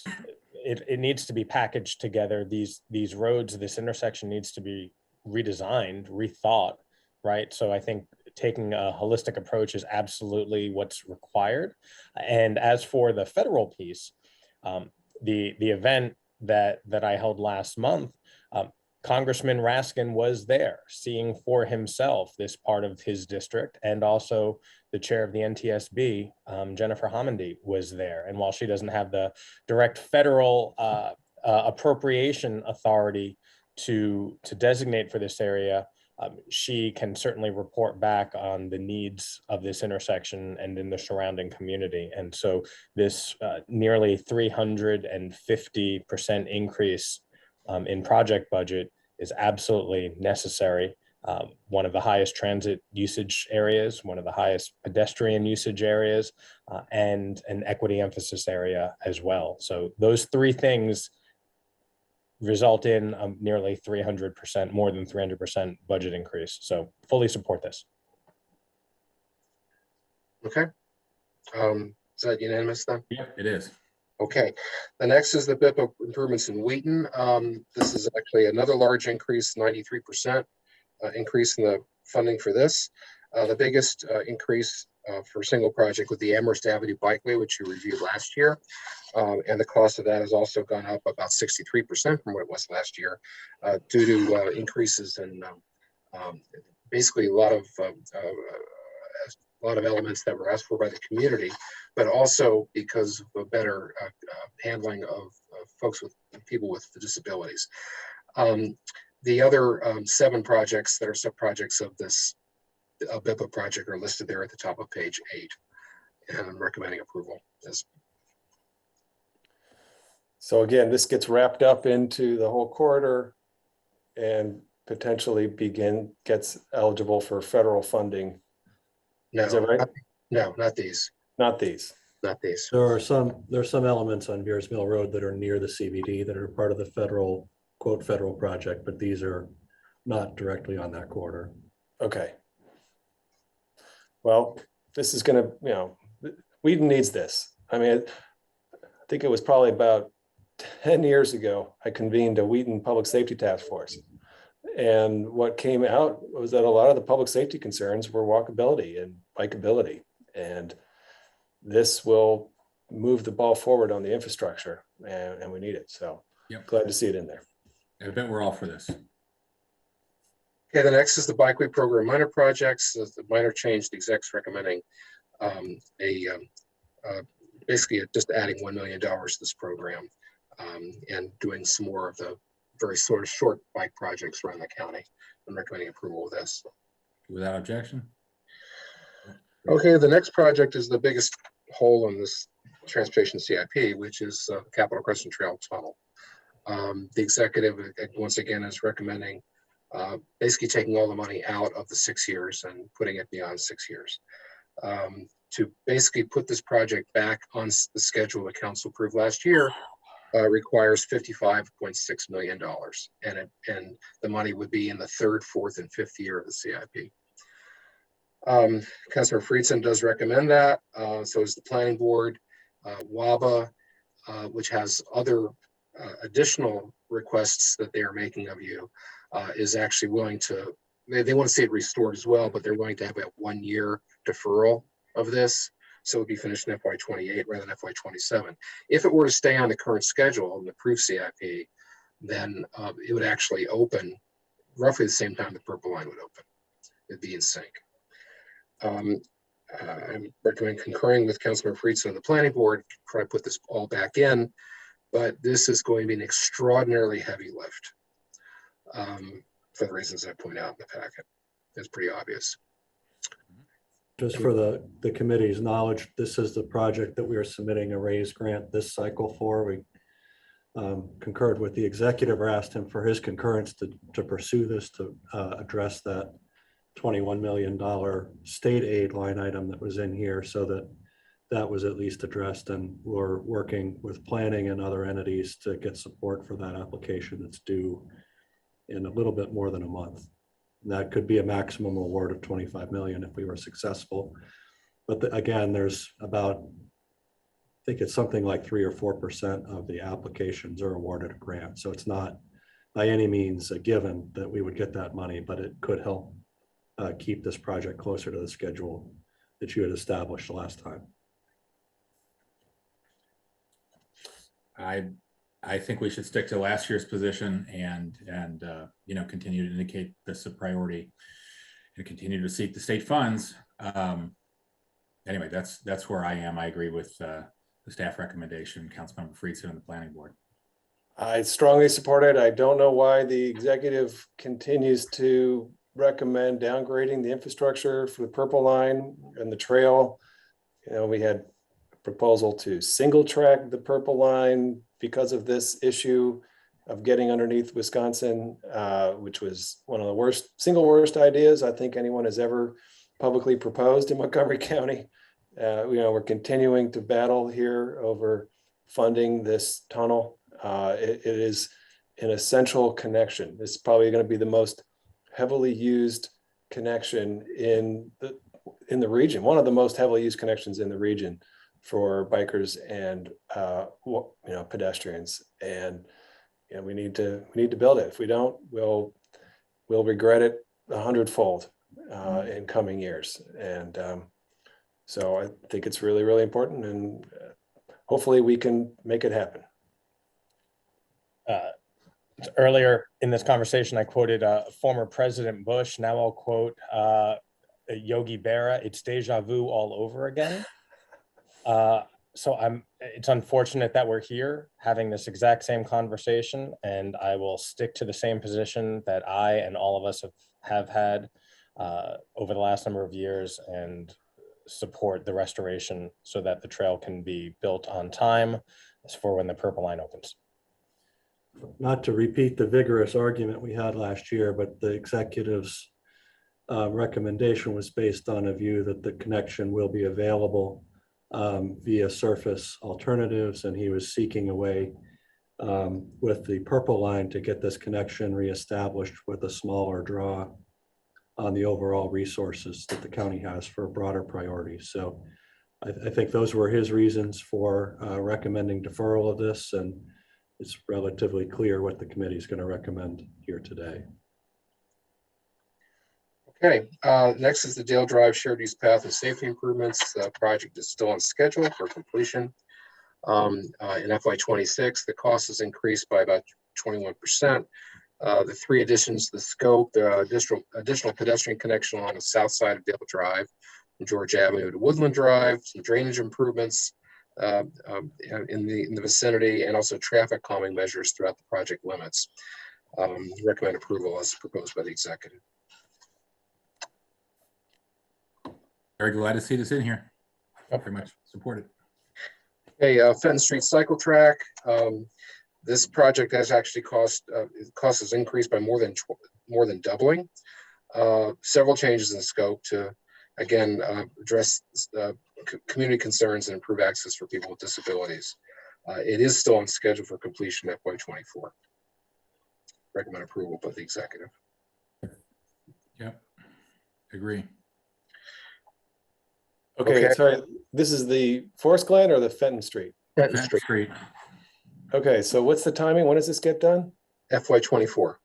it needs to be packaged together. These roads, this intersection needs to be redesigned, rethought, right? So I think taking a holistic approach is absolutely what's required. And as for the federal piece, the event that I held last month, Congressman Raskin was there seeing for himself this part of his district, and also the chair of the NTSB, Jennifer Homendy, was there. And while she doesn't have the direct federal appropriation authority to designate for this area, she can certainly report back on the needs of this intersection and in the surrounding community. And so this nearly 350% increase in project budget is absolutely necessary. One of the highest transit usage areas, one of the highest pedestrian usage areas, and an equity emphasis area as well. So those three things result in nearly 300%, more than 300% budget increase. So fully support this. Okay. Is that unanimous then? Yeah, it is. Okay, the next is the BIPA improvements in Wheaton. This is actually another large increase, 93% increase in the funding for this. The biggest increase for a single project with the Amherst Avenue Bikeway, which you reviewed last year. And the cost of that has also gone up about 63% from what it was last year due to increases in basically a lot of elements that were asked for by the community, but also because of a better handling of folks with people with disabilities. The other 7 projects that are sub-projects of this BIPA project are listed there at the top of page 8, and I'm recommending approval. So again, this gets wrapped up into the whole corridor and potentially gets eligible for federal funding. No, is that right? No, not these. Not these. Not these. There's some elements on Beers Mill Road that are near the CBD that are part of the federal, quote, federal project, but these are not directly on that corridor. Okay. Well, this is going to, Wheaton needs this. I mean, I think it was probably about 10 years ago, I convened a Wheaton Public Safety Task Force. And what came out was that a lot of the public safety concerns were walkability and bikeability. And this will move the ball forward on the infrastructure, and we need it. So glad to see it in there. I bet we're all for this. Okay, the next is the Bikeway program minor projects. The minor change, the exec's recommending basically just adding $1 million to this program and doing some more of the very sort of short bike projects around the county. I'm recommending approval of this. Without objection. Okay, the next project is the biggest hole in this transportation CIP, which is Capitol Crescent Trail Tunnel. The executive, once again, is recommending basically taking all the money out of the 6 years and putting it beyond 6 years. To basically put this project back on the schedule the council approved last year requires $55.6 million. And the money would be in the 3rd, 4th, and 5th year of the CIP. Councilor Friedson does recommend that. So is the planning board. WABA, which has other additional requests that they are making of you, is actually willing to, they want to see it restored as well, but they're willing to have a 1 year deferral of this. So it would be finished in FY28 rather than FY27. If it were to stay on the current schedule and the approved CIP, then it would actually open roughly the same time the Purple Line would open. It'd be in sync. I'm recommending concurring with Councilor Friedson and the planning board, try to put this all back in, but this is going to be an extraordinarily heavy lift for the reasons I point out in the packet. It's pretty obvious. Just for the committee's knowledge, this is the project that we are submitting a raise grant this cycle for. We concurred with the executive or asked him for his concurrence to pursue this, to address that $21 million state aid line item that was in here, so that was at least addressed, and we're working with planning and other entities to get support for that application that's due in a little bit more than a month. And that could be a maximum award of 25 million if we were successful. But again, there's about, I think it's something like 3 or 4% of the applications are awarded a grant. So it's not by any means a given that we would get that money, but it could help keep this project closer to the schedule that you had established the last time. I think we should stick to last year's position and you know, continue to indicate this a priority and continue to seek the state funds. Anyway, that's where I am. I agree with the staff recommendation, Councilmember Friedson and the planning board. I strongly support it. I don't know why the executive continues to recommend downgrading the infrastructure for the Purple Line and the trail. You know, we had a proposal to single track the Purple Line because of this issue of getting underneath Wisconsin, which was one of the single worst ideas I think anyone has ever publicly proposed in Montgomery County. You know, we're continuing to battle here over funding this tunnel. It is an essential connection. It's probably going to be the most heavily used connection in the region, one of the most heavily used connections in the region for bikers and you know, pedestrians. And you know, we need to build it. If we don't, we'll regret it 100-fold in coming years. And so I think it's really, really important, and hopefully we can make it happen. Earlier in this conversation, I quoted former President Bush. Now I'll quote Yogi Berra. It's deja vu all over again. So it's unfortunate that we're here having this exact same conversation, and I will stick to the same position that I and all of us have had over the last number of years, and support the restoration so that the trail can be built on time for when the Purple Line opens. Not to repeat the vigorous argument we had last year, but the executive's recommendation was based on a view that the connection will be available via surface alternatives, and he was seeking a way with the Purple Line to get this connection reestablished with a smaller draw on the overall resources that the county has for broader priorities. So I think those were his reasons for recommending deferral of this, and it's relatively clear what the committee is going to recommend here today. Okay, next is the Dale Drive Shared Use Path and Safety Improvements. The project is still on schedule for completion. In FY26, the cost has increased by about 21%. The three additions, the scope, the additional pedestrian connection along the south side of Dale Drive, from George Avenue to Woodland Drive, some drainage improvements in the vicinity, and also traffic calming measures throughout the project limits. Recommend approval as proposed by the executive. Very glad to see this in here. Very much supported. Okay, Fenton Street Cycle Track. This project has actually cost has increased by more than doubling. Several changes in scope to again address community concerns and improve access for people with disabilities. It is still on schedule for completion FY24. Recommend approval by the executive. Yep, agree. Okay, sorry, this is the Forest Glen or the Fenton Street? Fenton Street. Okay, so what's the timing? When does this get done? FY24.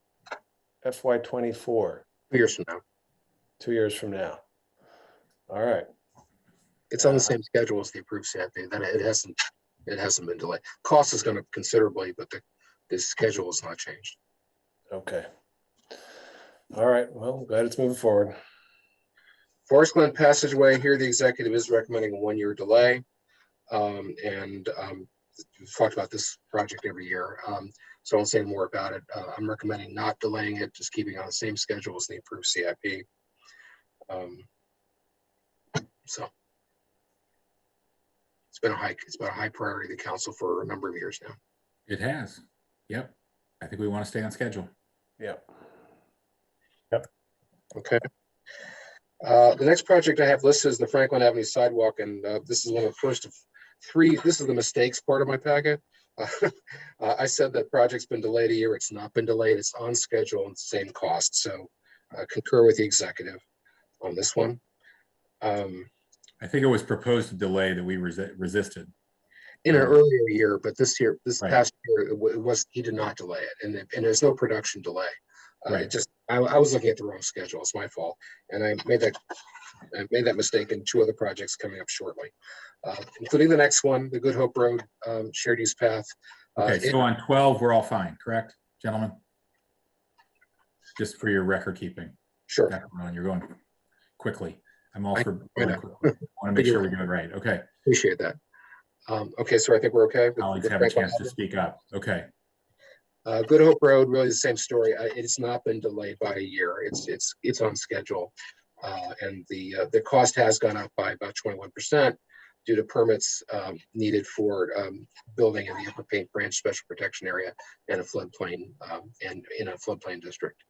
FY24. 2 years from now. 2 years from now. All right. It's on the same schedule as the approved CIP. Then it hasn't been delayed. Cost is going up considerably, but the schedule has not changed. Okay. All right. Well, I'm glad it's moving forward. Forest Glen Passageway, here the executive is recommending a 1-year delay. We've talked about this project every year, so I won't say more about it. I'm recommending not delaying it, just keeping on the same schedule as the approved CIP. So it's been a high priority to the council for a number of years now. It has. Yep. I think we want to stay on schedule. Yep. Okay. The next project I have listed is the Franklin Avenue Sidewalk, and this is one of the first of three. This is the mistakes part of my packet. I said that project's been delayed a year. It's not been delayed. It's on schedule and same cost. So concur with the executive on this one. I think it was proposed to delay that we resisted. In an earlier year, but this Right. past year, he did not delay it, and there's no production delay. Right. I was looking at the wrong schedule. It's my fault, and I made that mistake in 2 other projects coming up shortly, including the next one, the Good Hope Road shared use path. Okay, so on 12, we're all fine, correct, gentlemen? Just for your record keeping. Sure. You're going quickly. I'm all for I going quickly. I want to make sure we do it right. Okay. Appreciate that. Okay, so I think we're okay. Colleagues have a chance to speak up. Okay. Good Hope Road, really the same story. It's not been delayed by a year. It's on schedule, and the cost has gone up by about 21% due to permits needed for building in the Upper Paint Branch Special Protection Area and a floodplain and in a floodplain district.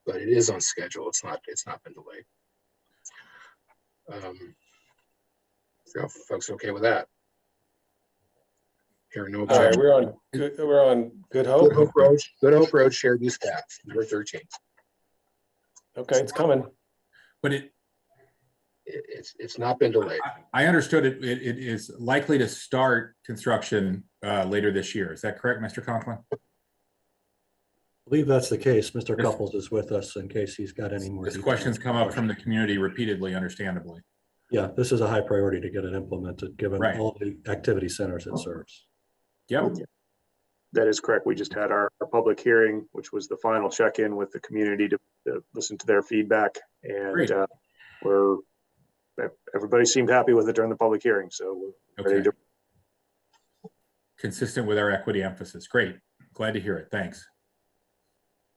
But it is on schedule. It's not been delayed. So folks, okay with that? Here, no. All right, we're on Good Hope. Good Hope Road shared use path, number 13. Okay, it's coming. But it's not been delayed. I understood it is likely to start construction later this year. Is that correct, Mr. Conklin? I believe that's the case. Mr. Couples is with us in case he's got any more. This question's come up from the community repeatedly, understandably. Yeah, this is a high priority to get it implemented, given Right. all the activity centers it serves. Yep. That is correct. We just had our public hearing, which was the final check-in with the community to listen to their feedback. And everybody seemed happy with it during the public hearing. So we're ready to. Consistent with our equity emphasis. Great. Glad to hear it. Thanks.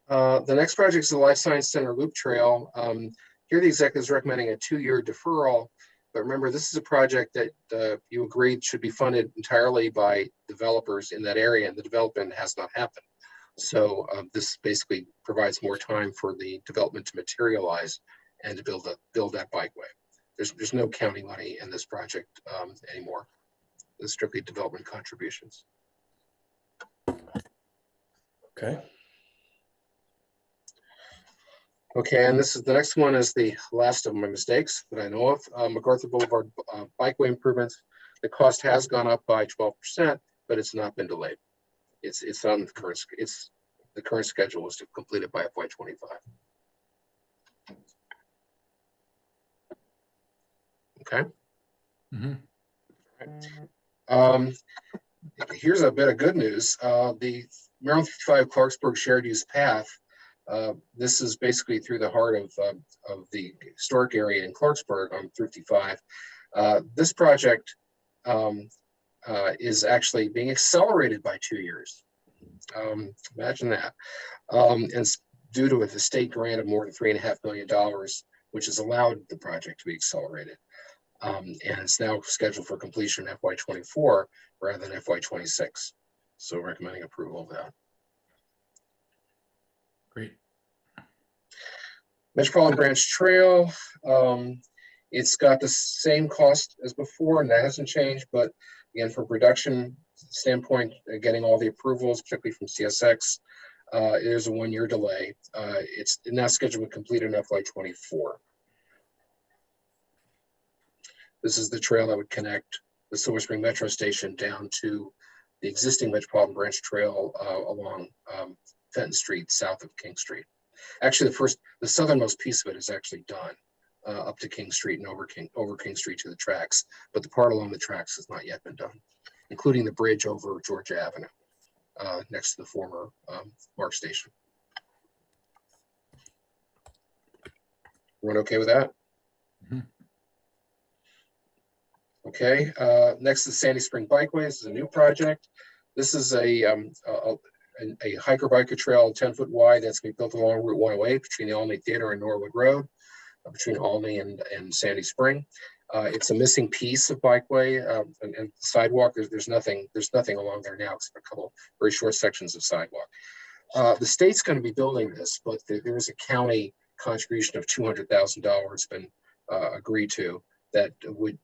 The next project is the Life Science Center Loop Trail. Here the executive is recommending a 2-year deferral. But remember, this is a project that you agreed should be funded entirely by developers in that area, and the development has not happened. So this basically provides more time for the development to materialize and to build that bikeway. There's no county money in this project anymore. It's strictly development contributions. Okay. Okay, and the next one is the last of my mistakes that I know of. MacArthur Boulevard bikeway improvements. The cost has gone up by 12%, but it's not been delayed. It's on the current schedule is to complete it by FY25. Okay. Mhm. Here's a bit of good news. The Maryland 55 Clarksburg Shared Use Path. This is basically through the heart of the historic area in Clarksburg on 55. This project is actually being accelerated by 2 years. Imagine that. And it's due to a state grant of more than $3.5 million, which has allowed the project to be accelerated. And it's now scheduled for completion in FY24 rather than FY26. So recommending approval of that. Great. Metropolitan Branch Trail, it's got the same cost as before, and that hasn't changed. But again, from production standpoint, getting all the approvals, particularly from CSX, there's a 1-year delay. It's now scheduled to complete in FY24. This is the trail that would connect the Silver Spring Metro Station down to the existing Metropolitan Branch Trail along Fenton Street, south of King Street. Actually, the southernmost piece of it is actually done up to King Street and over King Street to the tracks, but the part along the tracks has not yet been done, including the bridge over Georgia Avenue next to the former Mark Station. Everyone okay with that? Mhm. Okay, next is Sandy Spring Bikeways. This is a new project. This is a hiker-biker trail 10-foot wide that's going to be built along Route 108 between the Albany Theater and Norwood Road, between Albany and Sandy Spring. It's a missing piece of Bikeway and sidewalk. There's nothing along there now except a couple very short sections of sidewalk. The state's going to be building this, but there is a county contribution of $200,000 been agreed to. That would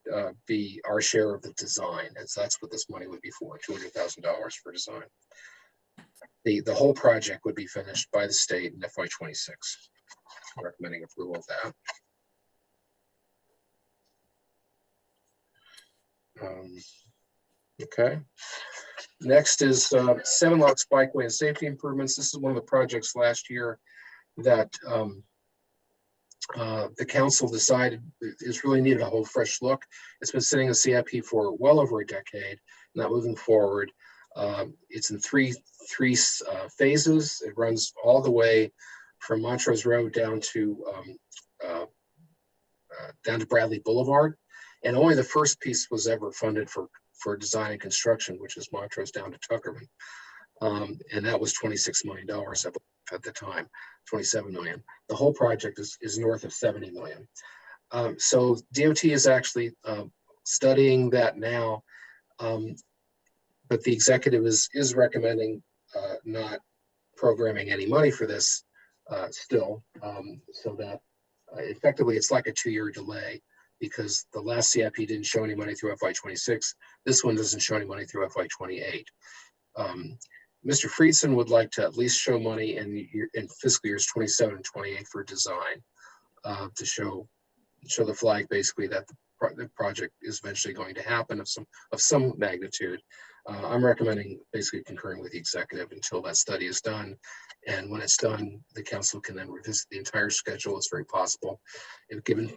be our share of the design. And so that's what this money would be for, $200,000 for design. The whole project would be finished by the state in FY26. Recommending approval of that. Okay. Next is 7 Locks Bikeway and Safety Improvements. This is one of the projects last year that the council decided it's really needed a whole fresh look. It's been sitting in CIP for well over a decade, not moving forward. It's in three phases. It runs all the way from Montrose Road down to Bradley Boulevard, and only the first piece was ever funded for design and construction, which is Montrose down to Tuckerman, and that was $26 million at the time, 27 million. The whole project is north of 70 million. So DOT is actually studying that now, but the executive is recommending not programming any money for this still, so that effectively it's like a 2-year delay, because the last CIP didn't show any money through FY26. This one doesn't show any money through FY28. Mr. Friedson would like to at least show money in fiscal years 27 and 28 for design, to show the flag basically that the project is eventually going to happen of some magnitude. I'm recommending basically concurring with the executive until that study is done. And when it's done, the council can then revisit the entire schedule. It's very possible, if given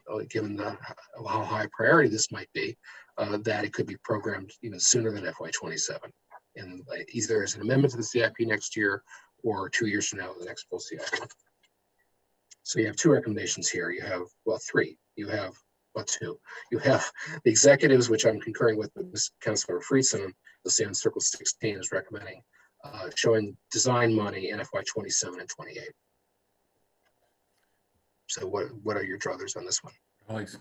how high priority this might be, that it could be programmed even sooner than FY27. And either as an amendment to the CIP next year, or 2 years from now, the next full CIP. So you have 2 recommendations here. You have, well, 3. You have, well, 2. You have the executives, which I'm concurring with Councilor Friedson. You'll see on Circle 16 is recommending showing design money in FY27 and 28. So what are your druthers on this one? Colleagues.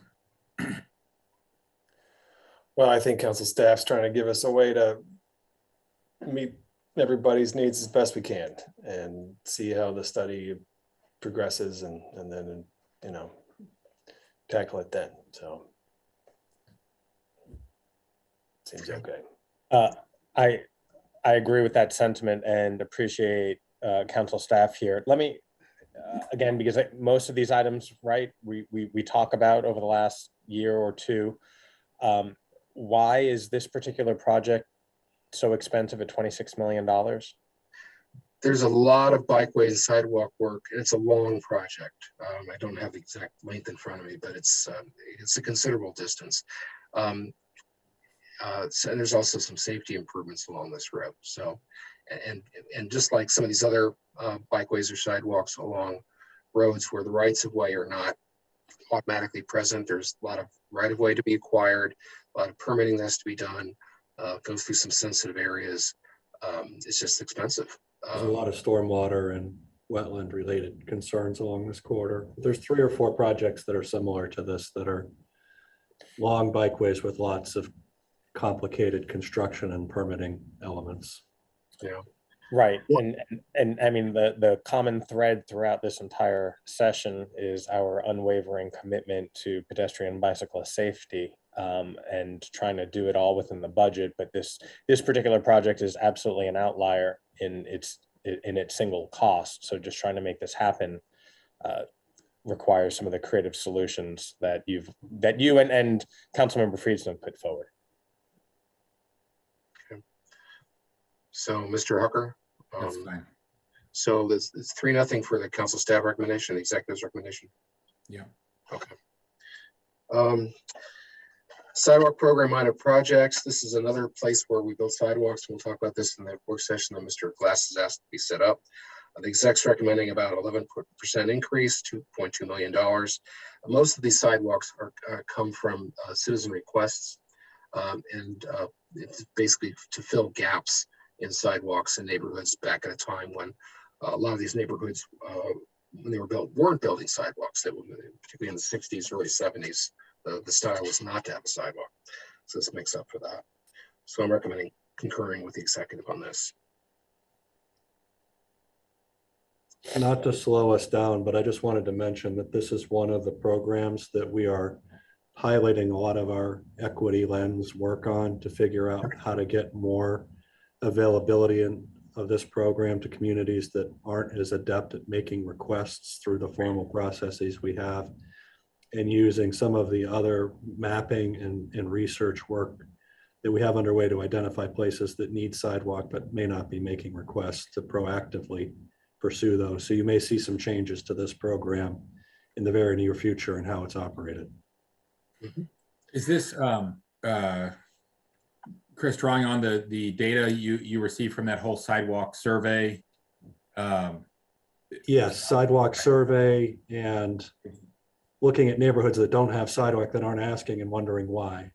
Well, I think council staff's trying to give us a way to meet everybody's needs as best we can and see how the study progresses, and then, you know, tackle it then. So seems okay. I agree with that sentiment and appreciate council staff here. Let me again, because most of these items, right, we talk about over the last year or two. Why is this particular project so expensive at $26 million? there's a lot of bikeways and sidewalk work, and it's a long project. I don't have the exact length in front of me, but it's a considerable distance. So there's also some safety improvements along this road. So, and just like some of these other bikeways or sidewalks along roads where the rights of way are not automatically present, there's a lot of right of way to be acquired, a lot of permitting that has to be done, goes through some sensitive areas. It's just expensive. There's a lot of stormwater and wetland related concerns along this corridor. There's 3 or 4 projects that are similar to this that are long bikeways with lots of complicated construction and permitting elements. Yeah. Right. And I mean, the common thread throughout this entire session is our unwavering commitment to pedestrian and bicyclist safety, and trying to do it all within the budget. But this particular project is absolutely an outlier in its single cost. So just trying to make this happen requires some of the creative solutions that you and Councilmember Friedson put forward. Okay. So, Mr. Hucker. That's fine. So it's 3-0 for the council staff recommendation, the executive's recommendation. Yeah. Okay. Sidewalk program minor projects. This is another place where we build sidewalks. We'll talk about this in the work session that Mr. Glass has asked to be set up. The exec's recommending about 11% increase, $2.2 million. Most of these sidewalks come from citizen requests, and it's basically to fill gaps in sidewalks and neighborhoods back at a time when a lot of these neighborhoods, when they were built, weren't building sidewalks. They were, particularly in the 60s, early 70s, the style was not to have a sidewalk. So this makes up for that. So I'm recommending concurring with the executive on this. Not to slow us down, but I just wanted to mention that this is one of the programs that we are highlighting a lot of our equity lens work on to figure out how to get more availability of this program to communities that aren't as adept at making requests through the formal processes we have, and using some of the other mapping and research work that we have underway to identify places that need sidewalk but may not be making requests to proactively pursue those. So you may see some changes to this program in the very near future and how it's operated. Is this Chris, drawing on the data you received from that whole sidewalk survey? Yes, sidewalk survey and looking at neighborhoods that don't have sidewalk that aren't asking and wondering why.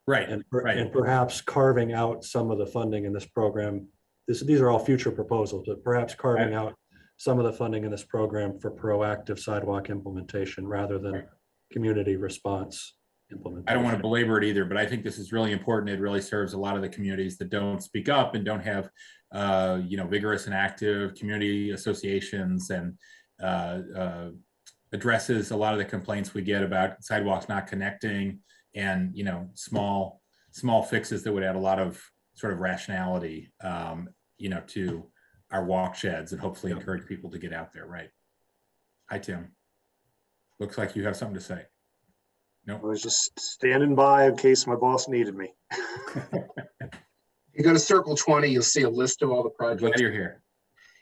Right. And right. perhaps carving out some of the funding in this program. These are all future proposals, but perhaps carving out some of the funding in this program for proactive sidewalk implementation rather than community response implementation. I don't want to belabor it either, but I think this is really important. It really serves a lot of the communities that don't speak up and don't have, vigorous and active community associations, and addresses a lot of the complaints we get about sidewalks not connecting, and small fixes that would add a lot of sort of rationality, to our walk sheds, and hopefully encourage people to get out there. Right. Hi, Tim. Looks like you have something to say. No, I was just standing by in case my boss needed me. You go to Circle 20, you'll see a list of all the projects. Glad you're here.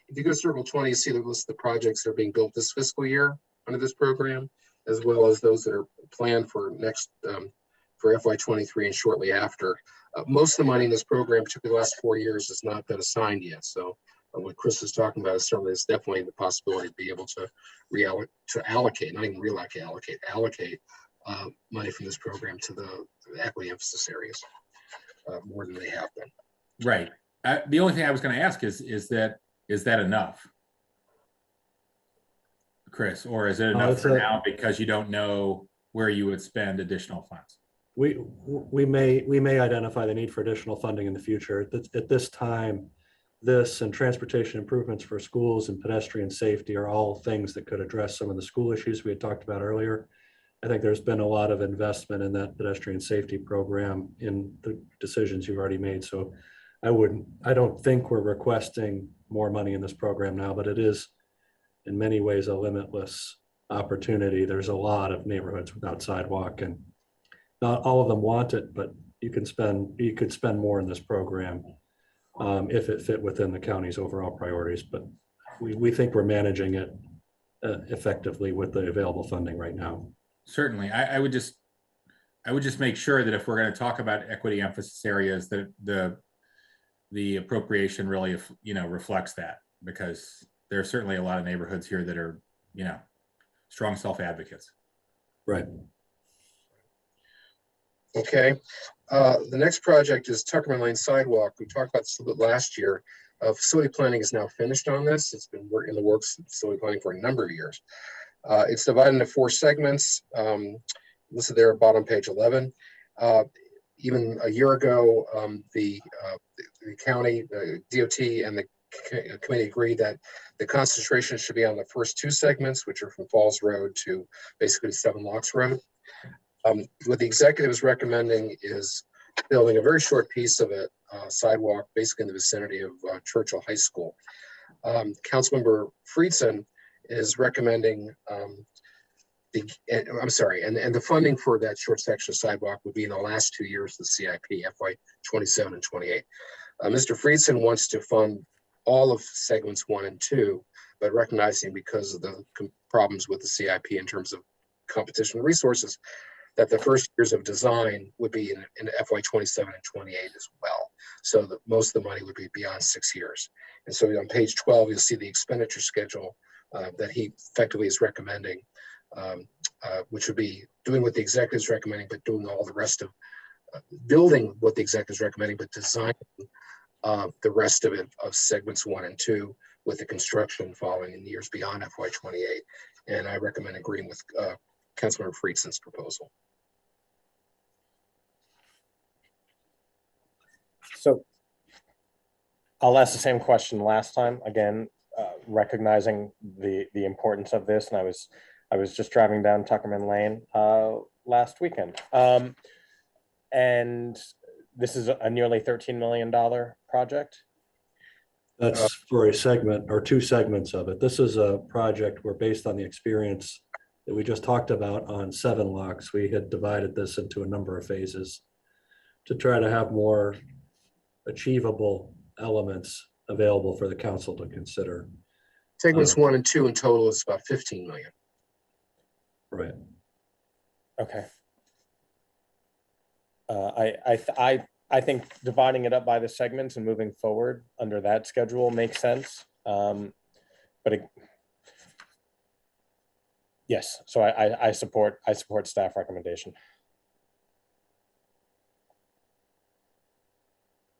If you go to Circle 20, you see the list of the projects that are being built this fiscal year under this program, as well as those that are planned for next for FY23 and shortly after. Most of the money in this program, particularly the last 4 years, has not been assigned yet. So what Chris is talking about is certainly there's definitely the possibility to be able to allocate, not even allocate money from this program to the equity emphasis areas more than they have been. Right. The only thing I was going to ask is that enough, Chris, or is it enough for now because you don't know where you would spend additional funds? We may identify the need for additional funding in the future. At this time, this and transportation improvements for schools and pedestrian safety are all things that could address some of the school issues we had talked about earlier. I think there's been a lot of investment in that pedestrian safety program in the decisions you've already made. So I don't think we're requesting more money in this program now, but it is in many ways a limitless opportunity. There's a lot of neighborhoods without sidewalk, and not all of them want it, but you could spend more in this program if it fit within the county's overall priorities, but we think we're managing it effectively with the available funding right now. Certainly. I would just make sure that if we're going to talk about equity emphasis areas, that the appropriation really, reflects that, because there are certainly a lot of neighborhoods here that are, strong self-advocates. Right. Okay. The next project is Tuckerman Lane Sidewalk. We talked about this a little bit last year. Facility planning is now finished on this. It's been in the works of facility planning for a number of years. It's divided into 4 segments, listed there at bottom page 11. Even a year ago, the county, the DOT, and the committee agreed that the concentration should be on the first 2 segments, which are from Falls Road to basically 7 Locks Road. What the executive is recommending is building a very short piece of a sidewalk, basically in the vicinity of Churchill High School. Councilmember Friedson is recommending the funding for that short section of sidewalk would be in the last 2 years of the CIP, FY 27 and 28. Mr. Friedson wants to fund all of segments 1 and 2, but recognizing because of the problems with the CIP in terms of competition resources, that the first years of design would be in FY 27 and 28 as well. So that most of the money would be beyond 6 years. And so on page 12, you'll see the expenditure schedule that he effectively is recommending, which would be doing what the executive is recommending, but doing all the rest of building what the executive is recommending, but designing the rest of it of segments 1 and 2 with the construction following in years beyond FY 28. And I recommend agreeing with Councilmember Friedson's proposal. So I'll ask the same question last time, again, recognizing the importance of this. And I was just driving down Tuckerman Lane last weekend. And this is a nearly $13 million project. That's for a segment or 2 segments of it. This is a project where, based on the experience that we just talked about on 7 Locks, we had divided this into a number of phases to try to have more achievable elements available for the council to consider. Segments 1 and 2 in total is about 15 million. Right. Okay. I think dividing it up by the segments and moving forward under that schedule makes sense. Yes, so I support staff recommendation.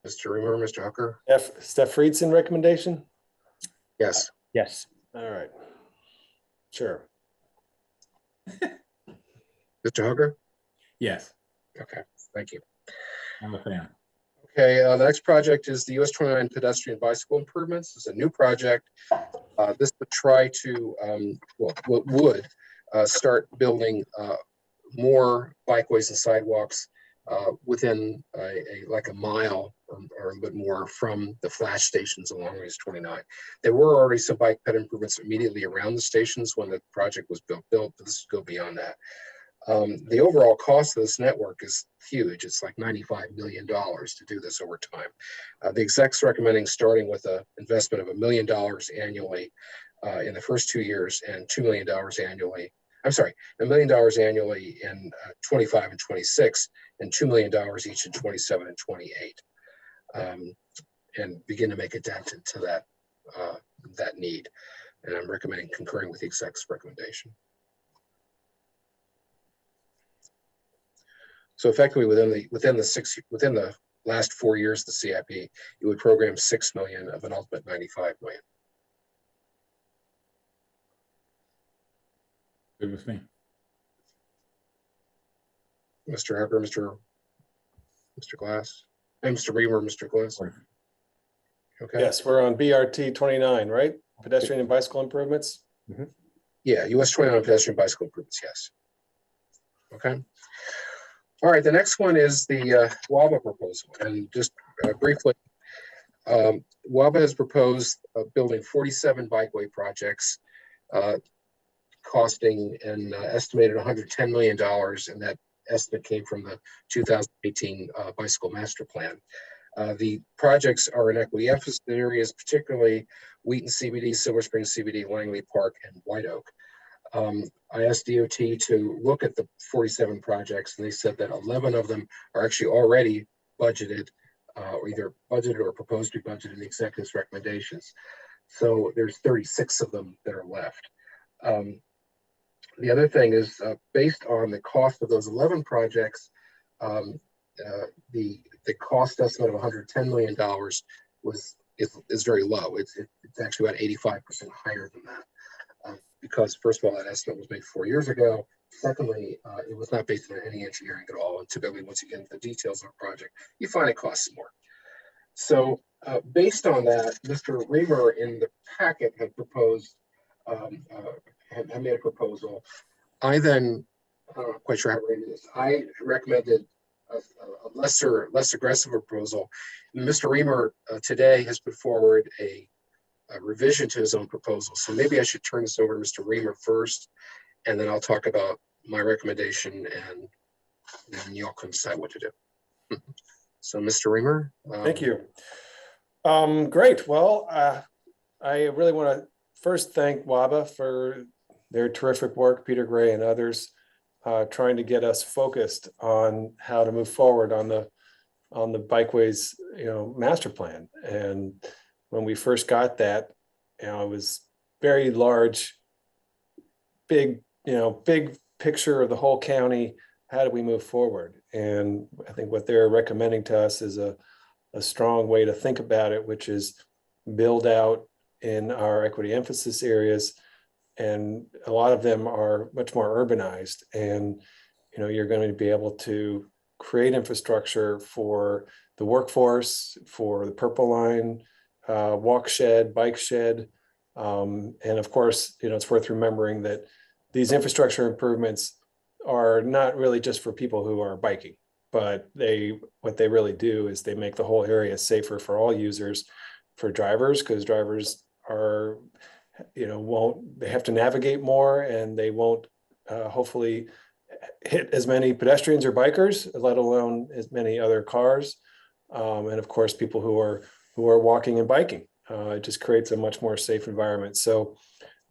Mr. Reamer, Mr. Hooker? Steph Friedson recommendation? Yes. Yes. All right. Sure. Mr. Hooker? Yes, Okay, thank you. I'm a fan. Okay, the next project is the US29 Pedestrian Bicycle Improvements. It's a new project. This would try to, start building more bikeways and sidewalks within like a mile or a little bit more from the flash stations along US29. There were already some bike ped improvements immediately around the stations when the project was built, but this will go beyond that. The overall cost of this network is huge. It's like $95 million to do this over time. The exec's recommending starting with an investment of $1 million annually in the first 2 years and $2 million annually. I'm sorry, $1 million annually in 25 and 26 and $2 million each in 27 and 28. And begin to make a dent into that need. And I'm recommending concurring with the exec's recommendation. So effectively within the last 4 years of the CIP, it would program 6 million of an ultimate 95 million. Good with me. Mr. Harper, Mr. Glass, and Mr. Reamer, Mr. Glass. Okay. Yes, we're on BRT 29, right? Pedestrian and bicycle improvements. Mm-hmm. Yeah, US29 pedestrian bicycle improvements. Yes. Okay. All right, the next one is the WABA proposal. And just briefly, WABA has proposed building 47 bikeway projects costing an estimated $110 million. And that estimate came from the 2018 bicycle master plan. The projects are in equity emphasis areas, particularly Wheaton CBD, Silver Spring CBD, Langley Park, and White Oak. I asked DOT to look at the 47 projects, and they said that 11 of them are actually already budgeted, or either budgeted or proposed to be budgeted in the executive's recommendations. So there's 36 of them that are left. The other thing is, based on the cost of those 11 projects, the cost estimate of $110 million is very low. It's actually about 85% higher than that. Because first of all, that estimate was made 4 years ago. Secondly, it was not based on any engineering at all. And typically, once you get into the details of a project, you find it costs more. So based on that, Mr. Reamer in the packet had proposed, had made a proposal. I then, I'm not quite sure how to read this. I recommended a less aggressive proposal. Mr. Reamer today has put forward a revision to his own proposal. So maybe I should turn this over to Mr. Reamer first, and then I'll talk about my recommendation, and then y'all can decide what to do. So Mr. Reamer. Thank you. Great. Well, I really want to first thank WABA for their terrific work, Peter Gray and others, trying to get us focused on how to move forward on the Bikeways, master plan. And when we first got that, it was very large, big picture of the whole county. How do we move forward? And I think what they're recommending to us is a strong way to think about it, which is build out in our equity emphasis areas. And a lot of them are much more urbanized. And, you're going to be able to create infrastructure for the workforce, for the Purple Line, walk shed, bike shed. And of course, it's worth remembering that these infrastructure improvements are not really just for people who are biking, but what they really do is they make the whole area safer for all users, for drivers, because drivers are, they have to navigate more, and they won't hopefully hit as many pedestrians or bikers, let alone as many other cars. And of course, people who are walking and biking. It just creates a much more safe environment. So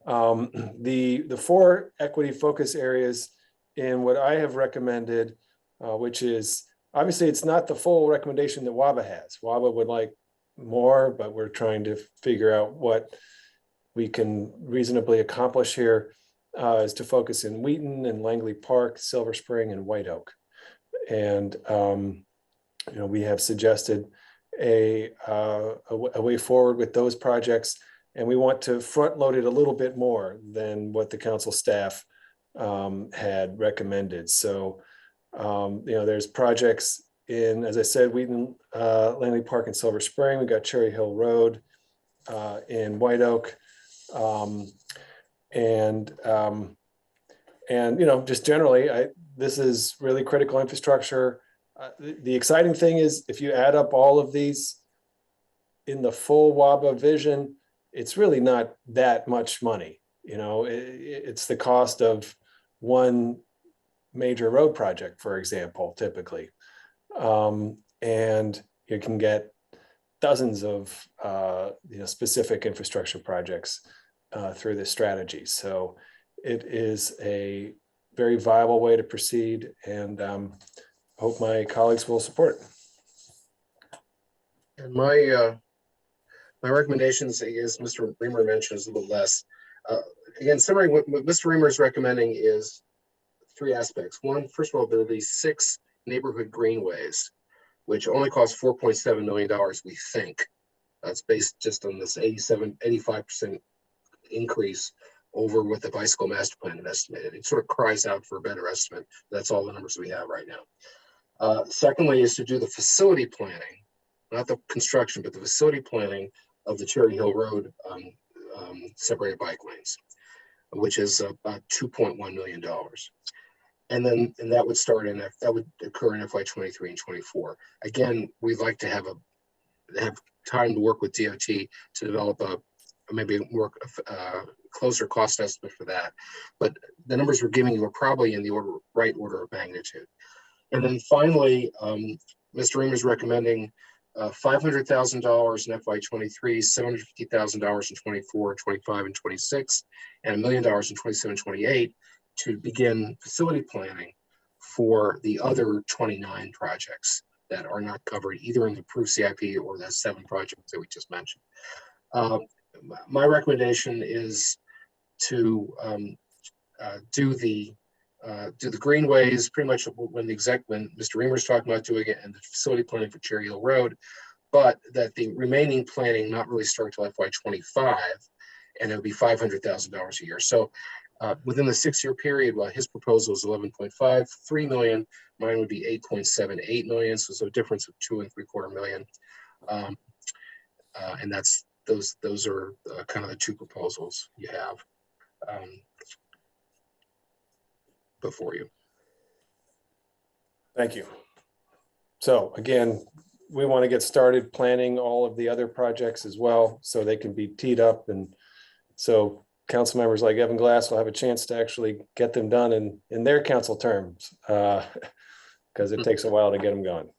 the 4 equity focus areas in what I have recommended, which is obviously it's not the full recommendation that WABA has. WABA would like more, but we're trying to figure out what we can reasonably accomplish here, is to focus in Wheaton and Langley Park, Silver Spring, and White Oak. And we have suggested a way forward with those projects, and we want to front load it a little bit more than what the council staff had recommended. So there's projects in, as I said, Wheaton, Langley Park, and Silver Spring. We got Cherry Hill Road in White Oak, and just generally, this is really critical infrastructure. The exciting thing is, if you add up all of these in the full WABA vision, it's really not that much money. It's the cost of one major road project, for example, typically. And you can get dozens of specific infrastructure projects through this strategy. So it is a very viable way to proceed, and hope my colleagues will support it. And my recommendations, as Mr. Reamer mentioned, is a little less. Again, summary, what Mr. Reamer is recommending is 3 aspects. One, first of all, there are these 6 neighborhood greenways, which only cost $4.7 million, we think. That's based just on this 85% increase over what the bicycle master plan had estimated. It sort of cries out for a better estimate. That's all the numbers we have right now. Secondly, is to do the facility planning, not the construction, but the facility planning of the Cherry Hill Road separated bike lanes, which is about $2.1 million. And that would that would occur in FY23 and 24. Again, we'd like to have time to work with DOT to develop maybe more closer cost estimate for that. But the numbers we're giving you are probably in the right order of magnitude. And then finally, Mr. Reamer is recommending $500,000 in FY23, $750,000 in 24, 25, and 26, and $1 million in 27, 28 to begin facility planning for the other 29 projects that are not covered either in the approved CIP or the 7 projects that we just mentioned. My recommendation is to do the greenways pretty much when Mr. Reamer's talking about doing it, and the facility planning for Cherry Hill Road, but that the remaining planning not really start till FY25, and it would be $500,000 a year. So within the 6-year period, while his proposal is 11.53 million, mine would be 8.78 million. So it's a difference of 2.75 million. And that's those are kind of the 2 proposals you have before you. Thank you. So again, we want to get started planning all of the other projects as well, so they can be teed up. And so council members like Evan Glass will have a chance to actually get them done in their council terms, because it takes a while to get them going.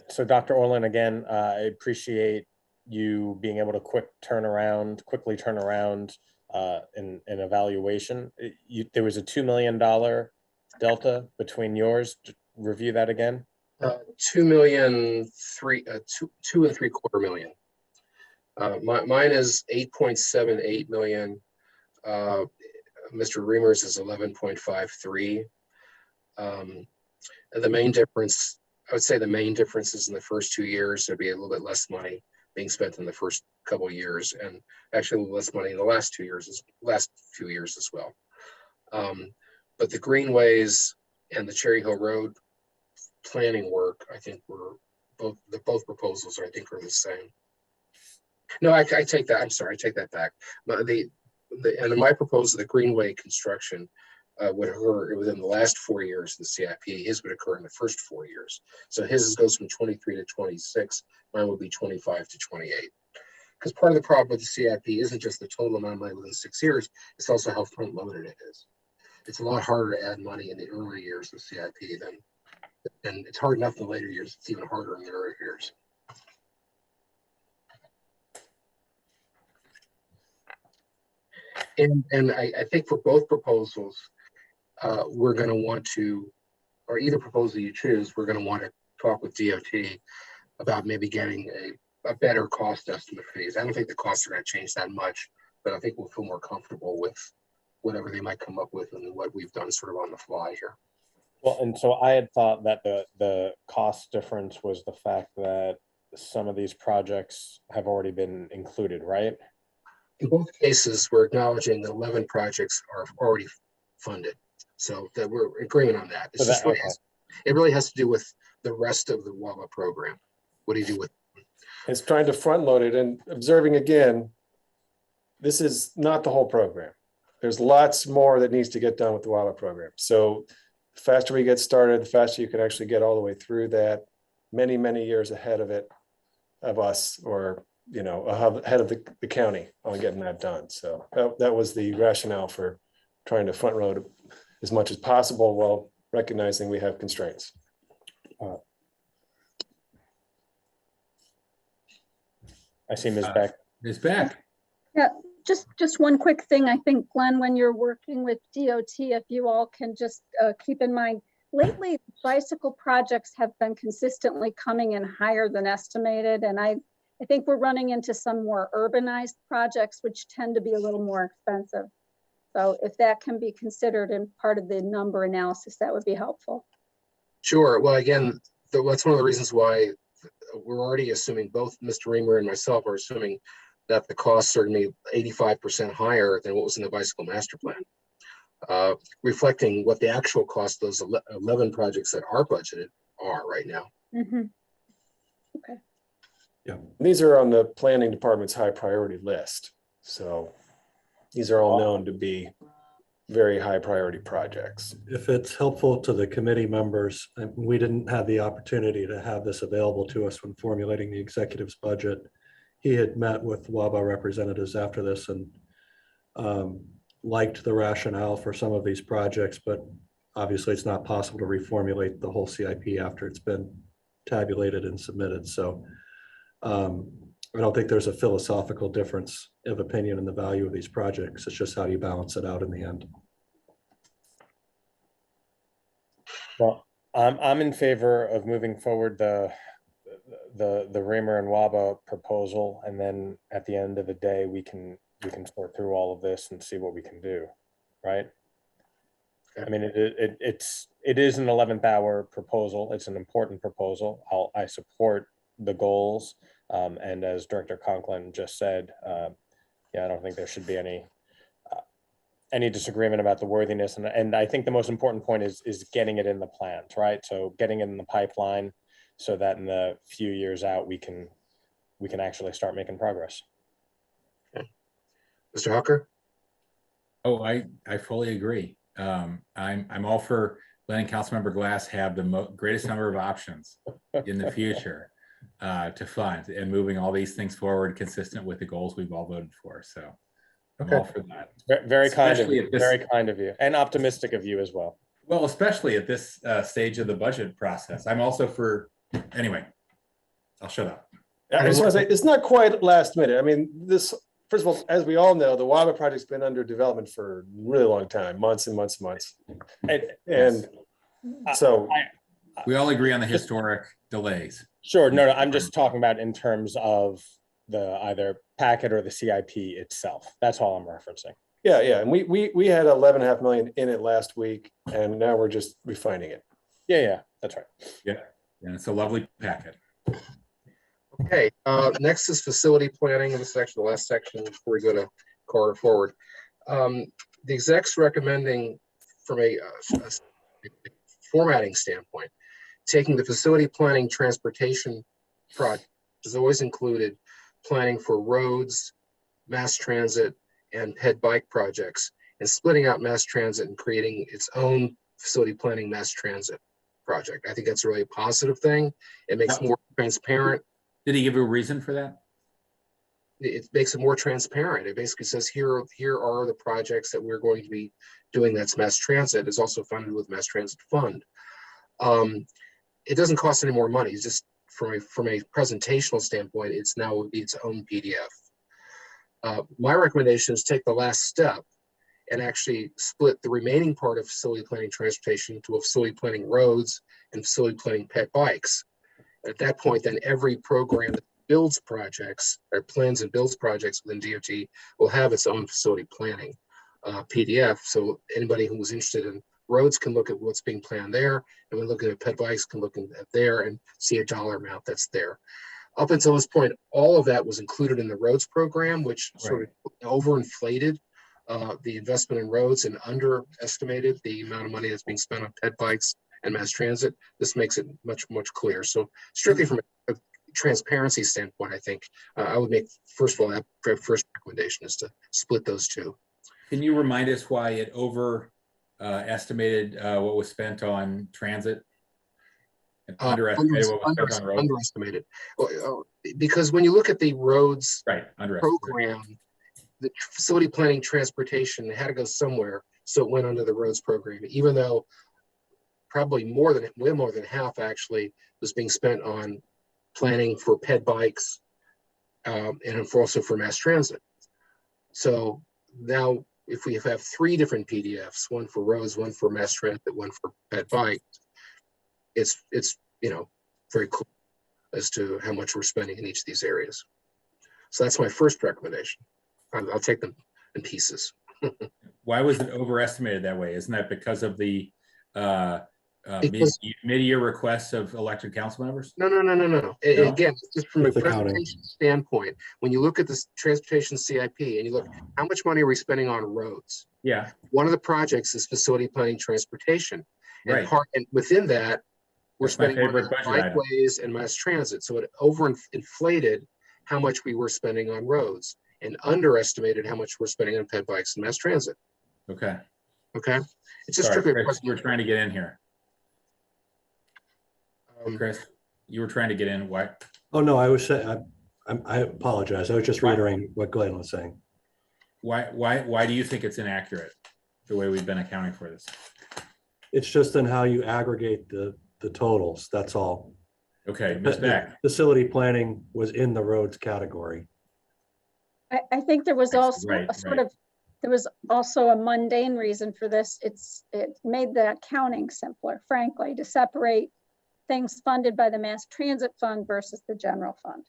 So Dr. Orland, again, I appreciate you being able to quickly turn around in evaluation. There was a $2 million delta between yours. Review that again. 2.75 million. Mine is 8.78 million. Mr. Reamer's is 11.53. And the main difference, I would say the main difference is in the first 2 years, there'd be a little bit less money being spent in the first couple of years, and actually a little less money in the last few years as well. But the greenways and the Cherry Hill Road planning work, I think both proposals I think are the same. No, I take that. I'm sorry, I take that back. And in my proposal, the greenway construction would occur within the last 4 years of the CIP. His would occur in the first 4 years. So his goes from 23 to 26. Mine would be 25 to 28. Because part of the problem with the CIP isn't just the total amount of money within 6 years, it's also how front loaded it is. It's a lot harder to add money in the early years of CIP and it's hard enough in the later years. It's even harder in the early years. And I think for both proposals, we're going to want to, or either proposal you choose, we're going to want to talk with DOT about maybe getting a better cost estimate for these. I don't think the costs are going to change that much, but I think we'll feel more comfortable with whatever they might come up with and what we've done sort of on the fly here. Well, and so I had thought that the cost difference was the fact that some of these projects have already been included, right? In both cases, we're acknowledging that 11 projects are already funded. So that we're agreeing on that. It's just it really has to do with the rest of the WABA program. What do you do with it? It's trying to front load it and observing again, this is not the whole program. There's lots more that needs to get done with the WABA program. So the faster we get started, the faster you can actually get all the way through that, many, many years ahead of us, or ahead of the county on getting that done. So that was the rationale for trying to front load as much as possible while recognizing we have constraints. I see Ms. Beck. Ms. Beck. Yeah, just one quick thing. I think, Glenn, when you're working with DOT, if you all can just keep in mind, lately bicycle projects have been consistently coming in higher than estimated. And I think we're running into some more urbanized projects, which tend to be a little more expensive. So if that can be considered in part of the number analysis, that would be helpful. Sure. Well, again, that's one of the reasons why we're already assuming, both Mr. Reamer and myself are assuming that the costs are going to be 85% higher than what was in the bicycle master plan, reflecting what the actual cost of those 11 projects that are budgeted are right now. Mm-hmm. Okay. Yeah, these are on the planning department's high priority list. So these are all known to be very high priority projects. If it's helpful to the committee members, we didn't have the opportunity to have this available to us when formulating the executive's budget. He had met with WABA representatives after this and liked the rationale for some of these projects, but obviously it's not possible to reformulate the whole CIP after it's been tabulated and submitted. So I don't think there's a philosophical difference of opinion in the value of these projects. It's just how you balance it out in the end. Well, I'm in favor of moving forward the Raymer and Waba proposal, and then at the end of the day, we can sort through all of this and see what we can do, right? I mean, it is an 11th hour proposal. It's an important proposal. I support the goals, and as Director Conklin just said, yeah, I don't think there should be any disagreement about the worthiness, and I think the most important point is getting it in the plans, right? So getting it in the pipeline, so that in the few years out we can actually start making progress. Okay. Mr. Hucker? Oh, I fully agree. I'm all for letting Councilmember Glass have the greatest number of options in the future to fund and moving all these things forward consistent with the goals we've all voted for. So I'm all for that. Very kind of you, very kind of you, and optimistic of you as well. Well, especially at this stage of the budget process. I'm also for, anyway, I'll shut up. I just want to say, it's not quite last minute. I mean, first of all, as we all know, the WABA project's been under development for a really long time, months and months and months. And so we all agree on the historic delays. Sure. No, I'm just talking about in terms of the either packet or the CIP itself. That's all I'm referencing. Yeah. And we had 11.5 million in it last week, and now we're just refining it. Yeah, that's right. Yeah. And it's a lovely packet. Okay, next is facility planning. This is actually the last section before we go to corridor forward. The exec's recommending from a formatting standpoint, taking the facility planning transportation project is always included planning for roads, mass transit, and ped bike projects, and splitting out mass transit and creating its own facility planning mass transit project. I think that's a really positive thing. It makes it more transparent. Did he give a reason for that? It makes it more transparent. It basically says here are the projects that we're going to be doing. That's mass transit. It's also funded with mass transit fund. It doesn't cost any more money. It's just from a presentational standpoint, it's now would be its own PDF. My recommendation is take the last step and actually split the remaining part of facility planning transportation to a facility planning roads and facility planning pet bikes. At that point, then every program that builds projects or plans and builds projects within DOT will have its own facility planning PDF. So anybody who was interested in roads can look at what's being planned there, and when looking at pet bikes can look at there and see a dollar amount that's there. Up until this point, all of that was included in the roads program, which sort of overinflated the investment in roads and underestimated the amount of money that's being spent on pet bikes and mass transit. This makes it much clearer. So strictly from a transparency standpoint, I think I would make, first of all, that first recommendation is to split those two. Can you remind us why it estimated what was spent on transit? And underestimated what was spent on roads? Underestimated. Because when you look at the roads program, the facility planning transportation had to go somewhere, so it went under the roads program, even though probably way more than half actually was being spent on planning for ped bikes and also for mass transit. So now if we have three different PDFs, one for roads, one for mass transit, one for ped bikes, it's very clear as to how much we're spending in each of these areas. So that's my first recommendation. I'll take them in pieces. Why was it overestimated that way? Isn't that because of the mid-year requests of elected council members? No. Again, just from a presentation standpoint, when you look at this transportation CIP and you look, how much money are we spending on roads? Yeah. One of the projects is facility planning transportation. And and within that, we're spending on bikeways and mass transit. So it overinflated how much we were spending on roads and underestimated how much we're spending on ped bikes and mass transit. Okay. It's just strictly a question. You were trying to get in here. Chris, you were trying to get in. Why? Oh, no, I was saying, I apologize. I was just reiterating what Glenn was saying. Why do you think it's inaccurate, the way we've been accounting for this? It's just in how you aggregate the totals, that's all. Okay, Ms. Beck. Facility planning was in the roads category. I think there was also Right, a sort right. of, there was also a mundane reason for this. It made the accounting simpler, frankly, to separate things funded by the mass transit fund versus the general fund.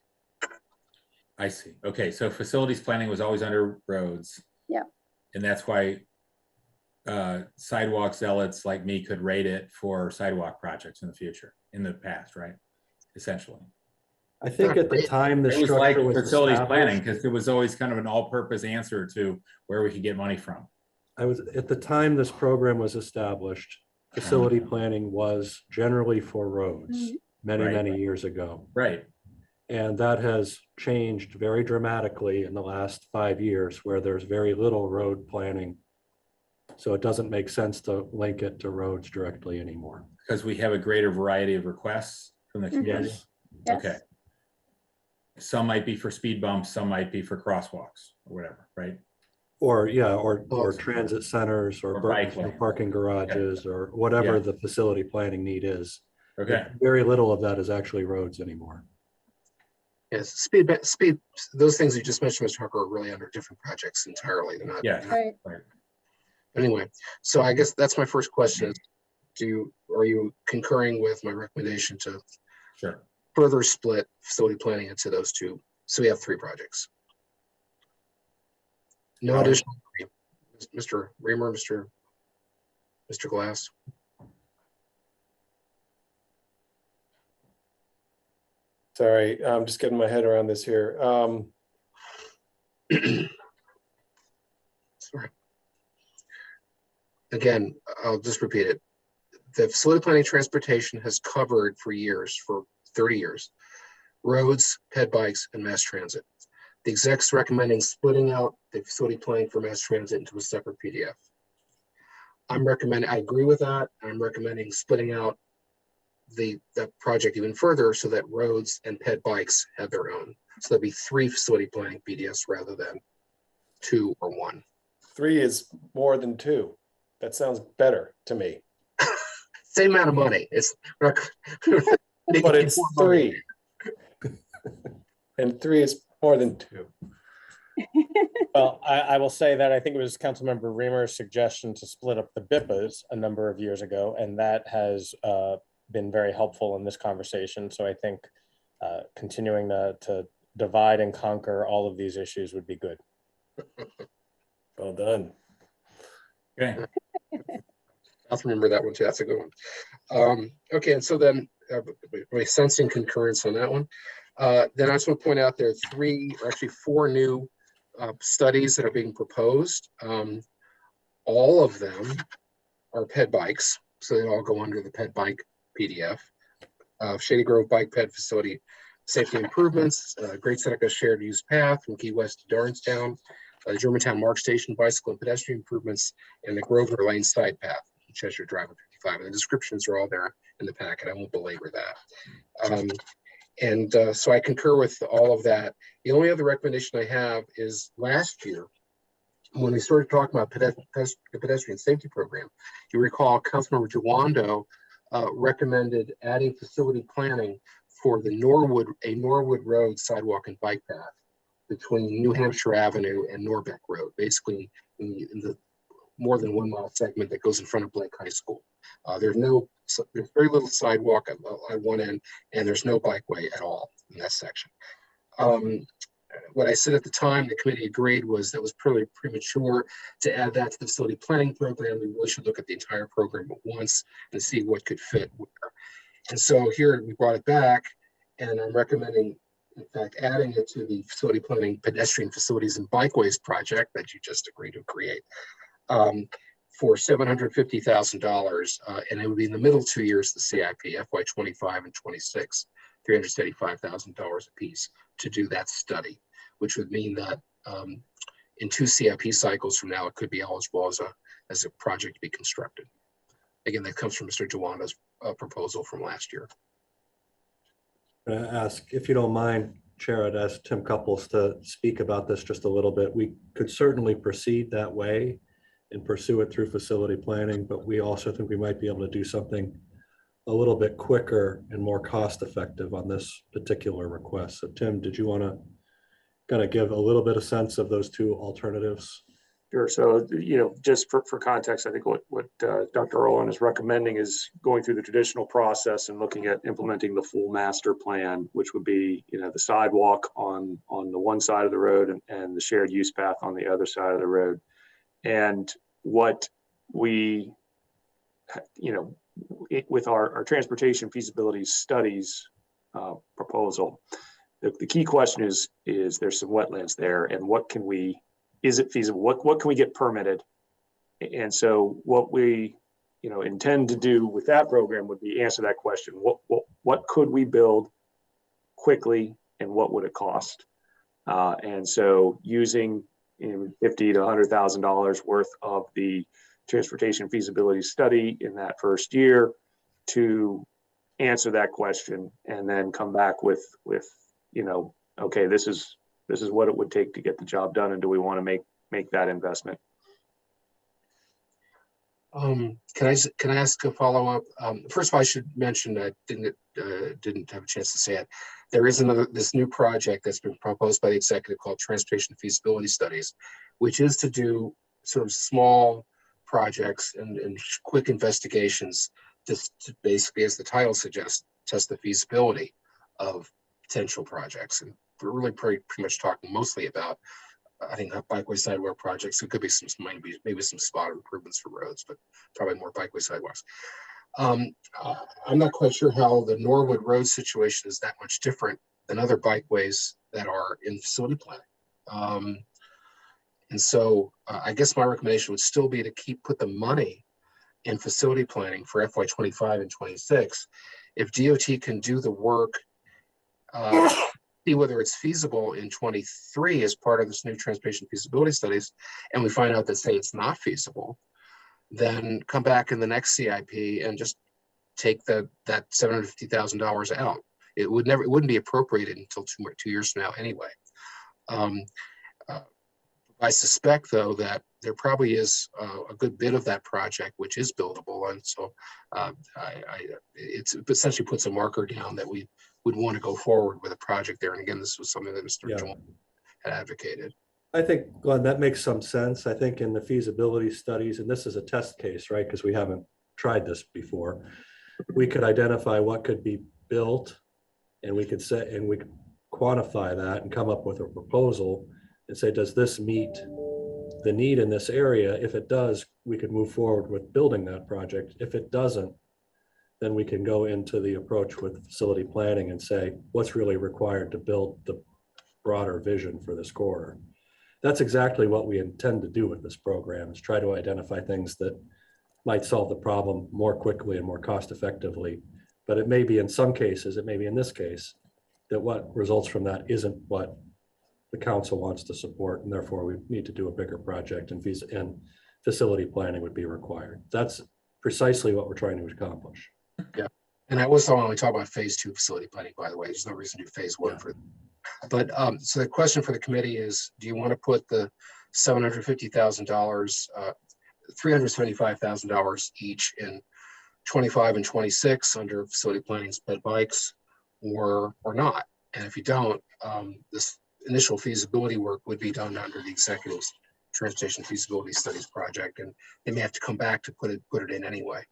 I see. Okay, so facilities planning was always under roads. Yeah. And that's why sidewalk zealots like me could rate it for sidewalk projects in the future, in the past, right? Essentially. I think at the time the It was like structure was facilities planning established, because it was always kind of an all-purpose answer to where we could get money from. at the time this program was established, facility planning was generally for roads many, Right. many years ago. Right. And that has changed very dramatically in the last 5 years where there's very little road planning. So it doesn't make sense to link it to roads directly anymore. Because we have a greater variety of requests from the community. Yes. Yes. Okay. Some might be for speed bumps, some might be for crosswalks or whatever, right? Or, yeah, or transit centers or Or bike lane. parking garages or whatever Yeah. the facility planning need is. Okay. Very little of that is actually roads anymore. Yes, speed, those things you just mentioned, Mr. Hooker, are really under different projects entirely. They're not. Yeah. Right. Anyway, so I guess that's my first question. Are you concurring with my recommendation to Sure. further split facility planning into those two? So we have 3 projects. No additional. Mr. Reamer, Mr. Glass. Sorry, I'm just getting my head around this here. Sorry. Again, I'll just repeat it. The facility planning transportation has covered for years, for 30 years, roads, ped bikes, and mass transit. The exec's recommending splitting out the facility planning for mass transit into a separate PDF. I agree with that. I'm recommending splitting out the project even further so that roads and ped bikes have their own. So there'll be 3 facility planning PDFs rather than 2 or 1. 3 is more than 2. That sounds better to me. Same amount of money. But it's 3. And 3 is more than 2. Well, I will say that I think it was Councilmember Reamer's suggestion to split up the BIPAs a number of years ago, and that has been very helpful in this conversation. So I think continuing to divide and conquer all of these issues would be good. Well done. Okay. I'll remember that one too. That's a good one. Okay, and so then we're sensing concurrence on that one. Then I just want to point out there are 3, or actually 4 new studies that are being proposed. All of them are ped bikes, so they all go under the ped bike PDF. Shady Grove Bike Ped Facility Safety Improvements, Great Seneca Shared Use Path from Key West to Darnestown, the Germantown Mark Station Bicycle and Pedestrian Improvements, and the Grosvenor Lane Side Path, Cheshire Drive 55. And the descriptions are all there in the packet. I won't belabor that. So I concur with all of that. The only other recommendation I have is last year, when we started talking about the pedestrian safety program, you recall Councilmember Jawando recommended adding facility planning for the Norwood Road sidewalk and bike path between New Hampshire Avenue and Norbeck Road, basically in the more than 1 mile segment that goes in front of Blake High School. There's very little sidewalk at one end, and there's no bikeway at all in that section. What I said at the time, the committee agreed, was that was pretty premature to add that to the facility planning program. We really should look at the entire program at once and see what could fit where. And so here we brought it back, and I'm recommending, in fact, adding it to the facility planning pedestrian facilities and bikeways project that you just agreed to create for $750,000. And it would be in the middle 2 years of the CIP, FY25 and 26, $375,000 a piece to do that study, which would mean that in 2 CIP cycles from now, it could be eligible as a project to be constructed. Again, that comes from Mr. Jawanda's proposal from last year. I'm gonna ask, if you don't mind, Chair, I'd ask Tim Couples to speak about this just a little bit. We could certainly proceed that way and pursue it through facility planning, but we also think we might be able to do something a little bit quicker and more cost effective on this particular request. So Tim, did you want to kind of give a little bit of sense of those two alternatives? Sure. So, just for context, I think what Dr. Olin is recommending is going through the traditional process and looking at implementing the full master plan, which would be, the sidewalk on the one side of the road and the shared use path on the other side of the road. And what we, with our transportation feasibility studies proposal, the key question is there's some wetlands there, and is it feasible? What can we get permitted? And so what we, intend to do with that program would be answer that question. What could we build quickly, and what would it cost? And so using $50,000 to $100,000 worth of the transportation feasibility study in that first year to answer that question, and then come back with okay, this is what it would take to get the job done, and do we want to make that investment? Can I ask a follow-up? First of all, I should mention, I didn't have a chance to say it. There is this new project that's been proposed by the executive called Transportation Feasibility Studies, which is to do sort of small projects and quick investigations, just to basically, as the title suggests, test the feasibility of potential projects. And we're really pretty much talking mostly about, I think, bikeway sidewalk projects. It could be maybe some spot improvements for roads, but probably more bikeway sidewalks. I'm not quite sure how the Norwood Road situation is that much different than other bikeways that are in facility planning. And so I guess my recommendation would still be to put the money in facility planning for FY25 and 26. If DOT can do the work, see whether it's feasible in 23 as part of this new transportation feasibility studies, and we find out that, say, it's not feasible, then come back in the next CIP and just take that $750,000 out. It wouldn't be appropriated until 2 years from now anyway. I suspect, though, that there probably is a good bit of that project which is buildable, and so it essentially puts a marker down that we would want to go forward with a project there. And again, this was something that Mr. Joel had advocated. I think, Glenn, that makes some sense. I think in the feasibility studies, and this is a test case, right? Because we haven't tried this before. We could identify what could be built, and we could quantify that and come up with a proposal and say, does this meet the need in this area? If it does, we could move forward with building that project. If it doesn't, then we can go into the approach with facility planning and say, what's really required to build the broader vision for this corridor? That's exactly what we intend to do with this program, is try to identify things that might solve the problem more quickly and more cost effectively. But it may be in some cases, it may be in this case, that what results from that isn't what the council wants to support, and therefore we need to do a bigger project, and facility planning would be required. That's precisely what we're trying to accomplish. Yeah, and I was only talking about phase 2 facility planning, by the way. There's no reason to do phase 1 for. But so the question for the committee is: do you want to put the $750,000, $375,000 each in 25 and 26 under facility planning sped bikes, or not? And if you don't, this initial feasibility work would be done under the executive's transportation feasibility studies project, and they may have to come back to put it in anyway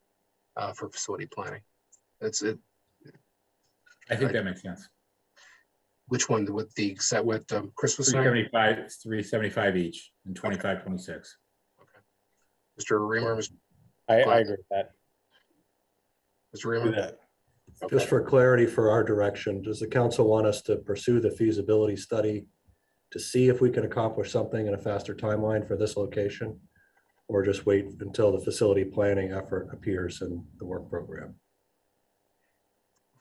for facility planning. That's it. I think that makes sense. Which one? With the set what Chris was saying? 375 each in 25, 26. Okay. Mr. Reamer, I agree with that. Mr. Reamer? Okay. Just for clarity for our direction, does the council want us to pursue the feasibility study to see if we can accomplish something in a faster timeline for this location, or just wait until the facility planning effort appears in the work program?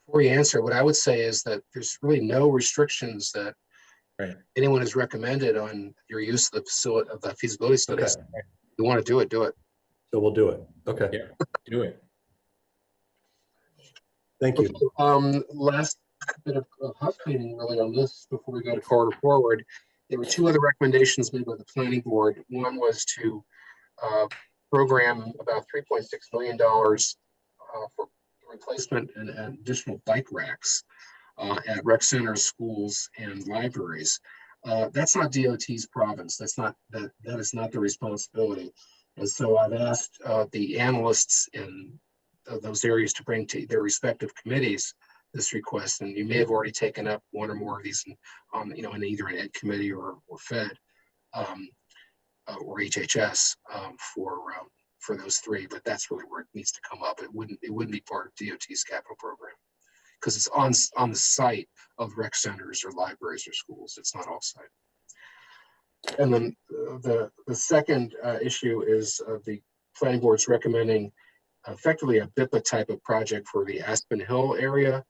Before you answer, what I would say is that there's really no restrictions that anyone has recommended on your use of the facility of the feasibility studies. Okay. If you want to do it, do it. So we'll do it. Okay. Yeah, do it. Thank you. Okay, last bit of house cleaning really on this before we go to corridor forward. There were 2 other recommendations made by the planning board. One was to program about $3.6 million for replacement and additional bike racks at rec centers, schools, and libraries. That's not DOT's province. That is not the responsibility. And so I've asked the analysts in those areas to bring to their respective committees this request, and you may have already taken up one or more of these in either an ed committee or Fed or HHS for those three. But that's really where it needs to come up. It wouldn't be part of DOT's capital program because it's on the site of rec centers or libraries or schools. It's not off site. And then the second issue is the planning board's recommending effectively a BIPA type of project for the Aspen Hill area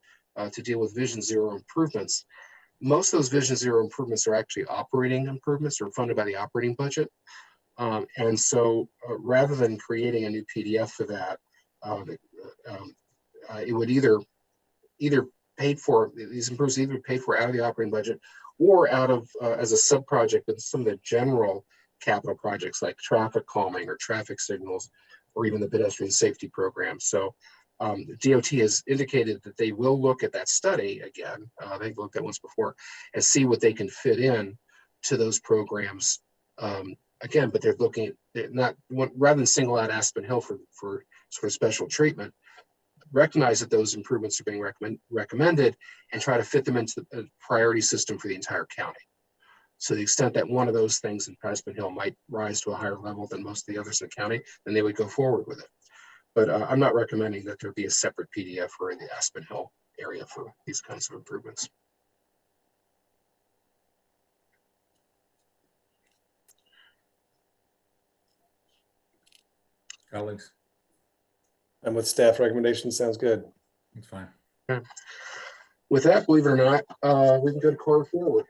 to deal with Vision Zero improvements. Most of those Vision Zero improvements are actually operating improvements or funded by the operating budget. And so rather than creating a new PDF for that, it would either paid for, these improvements either paid for out of the operating budget or out of as a sub project with some of the general capital projects like traffic calming or traffic signals, or even the pedestrian safety program. So the DOT has indicated that they will look at that study again. They've looked at once before and see what they can fit in to those programs again, but they're looking at rather than single out Aspen Hill for sort of special treatment, recognize that those improvements are being recommended and try to fit them into the priority system for the entire county. So the extent that one of those things in Aspen Hill might rise to a higher level than most of the others in the county, then they would go forward with it. But I'm not recommending that there be a separate PDF for the Aspen Hill area for these kinds of improvements. Colleagues, And with staff recommendations, sounds good. that's fine. Okay. With that, believe it or not, we can go to quarter forward.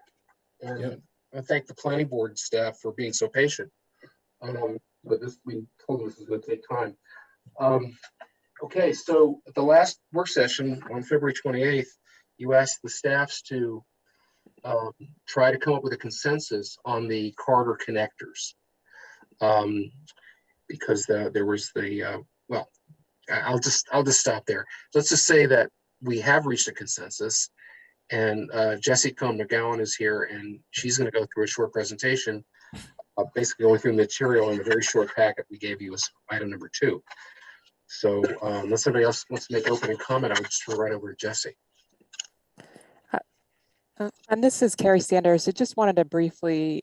And Yep. I thank the planning board staff for being so patient. But we told them this is going to take time. Okay, so at the last work session on February 28th, you asked the staffs to try to come up with a consensus on the corridor connectors. Because there was well, I'll just stop there. Let's just say that we have reached a consensus, and Jessie Cohn-McGowan is here, and she's going to go through a short presentation, basically going through the material in a very short packet we gave you as item number 2. So unless somebody else wants to make opening comment, I'll just throw right over to Jessie. And this is Carrie Sanders. I just wanted to briefly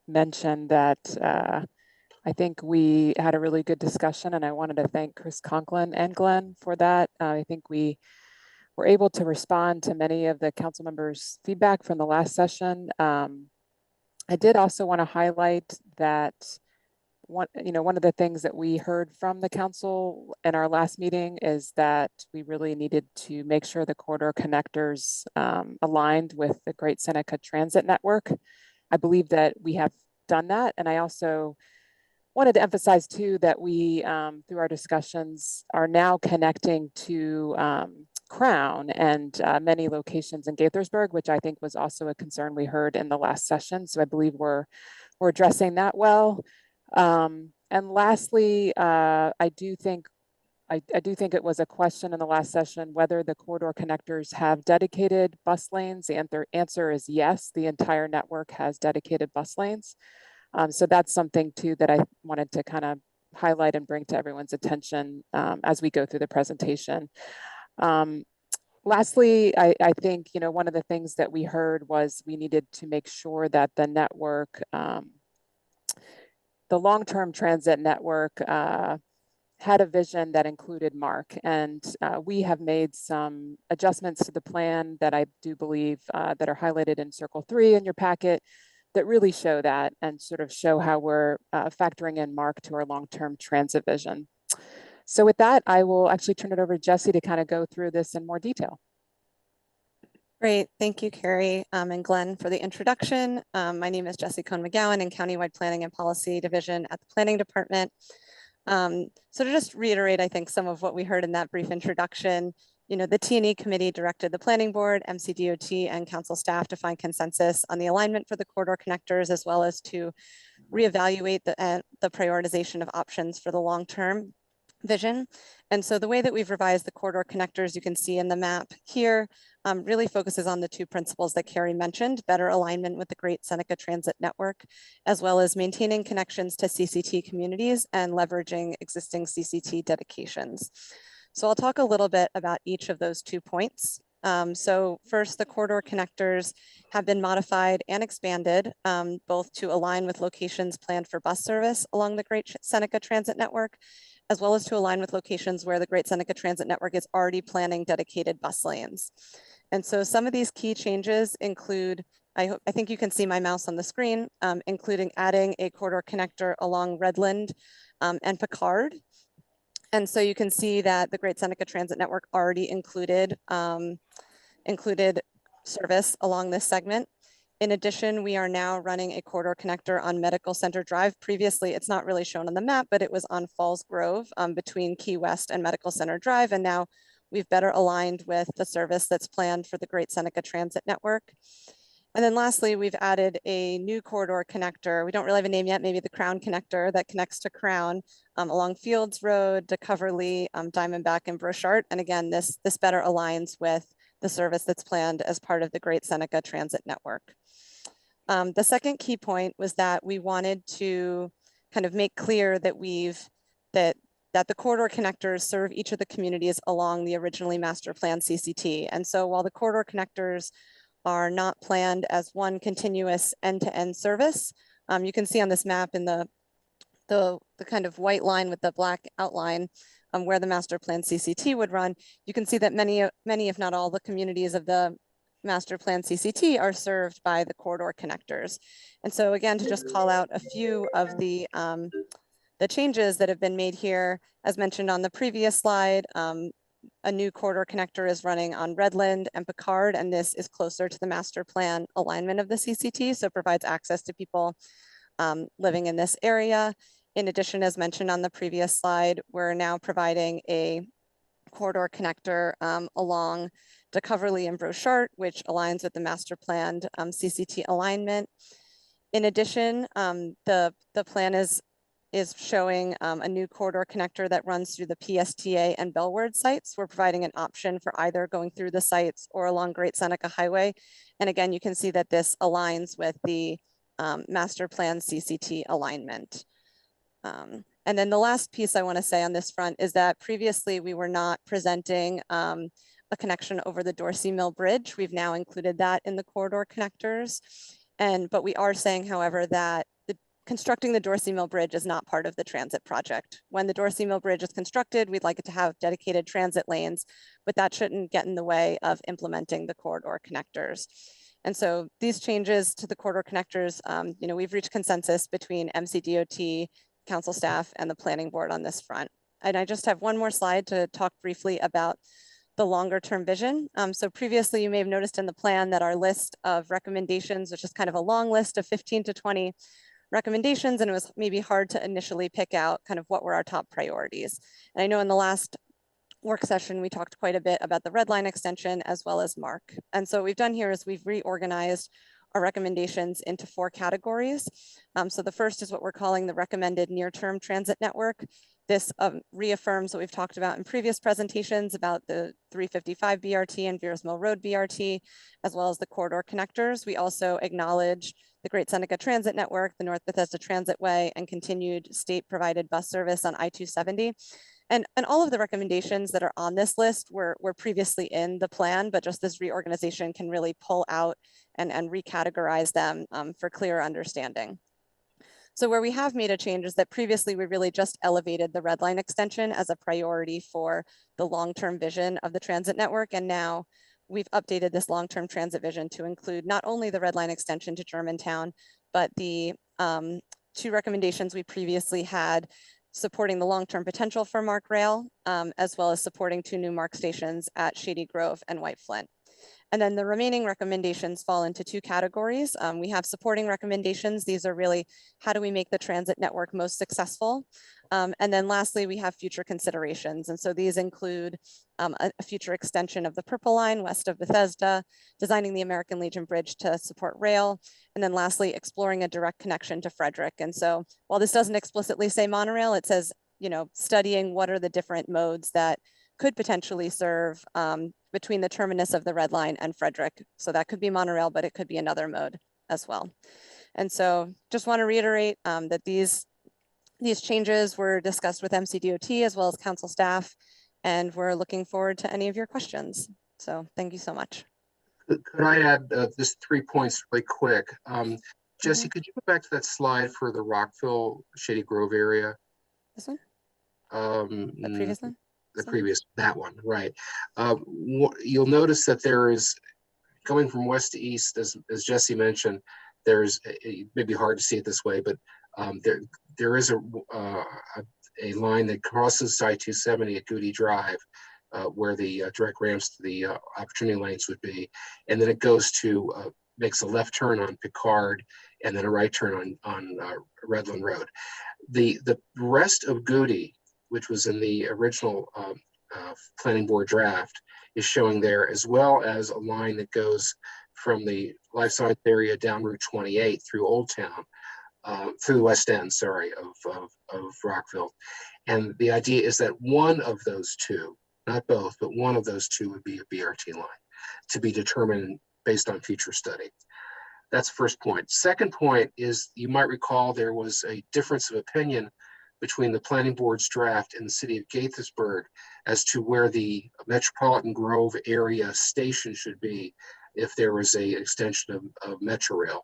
mention that I think we had a really good discussion, and I wanted to thank Chris Conklin and Glenn for that. I think we were able to respond to many of the council members' feedback from the last session. I did also want to highlight that one of the things that we heard from the council in our last meeting is that we really needed to make sure the corridor connectors aligned with the Great Seneca Transit Network. I believe that we have done that, and I also wanted to emphasize too that we, through our discussions, are now connecting to Crown and many locations in Gaithersburg, which I think was also a concern we heard in the last session. So I believe we're addressing that well. And lastly, I do think it was a question in the last session whether the corridor connectors have dedicated bus lanes. The answer is yes. The entire network has dedicated bus lanes. So that's something too that I wanted to kind of highlight and bring to everyone's attention as we go through the presentation. Lastly, I think, one of the things that we heard was we needed to make sure that the network, the long-term transit network had a vision that included MARC. And we have made some adjustments to the plan that I do believe that are highlighted in Circle 3 in your packet that really show that and sort of show how we're factoring in MARC to our long-term transit vision. So with that, I will actually turn it over to Jessie to kind of go through this in more detail. Great, thank you, Carrie and Glenn, for the introduction. My name is Jessie Cohn-McGowan in Countywide Planning and Policy Division at the Planning Department. So to just reiterate, I think some of what we heard in that brief introduction, the T&E committee directed the planning board, MCDOT, and council staff to find consensus on the alignment for the corridor connectors, as well as to reevaluate the prioritization of options for the long term. vision. And so the way that we've revised the corridor connectors, you can see in the map here, really focuses on the two principles that Carrie mentioned: better alignment with the Great Seneca Transit Network, as well as maintaining connections to CCT communities and leveraging existing CCT dedications. So I'll talk a little bit about each of those 2 points. So first, the corridor connectors have been modified and expanded, both to align with locations planned for bus service along the Great Seneca Transit Network, as well as to align with locations where the Great Seneca Transit Network is already planning dedicated bus lanes. And so some of these key changes include, I think you can see my mouse on the screen, including adding a corridor connector along Redland and Picard. And so you can see that the Great Seneca Transit Network already included service along this segment. In addition, we are now running a corridor connector on Medical Center Drive. Previously, it's not really shown on the map, but it was on Falls Grove between Key West and Medical Center Drive. And now we've better aligned with the service that's planned for the Great Seneca Transit Network. And then lastly, we've added a new corridor connector. We don't really have a name yet, maybe the Crown connector that connects to Crown along Fields Road to Coverly, Diamondback and Brochard. And again, this better aligns with the service that's planned as part of the Great Seneca Transit Network. The second key point was that we wanted to kind of make clear that that the corridor connectors serve each of the communities along the originally master plan CCT. And so while the corridor connectors are not planned as one continuous end-to-end service, you can see on this map in the kind of white line with the black outline where the master plan CCT would run, you can see that many, if not all, the communities of the master plan CCT are served by the corridor connectors. And so again, to just call out a few of the changes that have been made here, as mentioned on the previous slide, a new corridor connector is running on Redland and Picard, and this is closer to the master plan alignment of the CCT, so it provides access to people living in this area. In addition, as mentioned on the previous slide, we're now providing a corridor connector along to Coverly and Brochard, which aligns with the master planned CCT alignment. In addition, the plan is showing a new corridor connector that runs through the PSTA and Bellward sites. We're providing an option for either going through the sites or along Great Seneca Highway. And again, you can see that this aligns with the master plan CCT alignment. And then the last piece I want to say on this front is that previously we were not presenting a connection over the Dorsey Mill Bridge. We've now included that in the corridor connectors. But we are saying, however, that constructing the Dorsey Mill Bridge is not part of the transit project. When the Dorsey Mill Bridge is constructed, we'd like it to have dedicated transit lanes, but that shouldn't get in the way of implementing the corridor connectors. And so these changes to the corridor connectors, we've reached consensus between MCDOT, council staff, and the planning board on this front. And I just have one more slide to talk briefly about the longer term vision. So previously you may have noticed in the plan that our list of recommendations, which is kind of a long list of 15 to 20 recommendations, and it was maybe hard to initially pick out kind of what were our top priorities. And I know in the last work session, we talked quite a bit about the red line extension as well as MARC. And so what we've done here is we've reorganized our recommendations into 4 categories. So the first is what we're calling the recommended near-term transit network. This reaffirms what we've talked about in previous presentations about the 355 BRT and Verismo Road BRT, as well as the corridor connectors. We also acknowledge the Great Seneca Transit Network, the North Bethesda Transit Way, and continued state-provided bus service on I-270. And all of the recommendations that are on this list were previously in the plan, but just this reorganization can really pull out and recategorize them for clearer understanding. So where we have made a change is that previously we really just elevated the red line extension as a priority for the long-term vision of the transit network. And now we've updated this long-term transit vision to include not only the red line extension to Germantown, but the 2 recommendations we previously had supporting the long-term potential for MARC Rail, as well as supporting 2 new MARC stations at Shady Grove and White Flint. And then the remaining recommendations fall into 2 categories. We have supporting recommendations. These are really, how do we make the transit network most successful? And then lastly, we have future considerations. And so these include a future extension of the Purple Line west of Bethesda, designing the American Legion Bridge to support rail, and then lastly, exploring a direct connection to Frederick. And so while this doesn't explicitly say monorail, it says studying what are the different modes that could potentially serve between the terminus of the Red Line and Frederick. So that could be monorail, but it could be another mode as well. And so just want to reiterate that these changes were discussed with MCDOT as well as council staff, and we're looking forward to any of your questions. So thank you so much. Could I add just 3 points really quick? Jesse, could you go back to that slide for the Rockville Shady Grove area? This one? The previous one? The previous, that one, right. You'll notice that there is, going from west to east, as Jesse mentioned, there's, it may be hard to see it this way, but there is a line that crosses I-270 at Goody Drive, where the direct ramps to the opportunity lanes would be. And then it goes to, makes a left turn on Picard and then a right turn on Redland Road. The rest of Goody, which was in the original planning board draft, is showing there, as well as a line that goes from the life science area down Route 28 through Old Town, through the west end, sorry, of Rockville. And the idea is that one of those two, not both, but one of those two would be a BRT line to be determined based on future study. That's the first point. Second point is, you might recall there was a difference of opinion between the planning board's draft and the city of Gaithersburg as to where the Metropolitan Grove area station should be if there was an extension of Metrorail.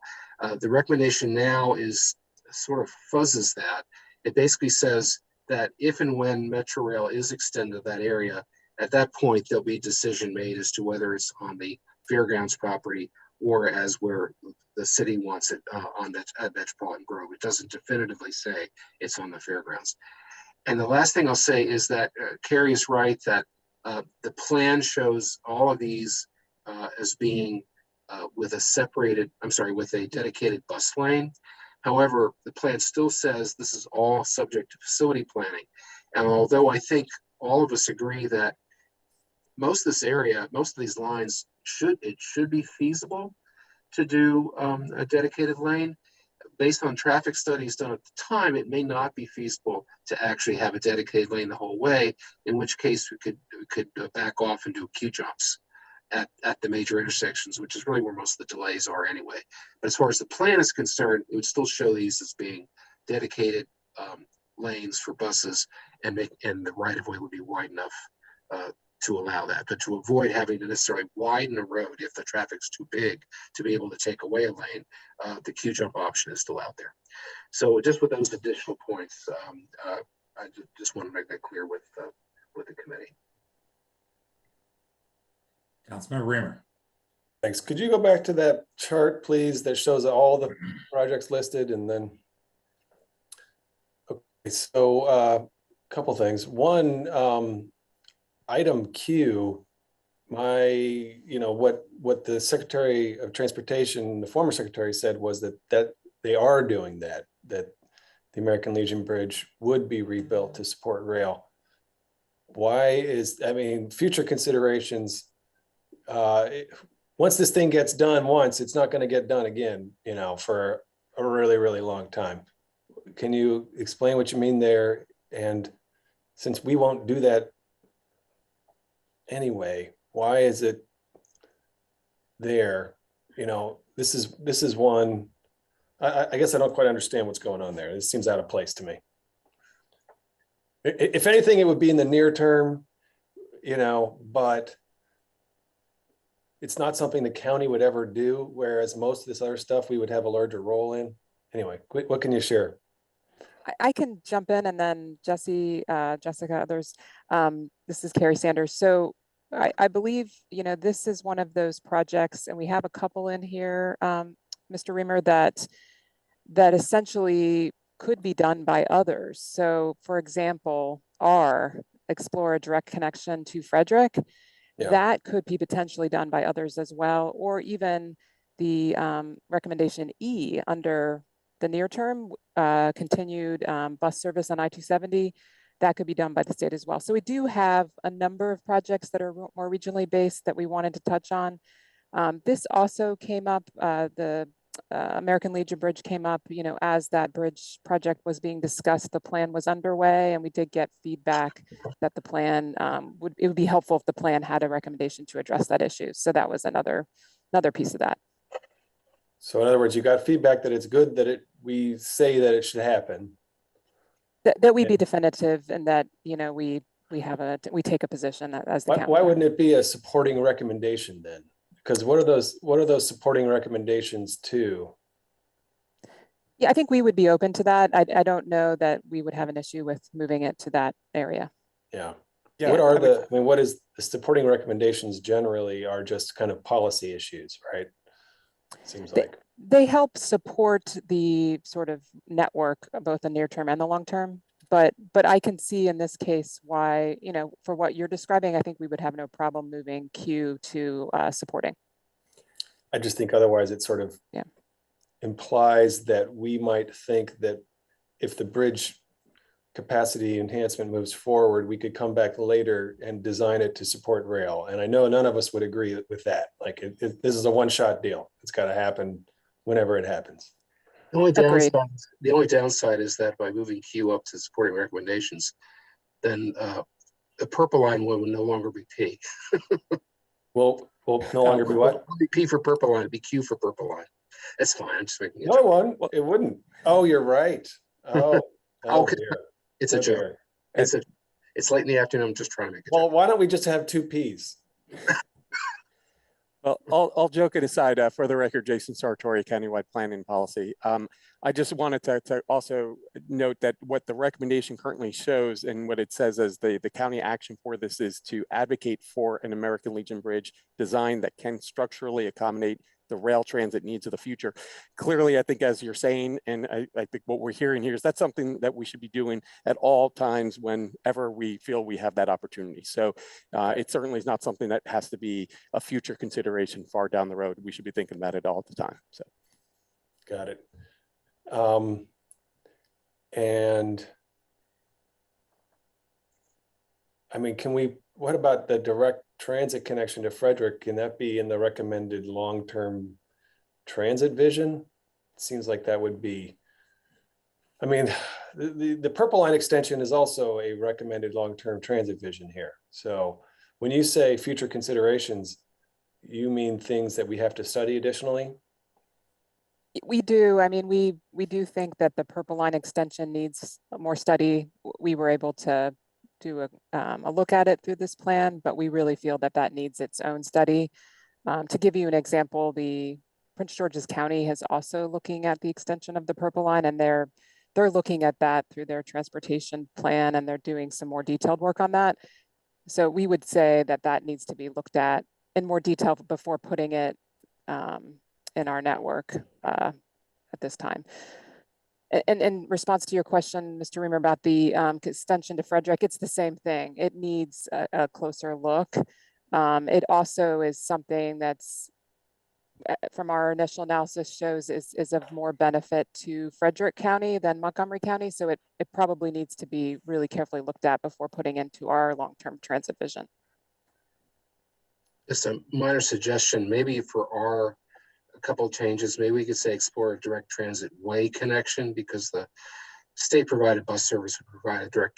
The recommendation now is sort of fuzzes that. It basically says that if and when Metrorail is extended to that area, at that point, there'll be a decision made as to whether it's on the fairgrounds property or as where the city wants it at Metropolitan Grove. It doesn't definitively say it's on the fairgrounds. And the last thing I'll say is that Carrie is right that the plan shows all of these as being with a dedicated bus lane. However, the plan still says this is all subject to facility planning. And although I think all of us agree that most of this area, most of these lines should be feasible to do a dedicated lane, based on traffic studies done at the time, it may not be feasible to actually have a dedicated lane the whole way, in which case we could back off and do queue jumps at the major intersections, which is really where most of the delays are anyway. But as far as the plan is concerned, it would still show these as being dedicated lanes for buses, and the right of way would be wide enough to allow that. But to avoid having to necessarily widen a road if the traffic's too big to be able to take away a lane, the queue jump option is still out there. So just with those additional points, I just want to make that clear with the committee. Councilmember Reamer. Thanks. Could you go back to that chart, please, that shows all the projects listed? And then, okay, so a couple things. One, item Q, what the Secretary of Transportation, the former secretary, said was that they are doing that the American Legion Bridge would be rebuilt to support rail. Future considerations, once this thing gets done once, it's not going to get done again, for a really, really long time. Can you explain what you mean there? And since we won't do that anyway, why is it there? This is one, I guess I don't quite understand what's going on there. This seems out of place to me. If anything, it would be in the near term, but it's not something the county would ever do, whereas most of this other stuff we would have a larger role in. Anyway, what can you share? I can jump in, and then Jesse, Jessica, others. This is Carrie Sanders. So I believe, this is one of those projects, and we have a couple in here, Mr. Reamer, that essentially could be done by others. So for example, explore a direct connection to Frederick. Yeah. That could be potentially done by others as well, or even the recommendation E under the near term, continued bus service on I-270, that could be done by the state as well. So we do have a number of projects that are more regionally based that we wanted to touch on. This also came up, the American Legion Bridge came up, you know, as that bridge project was being discussed, the plan was underway, and we did get feedback that the plan it would be helpful if the plan had a recommendation to address that issue. So that was another piece of that. So in other words, you got feedback that it's good that we say that it should happen. That we be definitive, and that, you know, we take a position as the county. Why wouldn't it be a supporting recommendation then? Because what are those supporting recommendations to? Yeah, I think we would be open to that. I don't know that we would have an issue with moving it to that area. Yeah. Yeah, What are what is the supporting recommendations generally are just kind of policy issues, right? Seems like. They help support the sort of network, both the near term and the long term. But I can see in this case why, you know, for what you're describing, I think we would have no problem moving Q to supporting. I just think otherwise it sort of implies that we might think that if the bridge capacity enhancement moves forward, we could come back later and design it to support rail. And I know none of us would agree with that. Like this is a one-shot deal. It's got to happen whenever it happens. The only downside is that by moving Q up to supporting recommendations, then the purple line will no longer be P. Will no longer be what? It'll be P for purple line, it'll be Q for purple line. That's fine. I'm just making it. No one. It wouldn't. Oh, you're right. Oh, Okay. Dear. It's a joke. It's late in the afternoon. I'm just trying to make it. Well, why don't we just have two P's? Well, all joking aside, for the record, Jason Sartori, Countywide Planning Policy. I just wanted to also note that what the recommendation currently shows and what it says as the county action for this is to advocate for an American Legion Bridge design that can structurally accommodate the rail transit needs of the future. Clearly, I think as you're saying, and I think what we're hearing here is that's something that we should be doing at all times whenever we feel we have that opportunity. So it certainly is not something that has to be a future consideration far down the road. We should be thinking about it all the time. So, got it. And I mean, what about the direct transit connection to Frederick? Can that be in the recommended long-term transit vision? It seems like that would be, I mean, the Purple Line extension is also a recommended long-term transit vision here. So when you say future considerations, you mean things that we have to study additionally? We do. I mean, we do think that the Purple Line extension needs more study. We were able to do a look at it through this plan, but we really feel that that needs its own study. To give you an example, the Prince George's County is also looking at the extension of the Purple Line, and they're looking at that through their transportation plan, and they're doing some more detailed work on that. So we would say that that needs to be looked at in more detail before putting it in our network at this time. And in response to your question, Mr. Reamer, about the extension to Frederick, it's the same thing. It needs a closer look. It also is something that's, from our initial analysis, shows is of more benefit to Frederick County than Montgomery County. So it probably needs to be really carefully looked at before putting into our long-term transit vision. Just a minor suggestion, maybe for a couple of changes, maybe we could say explore a direct transit way connection, because the state provided bus service could provide a direct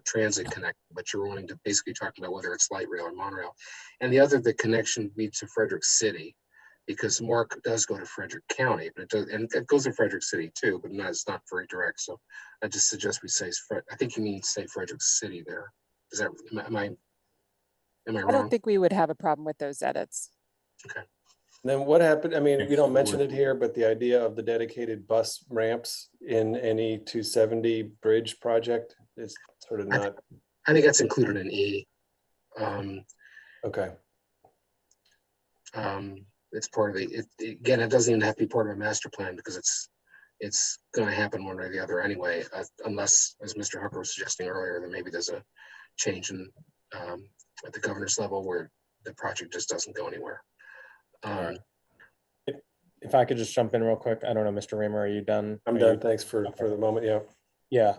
transit connection, but you're wanting to basically talk about whether it's light rail or monorail. And the connection would be to Frederick City, because Mark does go to Frederick County, but it goes to Frederick City too, but it's not very direct. So I just suggest we say, I think you mean say Frederick City there. Is that, am I wrong? I don't think we would have a problem with those edits. Okay. Then what happened? I mean, we don't mention it here, but the idea of the dedicated bus ramps in any 270 bridge project is sort of not. I think that's included in E. Okay. It's part of again, it doesn't even have to be part of a master plan, because it's going to happen one way or the other anyway, unless, as Mr. Hucker was suggesting earlier, that maybe there's a change in at the governor's level where the project just doesn't go anywhere. If I could just jump in real quick. I don't know, Mr. Reamer, are you done? I'm done. Thanks for the moment. Yeah. Yeah.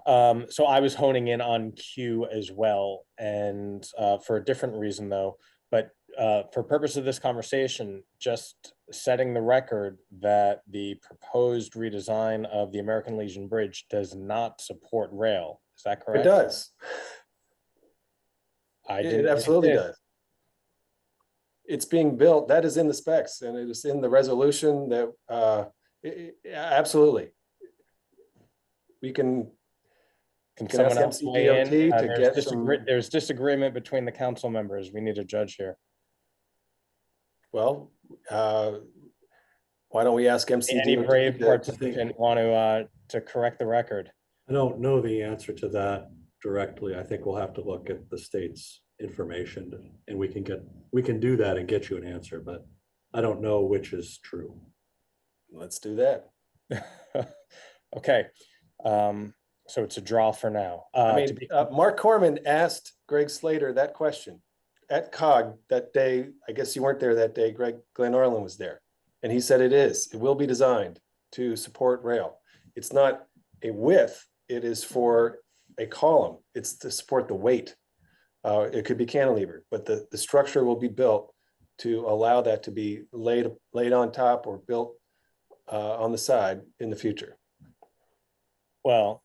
So I was honing in on Q as well, and for a different reason though. But for purpose of this conversation, just setting the record that the proposed redesign of the American Legion Bridge does not support rail. Is that correct? It does. I It didn't. absolutely it did. does. It's being built. That is in the specs, and it is in the resolution that absolutely. We can. Can can ask someone else weigh in? MCDOT to get some. There's disagreement between the council members. We need a judge here. Well, why don't we ask MCDOT? Any brave participant want to correct the record? I don't know the answer to that directly. I think we'll have to look at the state's information, and we can do that and get you an answer, but I don't know which is true. Let's do that. Okay. So it's a draw for now. Mark Corman asked Greg Slater that question at COG that day. I guess you weren't there that day. Glenn Orland was there. And he said it will be designed to support rail. It's not a width, it is for a column. It's to support the weight. It could be cantilevered, but the structure will be built to allow that to be laid on top or built on the side in the future. Well,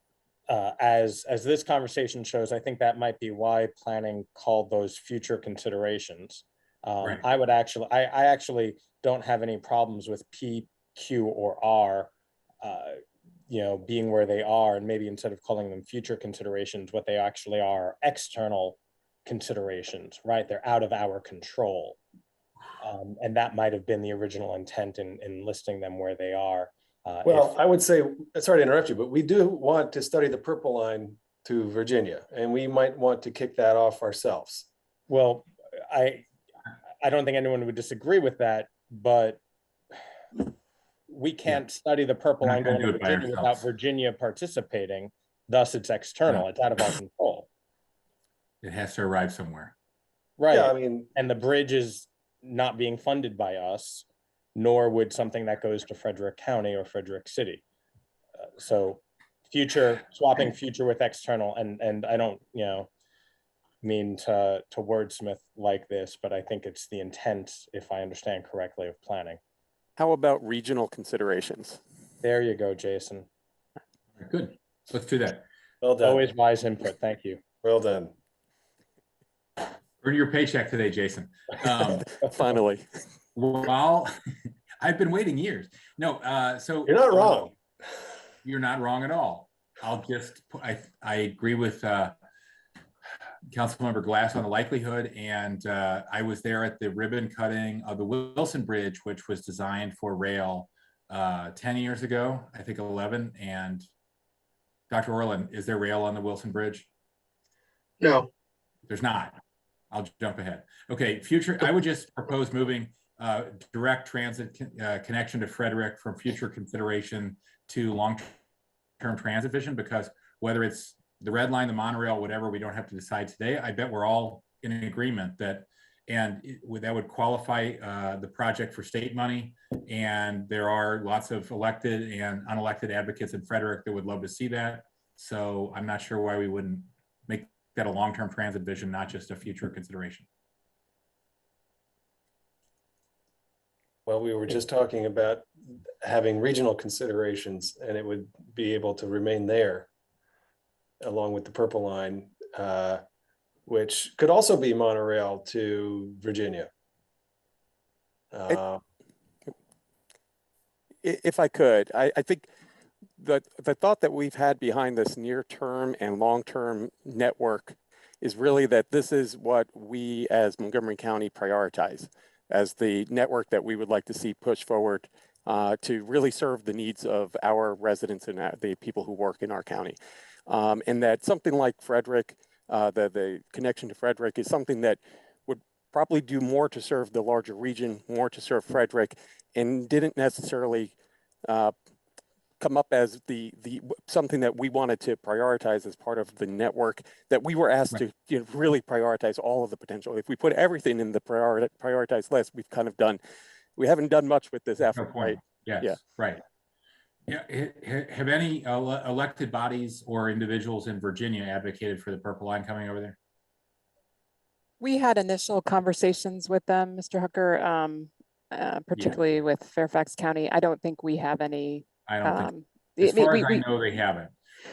as this conversation shows, I think that might be why planning called those future considerations. Right. I actually don't have any problems with P, Q, or R, being where they are, and maybe instead of calling them future considerations, what they actually are external considerations, right? They're out of our control. And that might have been the original intent in listing them where they are. I would say, sorry to interrupt you, but we do want to study the Purple Line to Virginia, and we might want to kick that off ourselves. Well, I don't think anyone would disagree with that, but we can't study the Purple Line going to Virginia without Virginia participating. Thus, it's external. It's out of our control. It has to arrive somewhere. Right. Yeah, and the bridge is not being funded by us, nor would something that goes to Frederick County or Frederick City. So swapping future with external, and I don't, mean to wordsmith like this, but I think it's the intent, if I understand correctly, of planning. How about regional considerations? There you go, Jason. Good. Let's do that. Well done. Always wise input. Thank you. Well done. Earn your paycheck today, Jason. Finally. Well, I've been waiting years. No, so you're not wrong. You're not wrong at all. I agree with Councilmember Glass on the likelihood, and I was there at the ribbon cutting of the Wilson Bridge, which was designed for rail 10 years ago, I think 11. And Dr. Orland, is there rail on the Wilson Bridge? No. There's not. I'll jump ahead. Okay, future, I would just propose moving direct transit connection to Frederick from future consideration to long-term transit vision, because whether it's the red line, the monorail, whatever, we don't have to decide today. I bet we're all in agreement that, that would qualify the project for state money. And there are lots of elected and unelected advocates in Frederick that would love to see that. So I'm not sure why we wouldn't make that a long-term transit vision, not just a future consideration. Well, we were just talking about having regional considerations, and it would be able to remain there along with the Purple Line, which could also be monorail to Virginia. If I could, I think the thought that we've had behind this near-term and long-term network is really that this is what we as Montgomery County prioritize as the network that we would like to see push forward to really serve the needs of our residents and the people who work in our county. And that something like Frederick, the connection to Frederick is something that would probably do more to serve the larger region, more to serve Frederick, and didn't necessarily come up as the something that we wanted to prioritize as part of the network that we were asked to really prioritize all of the potential. If we put everything in the prioritized list, we haven't done much with this effort, right? Yes, yeah. Right. Yeah. Have any elected bodies or individuals in Virginia advocated for the Purple Line coming over there? We had initial conversations with them, Mr. Hooker, particularly with Fairfax County. I don't think we have any. I don't think, as far as I know, they haven't.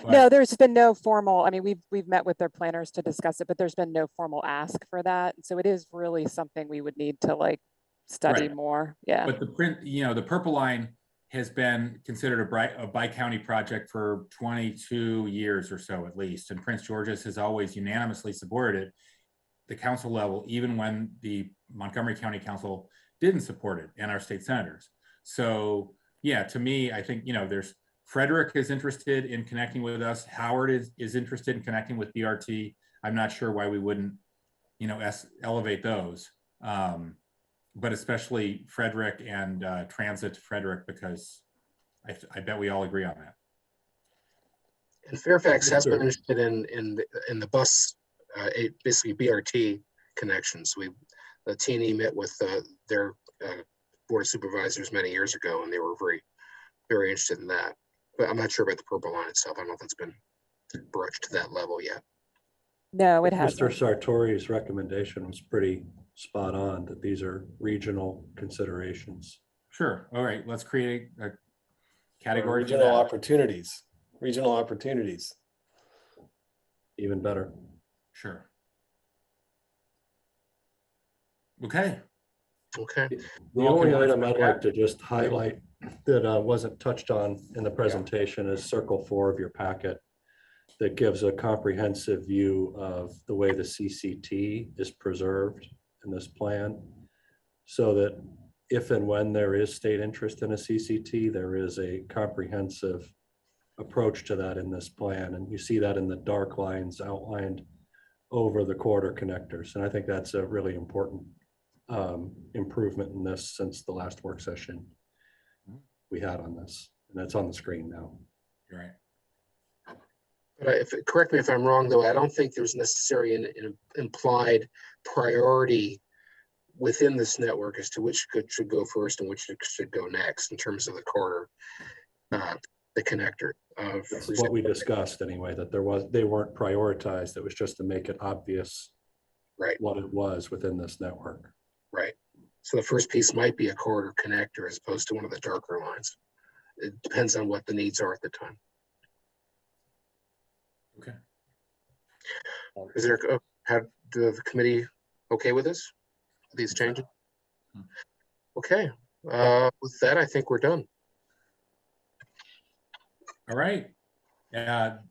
No, there's been no formal, I mean, we've met with their planners to discuss it, but there's been no formal ask for that. So it is really something we would need to like study more. Yeah. But the print, the Purple Line has been considered a bi-county project for 22 years or so at least. And Prince George's has always unanimously supported it, the council level, even when the Montgomery County Council didn't support it and our state senators. So yeah, to me, I think, there's Frederick is interested in connecting with us. Howard is interested in connecting with BRT. I'm not sure why we wouldn't, elevate those. But especially Frederick and Transit to Frederick, because I bet we all agree on that. And Fairfax has been interested in the bus, basically BRT connections. The T&E met with their board of supervisors many years ago, and they were very, very interested in that. But I'm not sure about the Purple Line itself. I don't know if it's been broached to that level yet. No, it hasn't. Mr. Sartori's recommendation was pretty spot on, that these are regional considerations. Sure. All right. Let's create a category. Regional opportunities. Regional opportunities. Even better. Sure. Okay. Okay. The only item I'd like to just highlight that wasn't touched on in the presentation is Circle 4 of your packet, that gives a comprehensive view of the way the CCT is preserved in this plan, so that if and when there is state interest in a CCT, there is a comprehensive approach to that in this plan. And you see that in the dark lines outlined over the corridor connectors. And I think that's a really important improvement in this since the last work session we had on this. And that's on the screen now. You're right. But correct me if I'm wrong, though, I don't think there's necessarily an implied priority within this network as to which should go first and which should go next in terms of the corridor, the connector. That's what we discussed anyway, that they weren't prioritized. It was just to make it obvious what it was within this network. Right. So the first piece might be a corridor connector as opposed to one of the darker lines. It depends on what the needs are at the time. Okay. Is there, have the committee okay with this? These changes? Okay. With that, I think we're done. All right.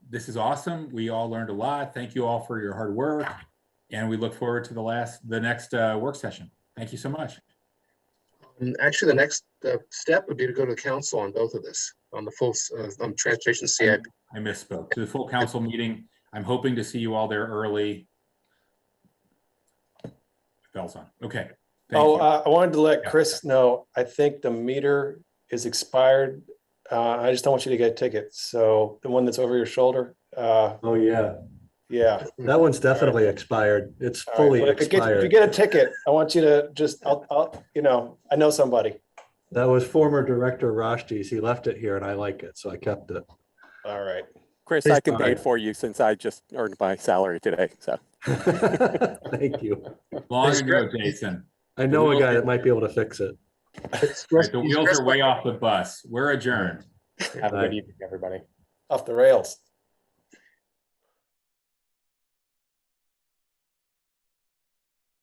This is awesome. We all learned a lot. Thank you all for your hard work. And we look forward to the next work session. Thank you so much. Actually, the next step would be to go to the council on both of this, on the full on transportation CIP. I misspoke. To the full council meeting. I'm hoping to see you all there early. Bell's on. Okay. I wanted to let Chris know, I think the meter is expired. I just don't want you to get a ticket. So the one that's over your shoulder. Oh yeah. Yeah. That one's definitely expired. It's fully expired. If you get a ticket, I want you to just, I'll I know somebody. That was former Director Rashti's. He left it here and I like it, so I kept it. All right. Chris, I can pay it for you since I just earned my salary today. So thank you. Long ago, Jason. I know a guy that might be able to fix it. Right, the wheels are way off the bus. We're adjourned. Have a good evening, everybody. Off the rails.